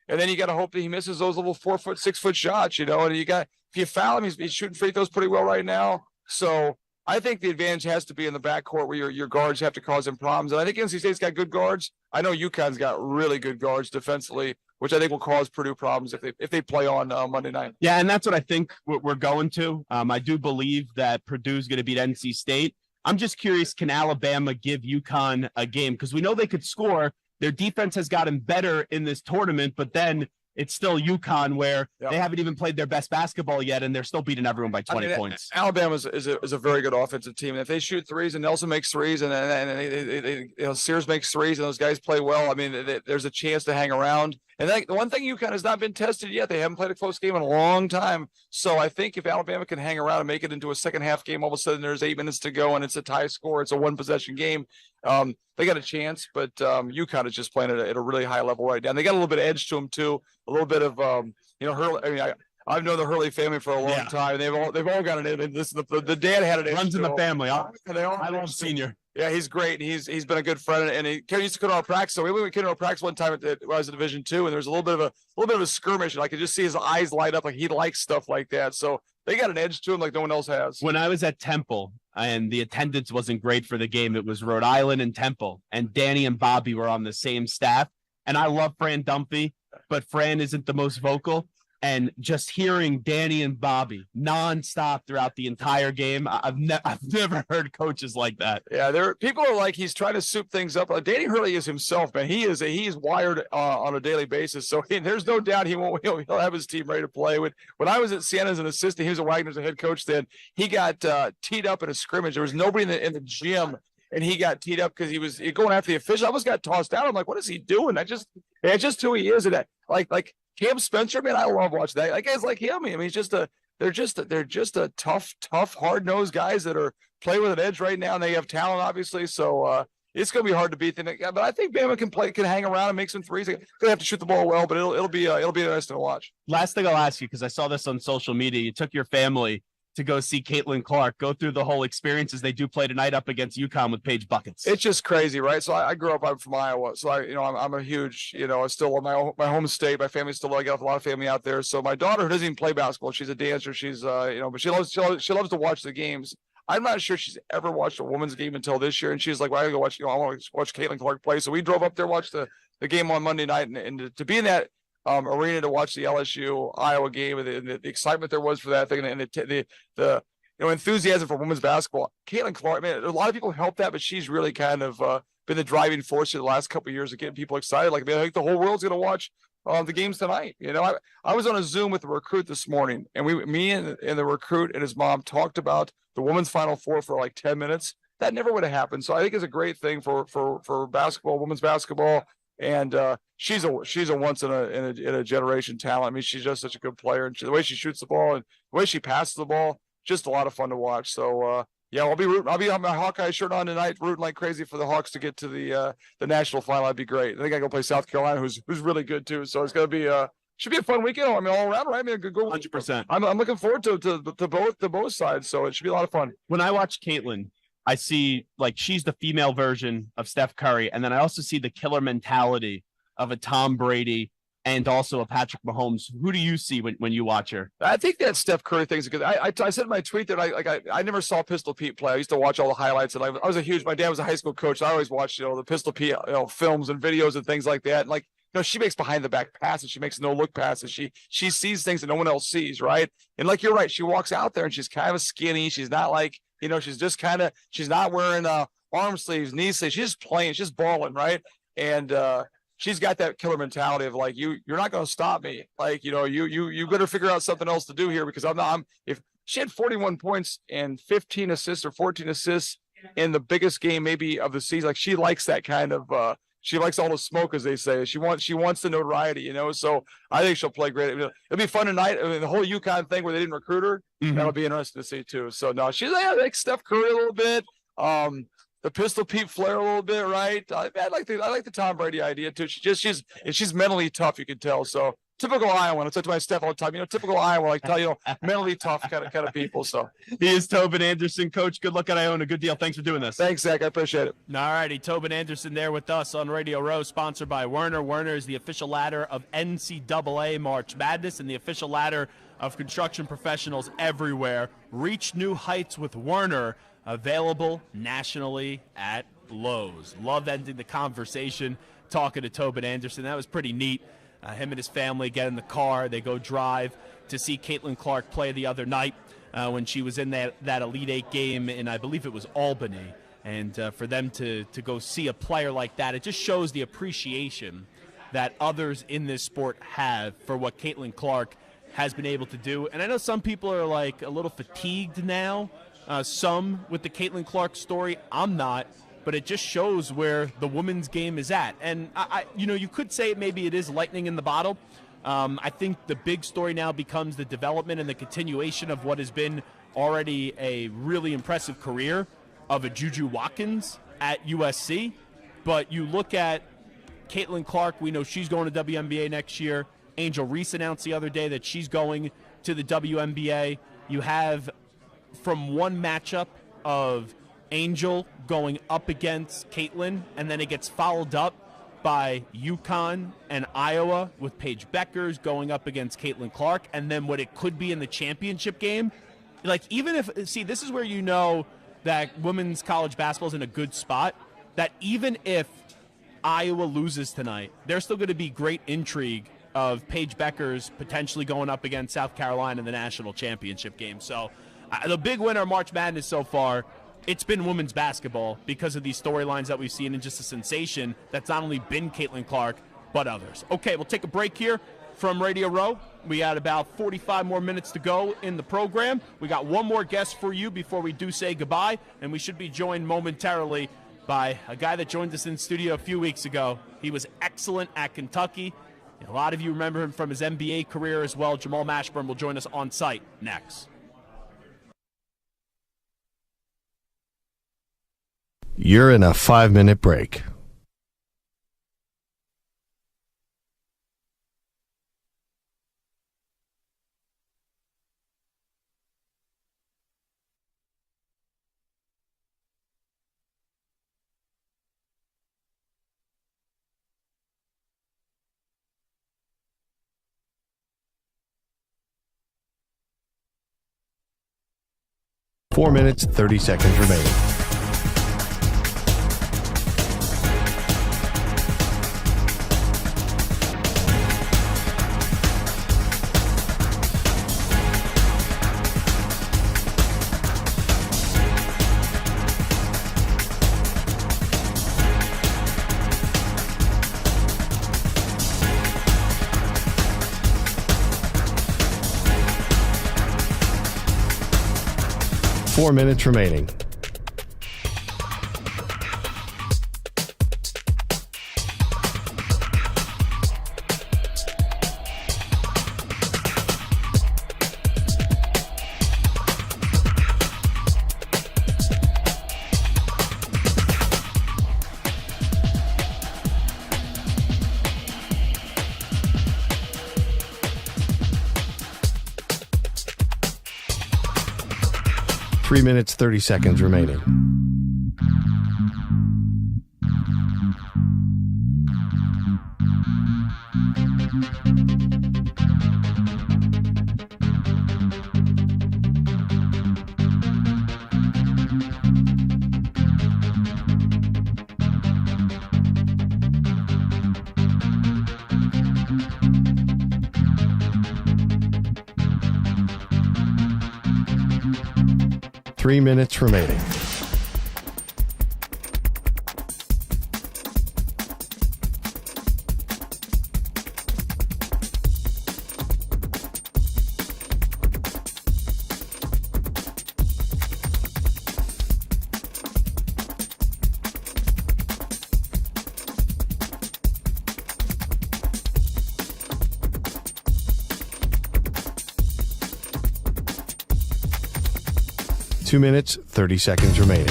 And then you got to hope that he misses those little 4-foot, 6-foot shots, and if you foul him, he's shooting free throws pretty well right now. So I think the advantage has to be in the backcourt, where your guards have to cause him problems. And I think NC State's got good guards. I know UConn's got really good guards defensively, which I think will cause Purdue problems if they play on Monday night. Yeah, and that's what I think we're going to. I do believe that Purdue's going to beat NC State. I'm just curious, can Alabama give UConn a game? Because we know they could score. Their defense has gotten better in this tournament, but then it's still UConn, where they haven't even played their best basketball yet, and they're still beating everyone by 20 points. Alabama is a very good offensive team. And if they shoot threes and Nelson makes threes and Sears makes threes and those guys play well, I mean, there's a chance to hang around. And the one thing UConn has not been tested yet. They haven't played a close game in a long time. So I think if Alabama can hang around and make it into a second half game, all of a sudden there's 8 minutes to go and it's a tie score. It's a 1-possession game. They got a chance, but UConn is just playing at a really high level right now. And they got a little bit of edge to them too. A little bit of hurdle. I mean, I've known the Hurley family for a long time. They've all got it in. The dad had it. Runs in the family. I love love Senior. Yeah, he's great. He's been a good friend, and he used to come to our practice. So we came to our practice one time when I was in Division II, and there was a little bit of a skirmish, and I could just see his eyes light up, like he likes stuff like that. So they got an edge to him like no one else has. When I was at Temple and the attendance wasn't great for the game, it was Rhode Island and Temple, and Danny and Bobby were on the same staff. And I love Fran Dunphy, but Fran isn't the most vocal. And just hearing Danny and Bobby nonstop throughout the entire game, I've never heard coaches like that. Yeah, people are like he's trying to soup things up. Danny Hurley is himself, man. He's wired on a daily basis, so there's no doubt he'll have his team ready to play. When I was at Siena as an assistant, he was at Wagner as a head coach. Then he got teed up in a scrimmage. There was nobody in the gym, and he got teed up because he was going after the official. I almost got tossed out. I'm like, what is he doing? It's just who he is. And that like. Cam Spencer, man, I love watching that. Like guys like him. I mean, they're just a tough, hard-nosed guys that are playing with an edge right now, and they have talent, obviously. So it's going to be hard to beat them. But I think Bama can hang around and make some threes. They're going to have to shoot the ball well, but it'll be interesting to watch. Last thing I'll ask you, because I saw this on social media, you took your family to go see Caitlin Clark, go through the whole experience as they do play tonight up against UConn with Paige Buckets. It's just crazy, right? So I grew up, I'm from Iowa. So I'm a huge, I still love my home state. My family still, I got a lot of family out there. So my daughter, who doesn't even play basketball, she's a dancer. She's, but she loves to watch the games. I'm not sure she's ever watched a women's game until this year. And she's like, well, I gotta go watch, I want to watch Caitlin Clark play. So we drove up there, watched the game on Monday night, and to be in that arena to watch the LSU Iowa game and the excitement there was for that thing, and the enthusiasm for women's basketball. Caitlin Clark, man, a lot of people helped that, but she's really kind of been the driving force for the last couple of years of getting people excited. Like, man, I think the whole world's going to watch the games tonight. I was on a Zoom with the recruit this morning, and me and the recruit and his mom talked about the women's Final Four for like 10 minutes. That never would have happened. So I think it's a great thing for basketball, women's basketball. And she's a once in a generation talent. I mean, she's just such a good player, and the way she shoots the ball and the way she passes the ball, just a lot of fun to watch. So I'll be rooting. I'll be on my Hawkeye shirt on tonight, rooting like crazy for the Hawks to get to the national final. That'd be great. I think I go play South Carolina, who's really good too. So it's gonna be should be a fun weekend. I mean, all around, right? I mean, a good goal. 100%. I'm looking forward to both sides. So it should be a lot of fun. When I watch Caitlin, I see like she's the female version of Steph Curry, and then I also see the killer mentality of a Tom Brady and also a Patrick Mahomes. Who do you see when you watch her? I think that Steph Curry thing's good. I said in my tweet that I never saw Pistol Pete play. I used to watch all the highlights, and I was my dad was a high school coach. So I always watched the Pistol Pete films and videos and things like that. And she makes behind the back passes. She makes no look passes. She sees things that no one else sees, right? And like you're right, she walks out there and she's kind of skinny. She's not like she's just she's not wearing arm sleeves, knee sleeves. She's just playing. She's just balling, right? And she's got that killer mentality of like, you're not going to stop me. Like, you better figure out something else to do here, because if she had 41 points and 15 assists or 14 assists in the biggest game maybe of the season, like she likes that kind of, she likes all the smoke, as they say. She wants the notoriety, So I think she'll play great. It'll be fun tonight. I mean, the whole UConn thing where they didn't recruit her, that'll be interesting to see too. So no, she's like Steph Curry a little bit. The Pistol Pete flair a little bit, right? I like the Tom Brady idea too. She's mentally tough, you can tell. So typical Iowan. I talk to my staff all the time. Typical Iowa, like mentally tough kind of people. So he is Tobin Anderson, Coach. Good luck at Iona. Good deal. Thanks for doing this. Thanks, Zach. I appreciate it. All righty, Tobin Anderson there with us on Radio Row, sponsored by Werner. Werner is the official ladder of NCAA March Madness and the official ladder of construction professionals everywhere. Reach new heights with Werner. Available nationally at Lowe's. Love ending the conversation talking to Tobin Anderson. That was pretty neat. Him and his family get in the car. They go drive to see Caitlin Clark play the other night when she was in that Elite Eight game in, I believe it was Albany. And for them to go see a player like that, it just shows the appreciation that others in this sport have for what Caitlin Clark has been able to do. And I know some people are like a little fatigued now. Some with the Caitlin Clark story. I'm not, but it just shows where the women's game is at. And you could say maybe it is lightning in the bottle. I think the big story now becomes the development and the continuation of what has been already a really impressive career of a Juju Watkins at USC. But you look at Caitlin Clark, we know she's going to WNBA next year. Angel Reese announced the other day that she's going to the WNBA. You have from one matchup of Angel going up against Caitlin, and then it gets followed up by UConn and Iowa with Paige Beckers going up against Caitlin Clark, and then what it could be in the championship game. Like, even if, see, this is where you know that women's college basketball is in a good spot, that even if Iowa loses tonight, there's still going to be great intrigue of Paige Beckers potentially going up against South Carolina in the national championship game. So the big winner of March Madness so far, it's been women's basketball because of these storylines that we've seen and just a sensation that's not only been Caitlin Clark, but others. Okay, we'll take a break here from Radio Row. We got about 45 more minutes to go in the program. We got one more guest for you before we do say goodbye, and we should be joined momentarily by a guy that joined us in studio a few weeks ago. He was excellent at Kentucky. A lot of you remember him from his NBA career as well. Jamal Mashburn will join us on site next. You're in a 5-minute break. Four minutes, 30 seconds remaining. Four minutes remaining. Three minutes, 30 seconds remaining. Three minutes remaining. Two minutes, 30 seconds remaining.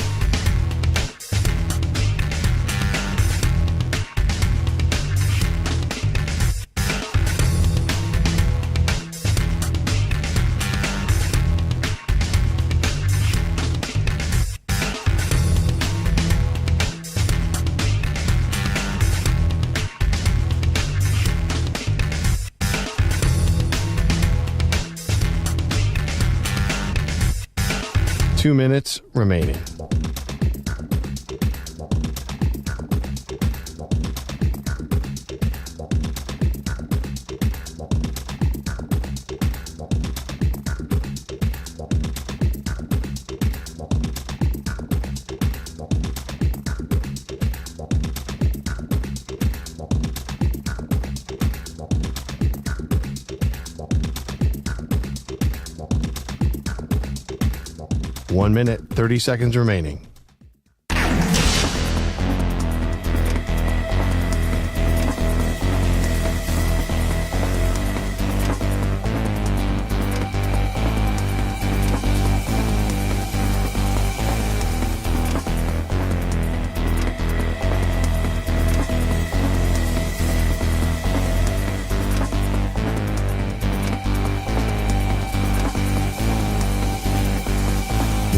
Two minutes remaining. One minute, 30 seconds remaining.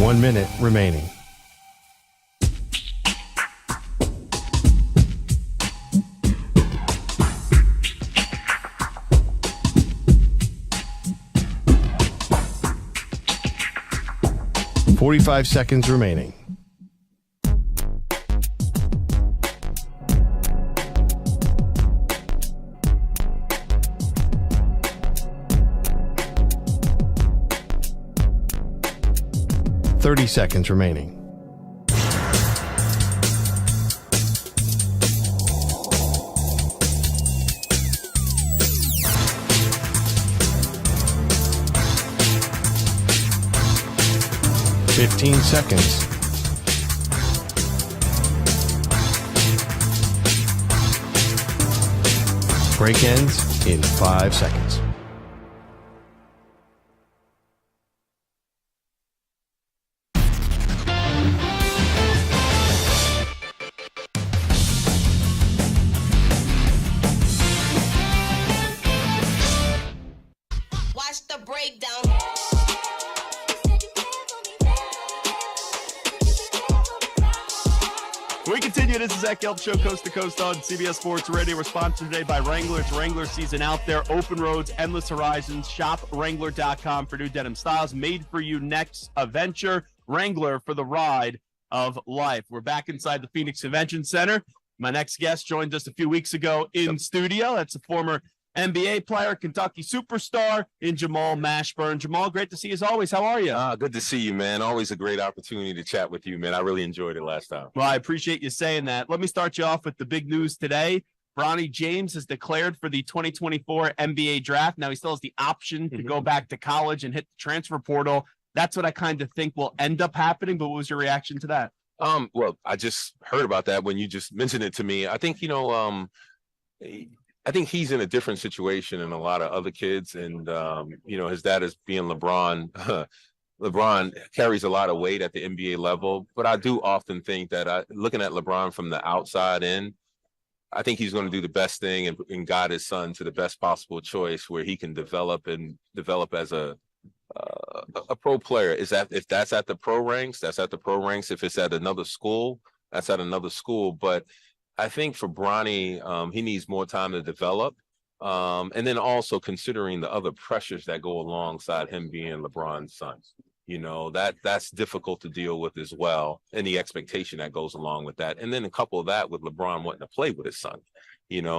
1 minute remaining. .45 seconds remaining. .30 seconds remaining. .15 seconds. Break ends in 5 seconds. Watch the breakdown. We continue. This is Zach Gelb Show, coast to coast on CBS Sports Radio. We're sponsored today by Wrangler. It's Wrangler season out there. Open roads, endless horizons. Shop Wrangler.com for new denim styles. Made for you next adventure. Wrangler for the ride of life. We're back inside the Phoenix Convention Center. My next guest joined us a few weeks ago in studio. That's a former NBA player, Kentucky superstar in Jamal Mashburn. Jamal, great to see you as always. How are you? Good to see you, man. Always a great opportunity to chat with you, man. I really enjoyed it last time. Well, I appreciate you saying that. Let me start you off with the big news today. Bronny James has declared for the 2024 NBA draft. Now he still has the option to go back to college and hit the transfer portal. That's what I kind of think will end up happening. But what was your reaction to that? Well, I just heard about that when you just mentioned it to me. I think, I think he's in a different situation than a lot of other kids. And, his dad is being LeBron. LeBron carries a lot of weight at the NBA level. But I do often think that looking at LeBron from the outside in, I think he's going to do the best thing and guide his son to the best possible choice where he can develop as a pro player. If that's at the pro ranks, that's at the pro ranks. If it's at another school, that's at another school. But I think for Bronny, he needs more time to develop. And then also considering the other pressures that go alongside him being LeBron's son. That's difficult to deal with as well. And the expectation that goes along with that. And then a couple of that with LeBron wanting to play with his son,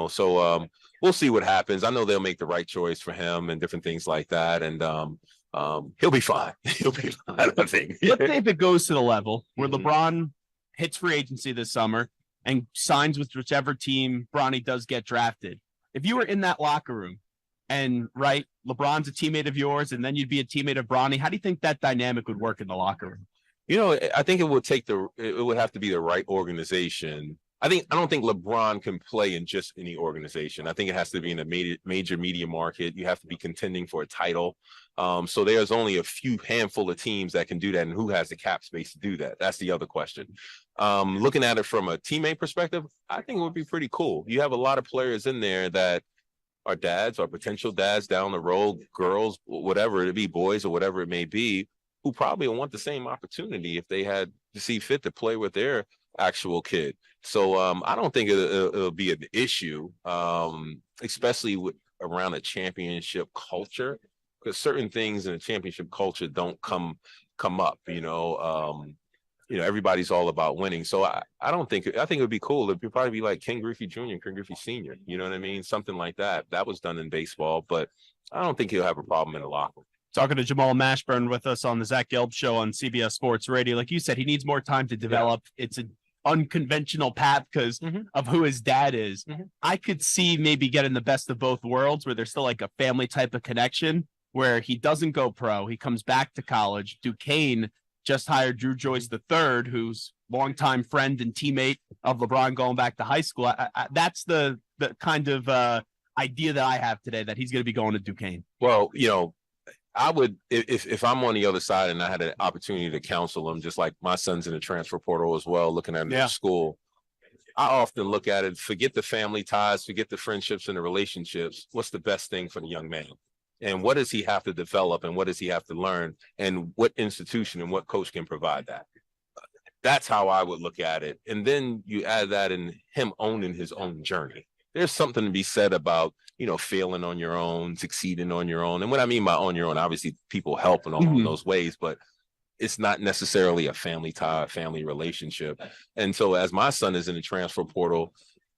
So we'll see what happens. I know they'll make the right choice for him and different things like that. And he'll be fine. He'll be fine, I think. Let's say if it goes to the level where LeBron hits free agency this summer and signs with whichever team Bronny does get drafted. If you were in that locker room and, LeBron's a teammate of yours and then you'd be a teammate of Bronny, how do you think that dynamic would work in the locker room? I think it would have to be the right organization. I don't think LeBron can play in just any organization. I think it has to be in a major media market. You have to be contending for a title. So there's only a handful of teams that can do that, and who has the cap space to do that? That's the other question. Looking at it from a teammate perspective, I think it would be pretty cool. You have a lot of players in there that are dads or potential dads down the road, girls, whatever it be, boys or whatever it may be, who probably want the same opportunity if they had to see fit to play with their actual kid. So I don't think it'll be an issue, especially around a championship culture, because certain things in a championship culture don't come up. Everybody's all about winning. So I think it would be cool. It'd probably be like Ken Griffey Jr. and Ken Griffey Sr. You know what I mean? Something like that. That was done in baseball, but I don't think he'll have a problem in the locker room. Talking to Jamal Mashburn with us on the Zach Gelb Show on CBS Sports Radio. Like you said, he needs more time to develop. Yeah. It's an unconventional path because of who his dad is. I could see maybe getting the best of both worlds where there's still like a family type of connection where he doesn't go pro. He comes back to college. Duquesne just hired Drew Joyce III, who's longtime friend and teammate of LeBron going back to high school. That's the kind of idea that I have today, that he's going to be going to Duquesne. Well, I would, if I'm on the other side and I had an opportunity to counsel him, just like my son's in the transfer portal as well, looking at him in school, I often look at it, forget the family ties, forget the friendships and the relationships. What's the best thing for the young man? And what does he have to develop, and what does he have to learn, and what institution and what coach can provide that? That's how I would look at it. And then you add that in him owning his own journey. There's something to be said about, failing on your own, succeeding on your own. And what I mean by on your own, obviously people help in all those ways, but it's not necessarily a family tie, family relationship. And so as my son is in the transfer portal,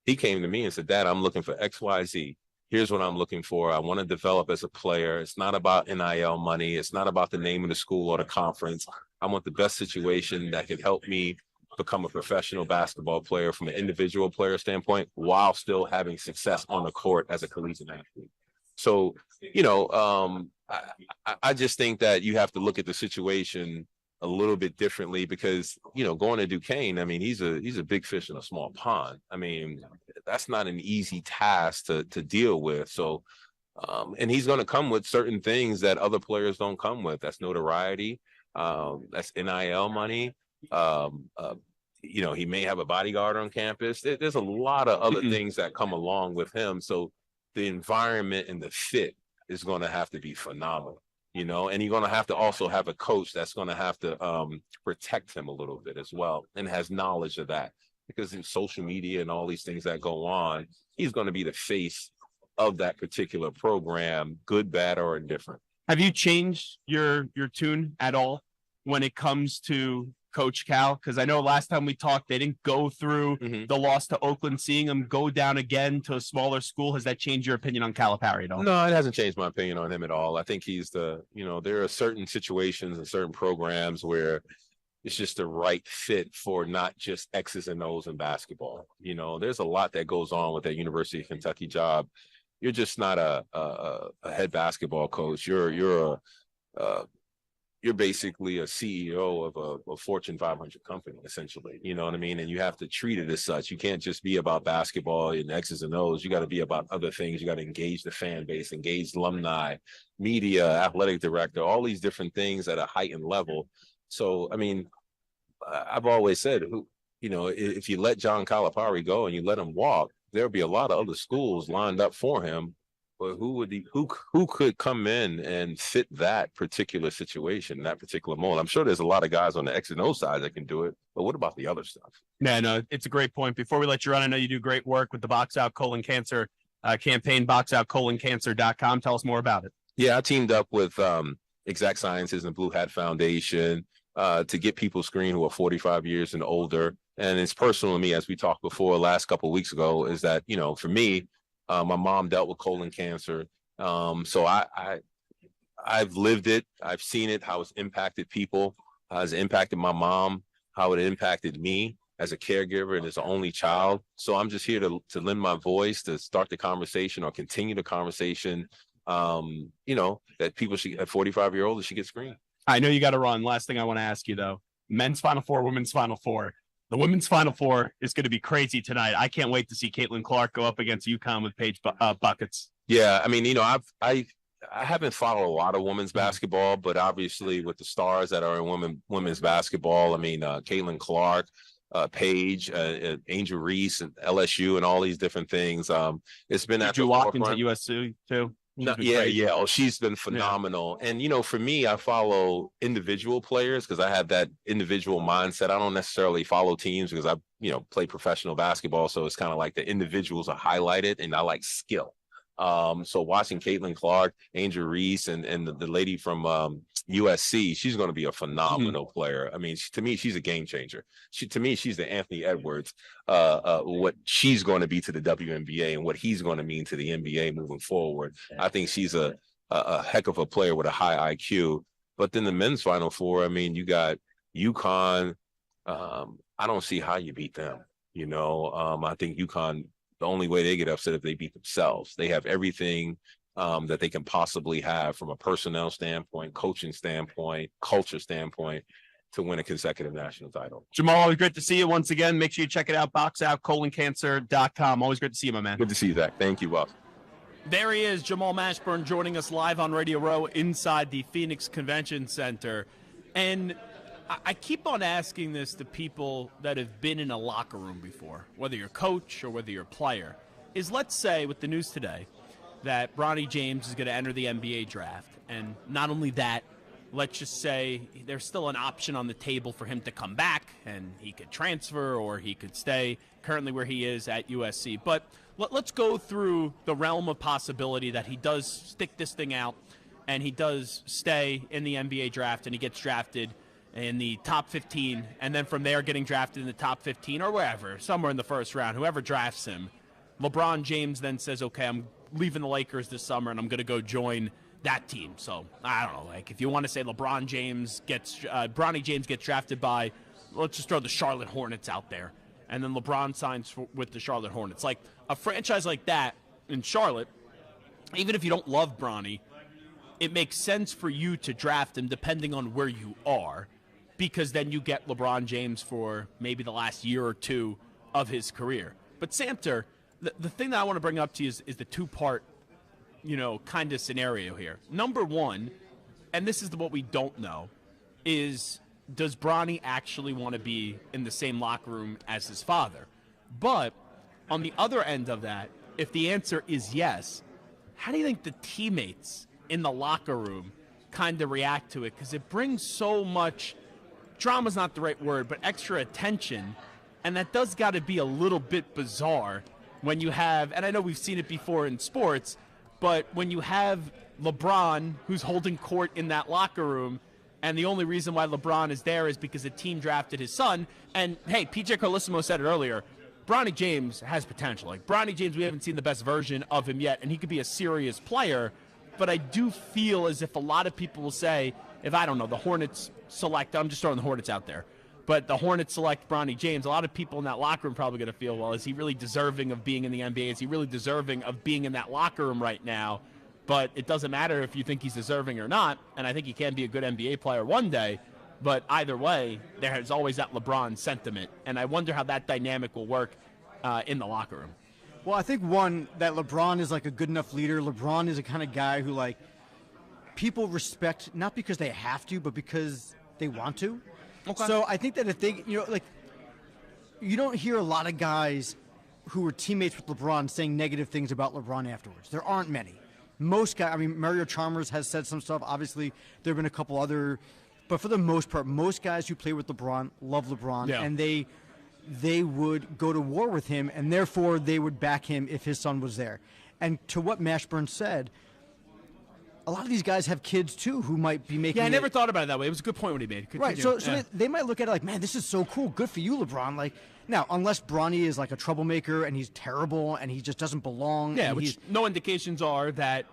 he came to me and said, Dad, I'm looking for X, Y, Z. Here's what I'm looking for. I want to develop as a player. It's not about NIL money. It's not about the name of the school or the conference. I want the best situation that could help me become a professional basketball player from an individual player standpoint while still having success on the court as a collegiate athlete. So, I just think that you have to look at the situation a little bit differently because, going to Duquesne, I mean, he's a big fish in a small pond. I mean, that's not an easy task to deal with. So, and he's going to come with certain things that other players don't come with. That's notoriety. That's NIL money. He may have a bodyguard on campus. There's a lot of other things that come along with him. So the environment and the fit is going to have to be phenomenal, and you're going to have to also have a coach that's going to have to protect him a little bit as well and has knowledge of that because in social media and all these things that go on, he's going to be the face of that particular program, good, bad, or indifferent. Have you changed your tune at all when it comes to Coach Cal? Because I know last time we talked, they didn't go through the loss to Oakland, seeing them go down again to a smaller school. Has that changed your opinion on Calipari at all? No, it hasn't changed my opinion on him at all. I think he's there are certain situations and certain programs where it's just the right fit for not just X's and O's in basketball. There's a lot that goes on with that University of Kentucky job. You're just not a head basketball coach. You're basically a CEO of a Fortune 500 company, essentially. You know what I mean? And you have to treat it as such. You can't just be about basketball and X's and O's. You got to be about other things. You got to engage the fan base, engage alumni, media, athletic director, all these different things at a heightened level. So, I mean, I've always said, if you let John Calipari go and you let him walk, there'll be a lot of other schools lined up for him. But who could come in and fit that particular situation, that particular mold? I'm sure there's a lot of guys on the X and O side that can do it, but what about the other stuff? No, it's a great point. Before we let you run, I know you do great work with the Box Out Colon Cancer campaign, boxoutcoloncancer.com. Tell us more about it. Yeah, I teamed up with Exact Sciences and Blue Hat Foundation to get people screened who are 45 years and older. And it's personal to me, as we talked before last couple of weeks ago, is that, for me, my mom dealt with colon cancer. So I've lived it. I've seen it, how it's impacted people, how it's impacted my mom, how it impacted me as a caregiver and as an only child. So I'm just here to lend my voice, to start the conversation or continue the conversation, that people should, at 45-year-old, should get screened. I know you got to run. Last thing I want to ask you, though, men's Final Four, women's Final Four. The women's Final Four is going to be crazy tonight. I can't wait to see Caitlin Clark go up against UConn with Paige Buckets. Yeah, I mean, I haven't followed a lot of women's basketball, but obviously with the stars that are in women's basketball, I mean, Caitlin Clark, Paige, Angel Reese, and LSU, and all these different things. It's been at the Watkins at USC too. Yeah. Oh, she's been phenomenal. Yeah. And, for me, I follow individual players because I have that individual mindset. I don't necessarily follow teams because I, play professional basketball. So it's kind of like the individuals are highlighted and I like skill. So watching Caitlin Clark, Angel Reese, and the lady from USC, she's going to be a phenomenal player. I mean, to me, she's a game changer. To me, she's the Anthony Edwards, what she's going to be to the WNBA and what he's going to mean to the NBA moving forward. I think she's a heck of a player with a high IQ. But then the men's Final Four, I mean, you got UConn. I don't see how you beat them. I think UConn, the only way they get upset if they beat themselves. They have everything that they can possibly have from a personnel standpoint, coaching standpoint, culture standpoint to win a consecutive national title. Jamal, always great to see you once again. Make sure you check it out, boxoutcoloncancer.com. Always great to see you, my man. Good to see you, Zach. Thank you, boss. There he is, Jamal Mashburn, joining us live on Radio Row inside the Phoenix Convention Center. And I keep on asking this to people that have been in a locker room before, whether you're a coach or whether you're a player, is let's say with the news today, that Bronny James is going to enter the NBA draft. And not only that, let's just say there's still an option on the table for him to come back, and he could transfer or he could stay currently where he is at USC. But let's go through the realm of possibility that he does stick this thing out and he does stay in the NBA draft and he gets drafted in the top 15, and then from there getting drafted in the top 15 or wherever, somewhere in the first round, whoever drafts him. LeBron James then says, okay, I'm leaving the Lakers this summer and I'm going to go join that team. So I don't know, like if you want to say Bronny James gets drafted by, let's just throw the Charlotte Hornets out there, and then LeBron signs with the Charlotte Hornets. Like a franchise like that in Charlotte, even if you don't love Bronny, it makes sense for you to draft him depending on where you are, because then you get LeBron James for maybe the last year or two of his career. But Samter, the thing that I want to bring up to you is the two-part, kind of scenario here. Number one, and this is what we don't know, is does Bronny actually want to be in the same locker room as his father? But on the other end of that, if the answer is yes, how do you think the teammates in the locker room kind of react to it? Because it brings so much, drama's not the right word, but extra attention, and that does got to be a little bit bizarre when you have, and I know we've seen it before in sports, but when you have LeBron who's holding court in that locker room, and the only reason why LeBron is there is because the team drafted his son, and hey, PJ Carlissimo said it earlier, Bronny James has potential. Like Bronny James, we haven't seen the best version of him yet, and he could be a serious player, but I do feel as if a lot of people will say, if I don't know, the Hornets select, I'm just throwing the Hornets out there, but the Hornets select Bronny James, a lot of people in that locker room probably going to feel, well, is he really deserving of being in the NBA? Is he really deserving of being in that locker room right now? But it doesn't matter if you think he's deserving or not, and I think he can be a good NBA player one day, but either way, there's always that LeBron sentiment, and I wonder how that dynamic will work in the locker room. Well, I think, one, that LeBron is like a good enough leader. LeBron is a kind of guy who, like, people respect, not because they have to, but because they want to. Okay. So I think that if they, you don't hear a lot of guys who were teammates with LeBron saying negative things about LeBron afterwards. There aren't many. Most guys, Mario Chalmers has said some stuff. Obviously, there have been a couple other, but for the most part, most guys who play with LeBron love LeBron, and they would go to war with him, and therefore they would back him if his son was there. And to what Mashburn said, a lot of these guys have kids too who might be making. Yeah, I never thought about it that way. It was a good point what he made. Continue. Right, so they might look at it like, man, this is so cool. Good for you, LeBron. Like, now, unless Bronny is like a troublemaker and he's terrible and he just doesn't belong. Yeah, which no indications are that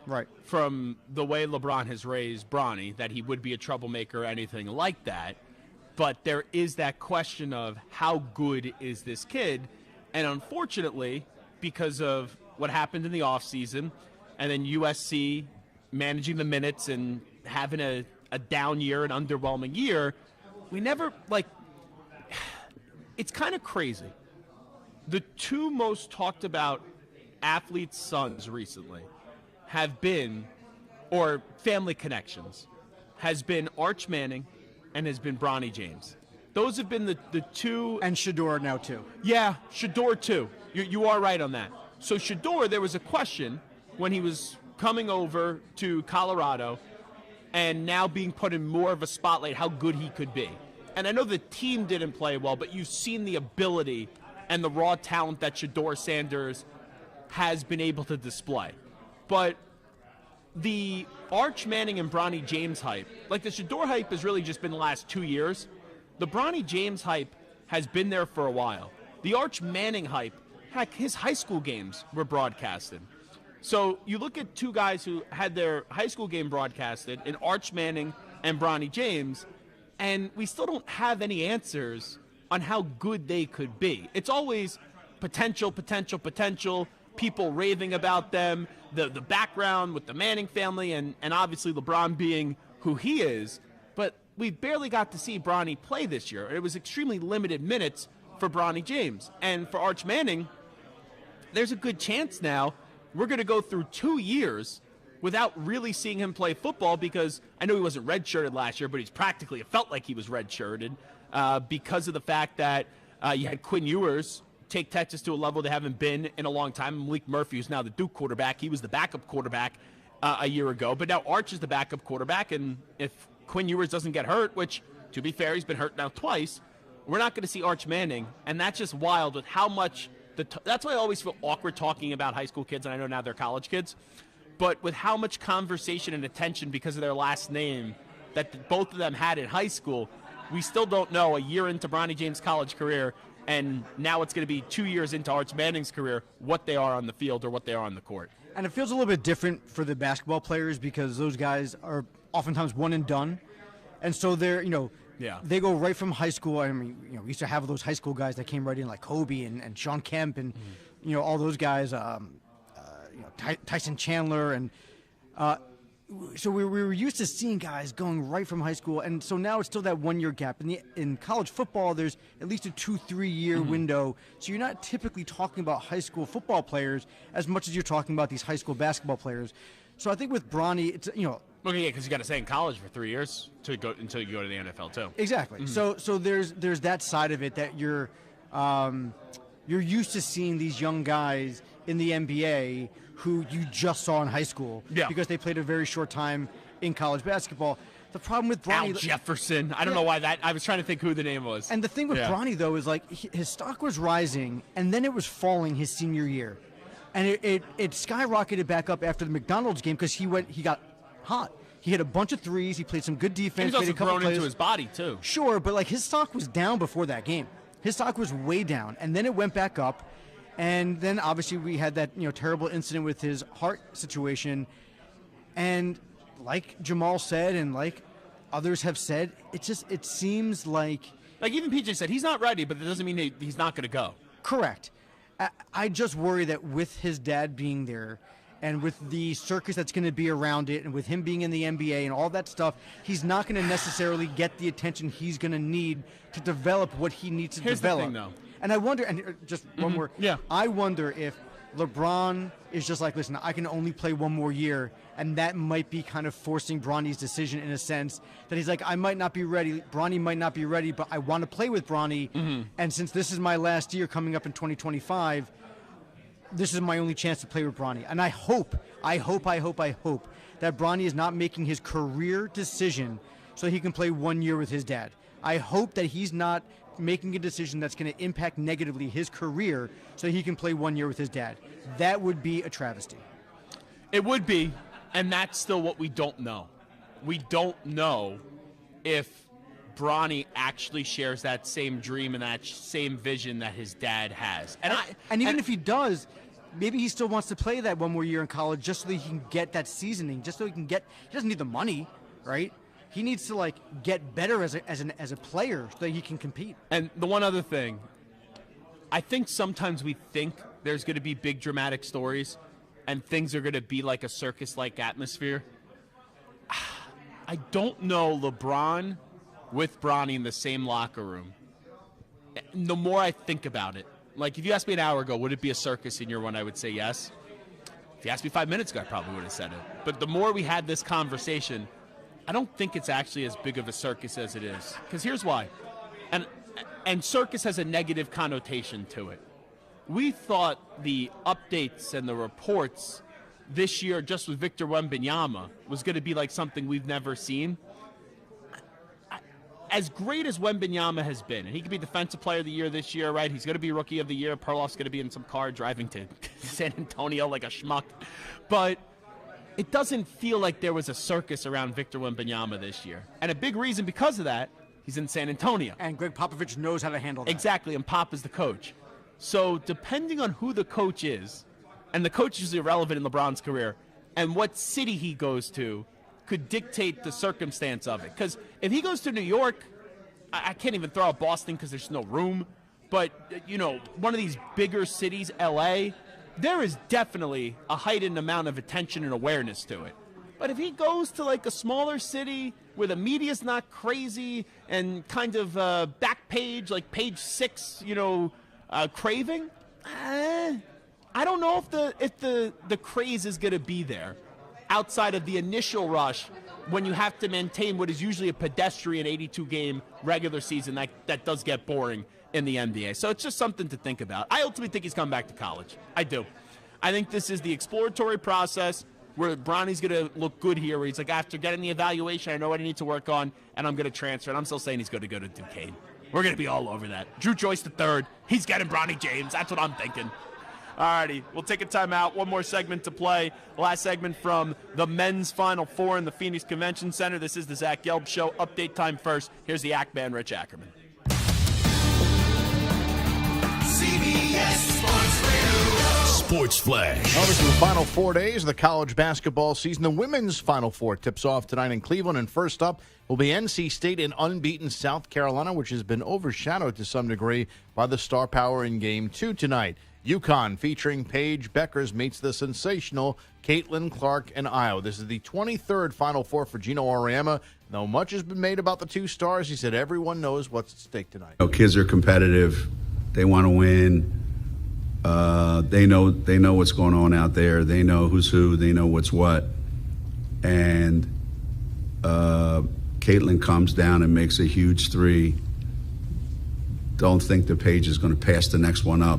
from the way LeBron has raised Bronny that he would be a troublemaker or anything like that. But there is that question of how good is this kid? And unfortunately, because of what happened in the offseason and then USC managing the minutes and having a down year, an underwhelming year, we never, it's kind of crazy. The two most talked about athletes' sons recently have been, or family connections, has been Arch Manning and has been Bronny James. Those have been the two. And Shedeur now too. Yeah, Shedeur too. You are right on that. So Shedeur, there was a question when he was coming over to Colorado and now being put in more of a spotlight how good he could be. And I know the team didn't play well, but you've seen the ability and the raw talent that Shedeur Sanders has been able to display. But the Arch Manning and Bronny James hype, like the Shedeur hype has really just been the last 2 years. The Bronny James hype has been there for a while. The Arch Manning hype, heck, his high school games were broadcasted. So you look at two guys who had their high school game broadcasted, in Arch Manning and Bronny James, and we still don't have any answers on how good they could be. It's always potential, people raving about them, the background with the Manning family, and obviously LeBron being who he is. But we barely got to see Bronny play this year. It was extremely limited minutes for Bronny James. And for Arch Manning, there's a good chance now we're going to go through 2 years without really seeing him play football, because I know he wasn't redshirted last year, but he's practically, it felt like he was redshirted because of the fact that you had Quinn Ewers take Texas to a level they haven't been in a long time. Malik Murphy, who's now the Duke quarterback, he was the backup quarterback a year ago, but now Arch is the backup quarterback, and if Quinn Ewers doesn't get hurt, which, to be fair, he's been hurt now twice, we're not going to see Arch Manning, and that's just wild with how much that's why I always feel awkward talking about high school kids, and I know now they're college kids, but with how much conversation and attention because of their last name that both of them had in high school, we still don't know a year into Bronny James' college career, and now it's going to be 2 years into Arch Manning's career, what they are on the field or what they are on the court. And it feels a little bit different for the basketball players because those guys are oftentimes one and done. And so they're, they go right from high school. I mean, we used to have those high school guys that came right in like Kobe and Sean Kemp and, all those guys, Tyson Chandler. And so we were used to seeing guys going right from high school. And so now it's still that 1 year gap. In college football, there's at least a 2-3 year window. So you're not typically talking about high school football players as much as you're talking about these high school basketball players. So I think with Bronny, it's, Okay, yeah, because you got to stay in college for 3 years until you go to the NFL too. Exactly. So there's that side of it that you're used to seeing these young guys in the NBA who you just saw in high school because they played a very short time in college basketball. The problem with Bronny, Al Jefferson. I don't know why that. I was trying to think who the name was. And the thing with Bronny though is like his stock was rising and then it was falling his senior year, and it skyrocketed back up after the McDonald's game because he got hot. He hit a bunch of threes. He played some good defense. He's also made a couple grown plays. into his body too. Sure, but like his stock was down before that game. His stock was way down, and then it went back up. And then obviously we had that terrible incident with his heart situation. And like Jamal said, and like others have said, it seems like even PJ said he's not ready, but that doesn't mean he's not going to go. Correct. I just worry that with his dad being there, and with the circus that's going to be around it, and with him being in the NBA and all that stuff, he's not going to necessarily get the attention he's going to need to develop what he needs to develop. The thing, though. And I wonder, and just one more, I wonder if LeBron is just like, listen, I can only play 1 more year, and that might be kind of forcing Bronny's decision in a sense that he's like, I might not be ready, Bronny might not be ready, but I want to play with Bronny, and since this is my last year coming up in 2025, this is my only chance to play with Bronny. And I hope that Bronny is not making his career decision so he can play 1 year with his dad. I hope that he's not making a decision that's going to impact negatively his career so he can play 1 year with his dad. That would be a travesty. It would be, and that's still what we don't know. We don't know if Bronny actually shares that same dream and that same vision that his dad has. And even if he does, maybe he still wants to play that 1 more year in college just so that he can get that seasoning, just so he doesn't need the money, right? He needs to get better as a player so that he can compete. And the one other thing, I think sometimes we think there's going to be big dramatic stories and things are going to be like a circus-like atmosphere. I don't know LeBron with Bronny in the same locker room. The more I think about it, like if you asked me an hour ago, would it be a circus in year one, I would say yes. If you asked me 5 minutes ago, I probably would have said it. But the more we had this conversation, I don't think it's actually as big of a circus as it is. Because here's why. And circus has a negative connotation to it. We thought the updates and the reports this year just with Victor Wembanyama was going to be like something we've never seen. As great as Wembanyama has been, and he could be Defensive Player of the Year this year, right? He's going to be Rookie of the Year. Perloff's going to be in some car driving to San Antonio like a schmuck. But it doesn't feel like there was a circus around Victor Wembanyama this year. And a big reason because of that, he's in San Antonio. And Greg Popovich knows how to handle that. Exactly, and Pop is the coach. So depending on who the coach is, and the coach is irrelevant in LeBron's career, and what city he goes to, could dictate the circumstance of it. Because if he goes to New York, I can't even throw out Boston because there's no room. But, one of these bigger cities, L.A., there is definitely a heightened amount of attention and awareness to it. But if he goes to a smaller city where the media's not crazy and kind of back page, like page 6, craving, I don't know if the craze is going to be there outside of the initial rush when you have to maintain what is usually a pedestrian 82-game regular season that does get boring in the NBA. So it's just something to think about. I ultimately think he's coming back to college. I do. I think this is the exploratory process where Bronny's going to look good here, where he's like, after getting the evaluation, I know what I need to work on, and I'm going to transfer. And I'm still saying he's going to go to Duquesne. We're going to be all over that. Drew Joyce III, he's getting Bronny James. That's what I'm thinking. All righty, we'll take a timeout. One more segment to play. Last segment from the men's Final Four in the Phoenix Convention Center. This is the Zach Gelb Show. Update time first. Here's the Act Man, Rich Ackerman. CBS Sports Radio. Sports Flash. Over to the final 4 days of the college basketball season. The women's Final Four tips off tonight in Cleveland. And first up will be NC State and unbeaten South Carolina, which has been overshadowed to some degree by the star power in Game 2 tonight. UConn, featuring Paige Beckers, meets the sensational Caitlin Clark and Iowa. This is the 23rd Final Four for Gino Auriemma. Though much has been made about the two stars, he said everyone knows what's at stake tonight. Kids are competitive. They want to win. They know what's going on out there. They know who's who. They know what's what. And Caitlin comes down and makes a huge three. Don't think the Paige is going to pass the next one up.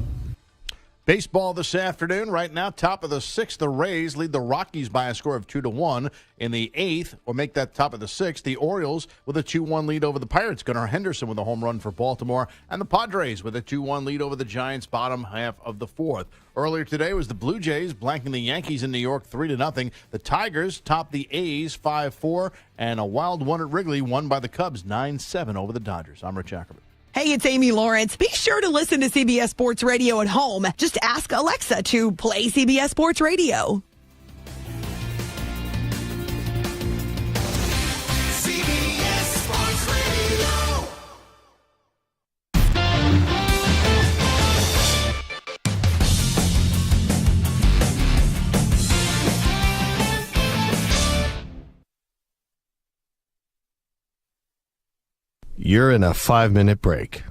Baseball this afternoon. Right now, top of the 6th, the Rays lead the Rockies by a score of 2-1. In the 8th, or make that top of the 6th, the Orioles with a 2-1 lead over the Pirates. Gunnar Henderson with a home run for Baltimore. And the Padres with a 2-1 lead over the Giants, bottom half of the 4th. Earlier today was the Blue Jays blanking the Yankees in New York 3-0. The Tigers topped the A's 5-4. And a wild one at Wrigley won by the Cubs 9-7 over the Dodgers. I'm Rich Ackerman. Hey, it's Amy Lawrence. Be sure to listen to CBS Sports Radio at home. Just ask Alexa to play CBS Sports Radio. CBS Sports Radio. You're in a 5-minute break.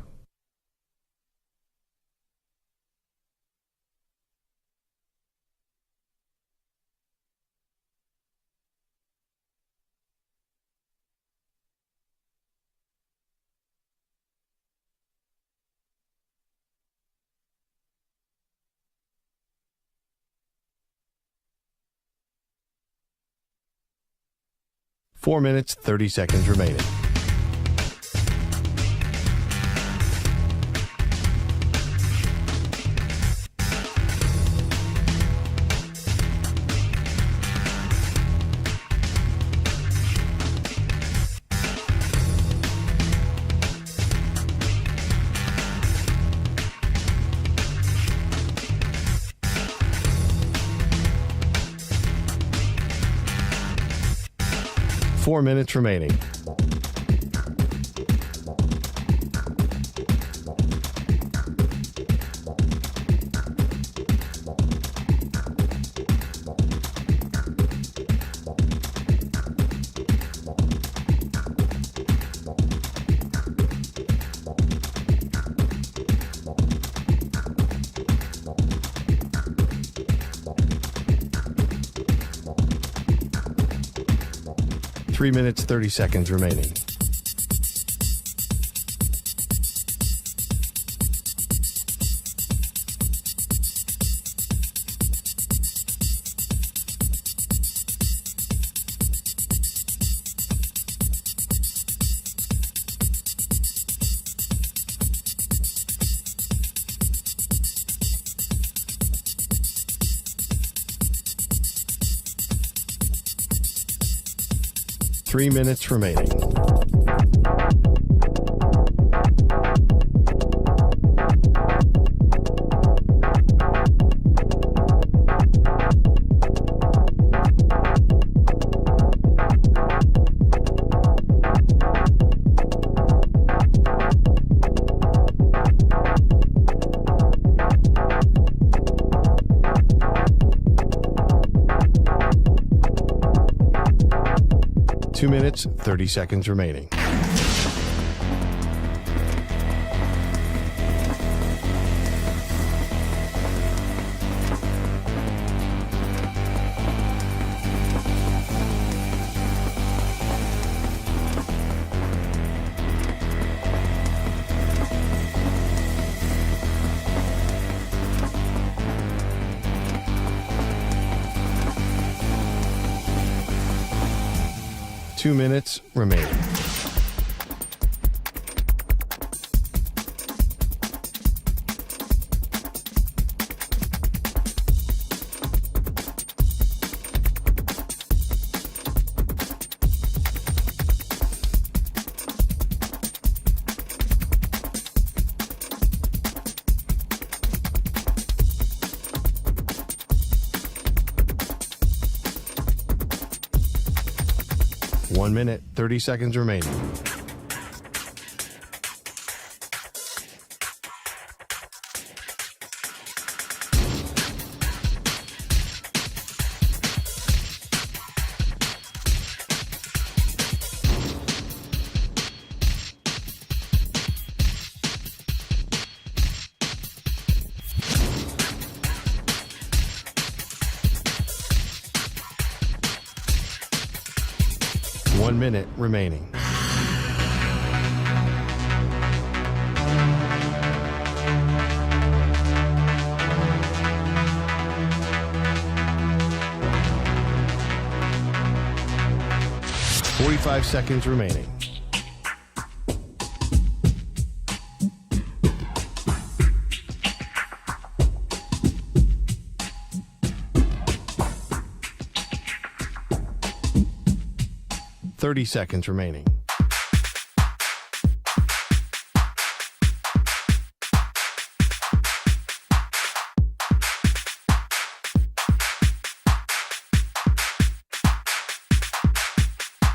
Four minutes, 30 seconds remaining. Four minutes remaining. Three minutes, 30 seconds remaining. Three minutes remaining. Two minutes, 30 seconds remaining. 2 minutes remaining. One minute, 30 seconds remaining. One minute remaining. Forty-five seconds remaining. Thirty seconds remaining.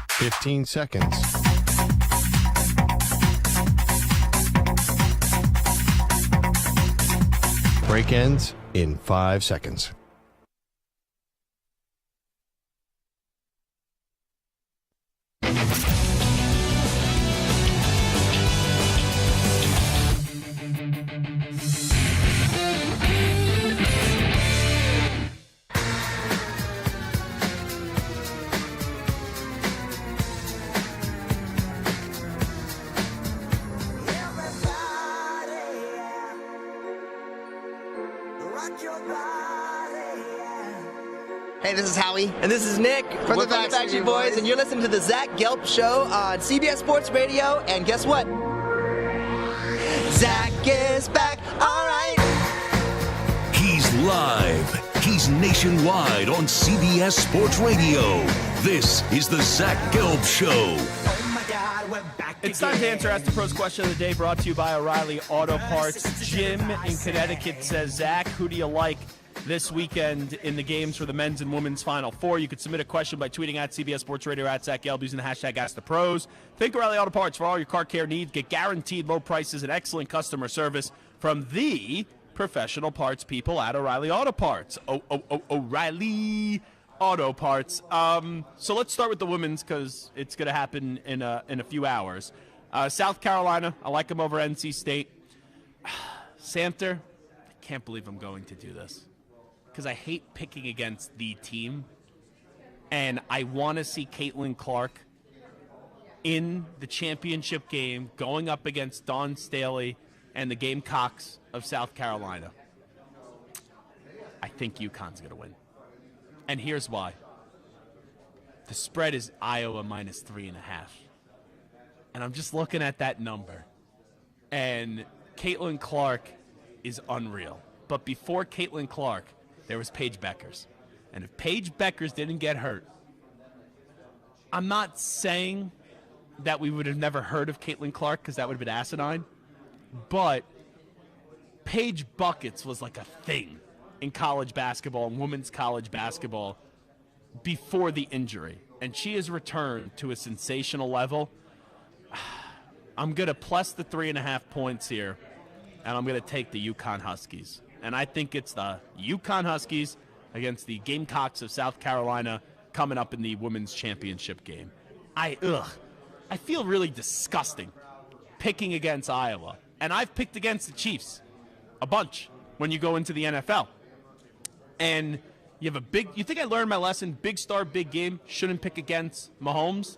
Fifteen seconds. Break ends in 5 seconds. Hey, this is Howie. And this is Nick. From the Backstreet Boys. And you're listening to the Zach Gelb Show on CBS Sports Radio. And guess what? Zach is back. All right. He's live. He's nationwide on CBS Sports Radio. This is the Zach Gelb Show. It's time to answer Ask the Pros question of the day, brought to you by O'Reilly Auto Parts. Jim in Connecticut says, Zach, who do you like this weekend in the games for the men's and women's Final Four? You could submit a question by tweeting at CBS Sports Radio at Zach Gelb using the hashtag #AskThePros. Think O'Reilly Auto Parts for all your car care needs. Get guaranteed low prices and excellent customer service from the professional parts people at O'Reilly Auto Parts. O'Reilly Auto Parts. So let's start with the women's because it's going to happen in a few hours. South Carolina, I like them over NC State. Samter, I can't believe I'm going to do this because I hate picking against the team, and I want to see Caitlin Clark in the championship game going up against Dawn Staley and the Gamecocks of South Carolina. I think UConn's going to win. And here's why. The spread is Iowa -3.5. And I'm just looking at that number. And Caitlin Clark is unreal. But before Caitlin Clark, there was Paige Beckers. And if Paige Beckers didn't get hurt, I'm not saying that we would have never heard of Caitlin Clark because that would have been asinine. But Paige Buckets was like a thing in college basketball and women's college basketball before the injury. And she has returned to a sensational level. I'm going to plus the 3.5 points here, and I'm going to take the UConn Huskies. And I think it's the UConn Huskies against the Gamecocks of South Carolina coming up in the women's championship game. I feel really disgusting picking against Iowa. And I've picked against the Chiefs a bunch when you go into the NFL. And you think I learned my lesson, big star, big game, shouldn't pick against Mahomes.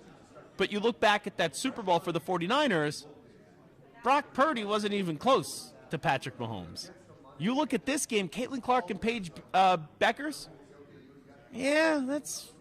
But you look back at that Super Bowl for the 49ers, Brock Purdy wasn't even close to Patrick Mahomes. You look at this game, Caitlin Clark and Paige Beckers, yeah, that's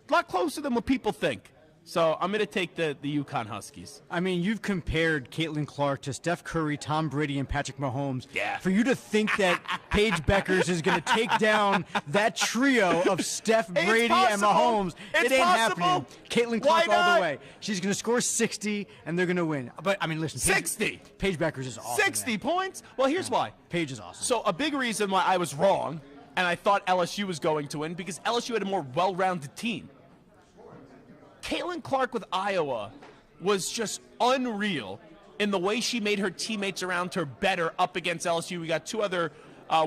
a lot closer than what people think. So I'm going to take the UConn Huskies. I mean, you've compared Caitlin Clark to Steph Curry, Tom Brady, and Patrick Mahomes. Yeah. For you to think that Paige Beckers is going to take down that trio of Steph, Brady, and Mahomes, it ain't happening. Caitlin Clark all the way. She's going to score 60, and they're going to win. But, I mean, listen. 60. Paige Beckers is awesome. 60 points? Well, here's why. Paige is awesome. So a big reason why I was wrong, and I thought LSU was going to win, because LSU had a more well-rounded team. Caitlin Clark with Iowa was just unreal in the way she made her teammates around her better up against LSU. We got two other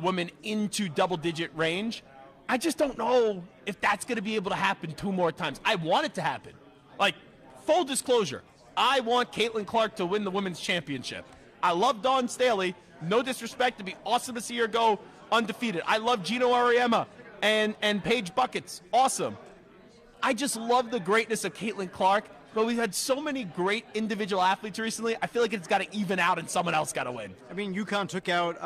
women into double-digit range. I just don't know if that's going to be able to happen 2 more times. I want it to happen. Like, full disclosure, I want Caitlin Clark to win the women's championship. I love Dawn Staley. No disrespect. It'd be awesome to see her go undefeated. I love Gino Auriemma and Paige Buckets. Awesome. I just love the greatness of Caitlin Clark, but we've had so many great individual athletes recently. I feel like it's got to even out and someone else got to win. I mean, UConn took out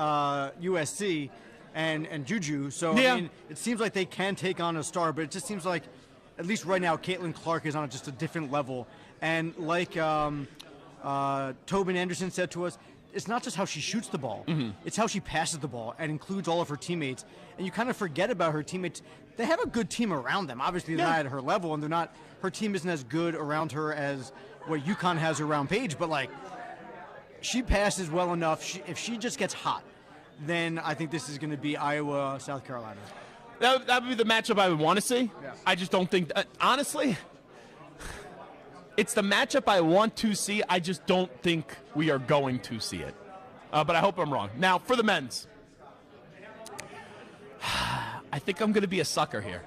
USC and Juju, so Yeah. I mean, it seems like they can take on a star, but it just seems like, at least right now, Caitlin Clark is on just a different level. And like Tobin Anderson said to us, it's not just how she shoots the ball, it's how she passes the ball and includes all of her teammates. And you kind of forget about her teammates. They have a good team around them. Obviously, they're not at her level, and her team isn't as good around her as what UConn has around Paige, but like, she passes well enough. If she just gets hot, then I think this is going to be Iowa, South Carolina. That would be the matchup I would want to see. Yeah. I just don't think, honestly, it's the matchup I want to see. I just don't think we are going to see it. But I hope I'm wrong. Now, for the men's, I think I'm going to be a sucker here.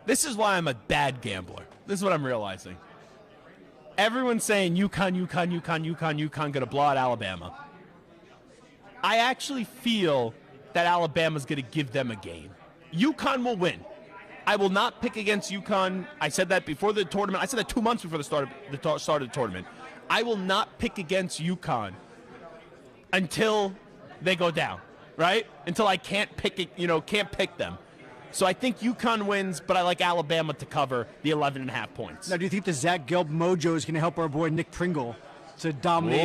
This is why I'm a bad gambler. This is what I'm realizing. Everyone's saying UConn going to blow out Alabama. I actually feel that Alabama's going to give them a game. UConn will win. I will not pick against UConn. I said that before the tournament. I said that 2 months before the start of the tournament. I will not pick against UConn until they go down, right? Until I can't pick it, can't pick them. So I think UConn wins, but I like Alabama to cover the 11.5 points. Now, do you think the Zach Gelb mojo is going to help our boy Nick Pringle to dominate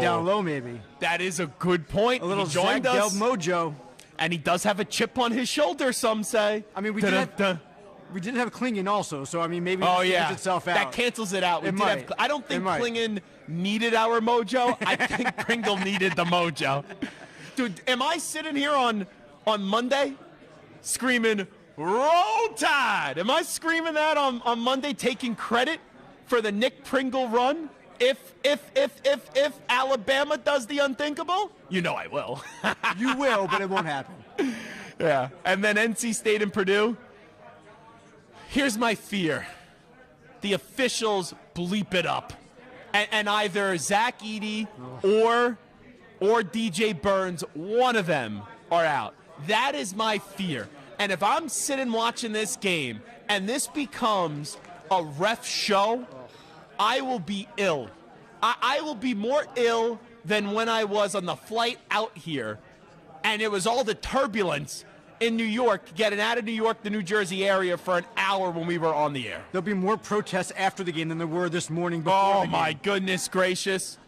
down low, maybe? That is a good point. A little He Zach joined us, Gelb mojo. and he does have a chip on his shoulder, some say. I mean, we did have Klingon also, so I mean, maybe Oh it yeah, evens itself out. that cancels it out. It might. I don't think It might. Klingon needed our mojo. I think Pringle needed the mojo. Dude, am I sitting here on Monday screaming "Roll Tide"? Am I screaming that on Monday, taking credit for the Nick Pringle run? If Alabama does the unthinkable, you know I will. You will, but it won't happen. Yeah, and then NC State and Purdue. Here's my fear. The officials bleep it up. And either Zach Edey or DJ Burns, one of them are out. That is my fear. And if I'm sitting watching this game and this becomes a ref show, I will be ill. I will be more ill than when I was on the flight out here and it was all the turbulence in New York, getting out of New York, the New Jersey area for an hour when we were on the air. There'll be more protests after the game than there were this morning before the game. My goodness gracious.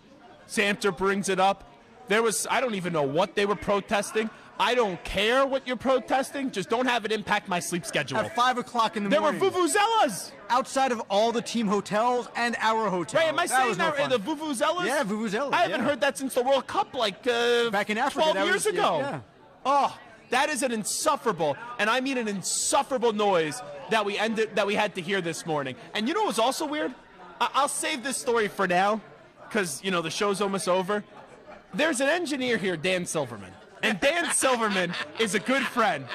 Samter brings it up. I don't even know what they were protesting. I don't care what you're protesting. Just don't have it impact my sleep schedule. At 5 o'clock in the there morning. There were vuvuzelas. Outside of all the team hotels and our hotel. Right, am I saying that right? The vuvuzelas? Yeah, vuvuzelas. I haven't heard that since the World Cup, back in Africa, 12 years ago. Yeah. Oh, that is an insufferable, and I mean an insufferable noise that we had to hear this morning. And you know what's also weird? I'll save this story for now, because the show's almost over. There's an engineer here, Dan Silverman. And Dan Silverman is a good friend.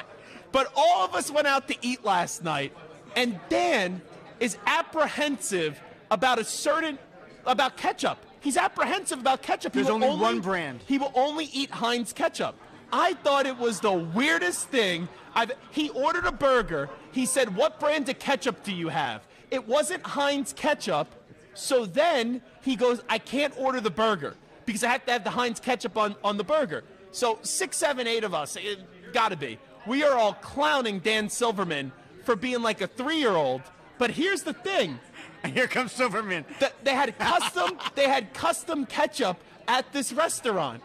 But all of us went out to eat last night, and Dan is apprehensive about about ketchup. He's apprehensive about ketchup. There's only one brand. He will only eat Heinz ketchup. I thought it was the weirdest thing. He ordered a burger. He said, "What brand of ketchup do you have?" It wasn't Heinz ketchup. So then he goes, "I can't order the burger because I have to have the Heinz ketchup on the burger." So 6, 7, 8 of us, it gotta be. We are all clowning Dan Silverman for being like a 3-year-old. But here's the thing. And here comes Silverman. They had custom ketchup at this restaurant.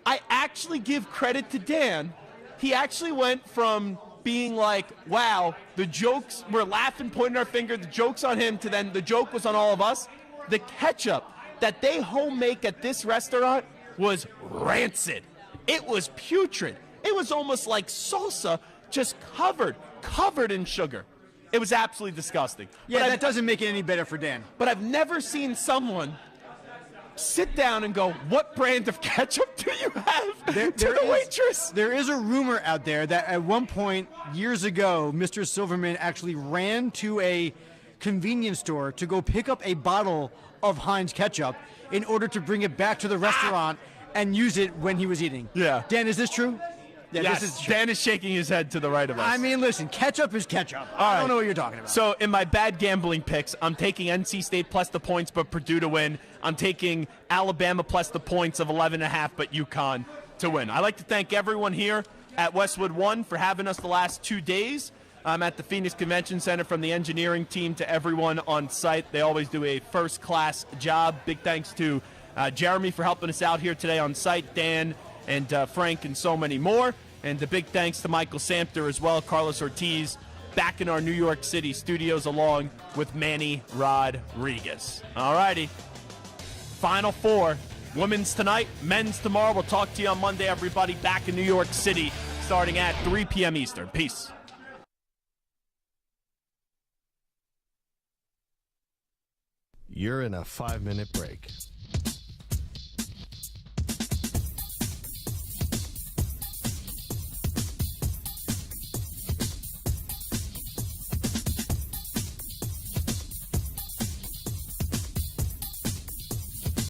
I actually give credit to Dan. He actually went from being like, wow, the jokes, we're laughing, pointing our finger, the joke's on him, to then the joke was on all of us. The ketchup that they home make at this restaurant was rancid. It was putrid. It was almost like salsa, just covered in sugar. It was absolutely disgusting. Yeah, But that doesn't make it any better for Dan. But I've never seen someone sit down and go, what brand of ketchup do you have to the waitress? There is a rumor out there that at one point years ago, Mr. Silverman actually ran to a convenience store to go pick up a bottle of Heinz ketchup in order to bring it back to the restaurant and use it when he was eating. Yeah. Dan, is this true? Yeah, Yes, this is true. Dan is shaking his head to the right of us. I mean, listen, ketchup is ketchup. I don't know what you're talking about. So in my bad gambling picks, I'm taking NC State plus the points, but Purdue to win. I'm taking Alabama plus the points of 11.5, but UConn to win. I'd like to thank everyone here at Westwood One for having us the last 2 days. I'm at the Phoenix Convention Center, from the engineering team to everyone on site. They always do a first-class job. Big thanks to Jeremy for helping us out here today on site, Dan and Frank and so many more. And a big thanks to Michael Samter as well, Carlos Ortiz, back in our New York City studios along with Manny Rodriguez. All righty. Final Four. Women's tonight, men's tomorrow. We'll talk to you on Monday, everybody, back in New York City starting at 3 p.m. Eastern. Peace. You're in a 5-minute break.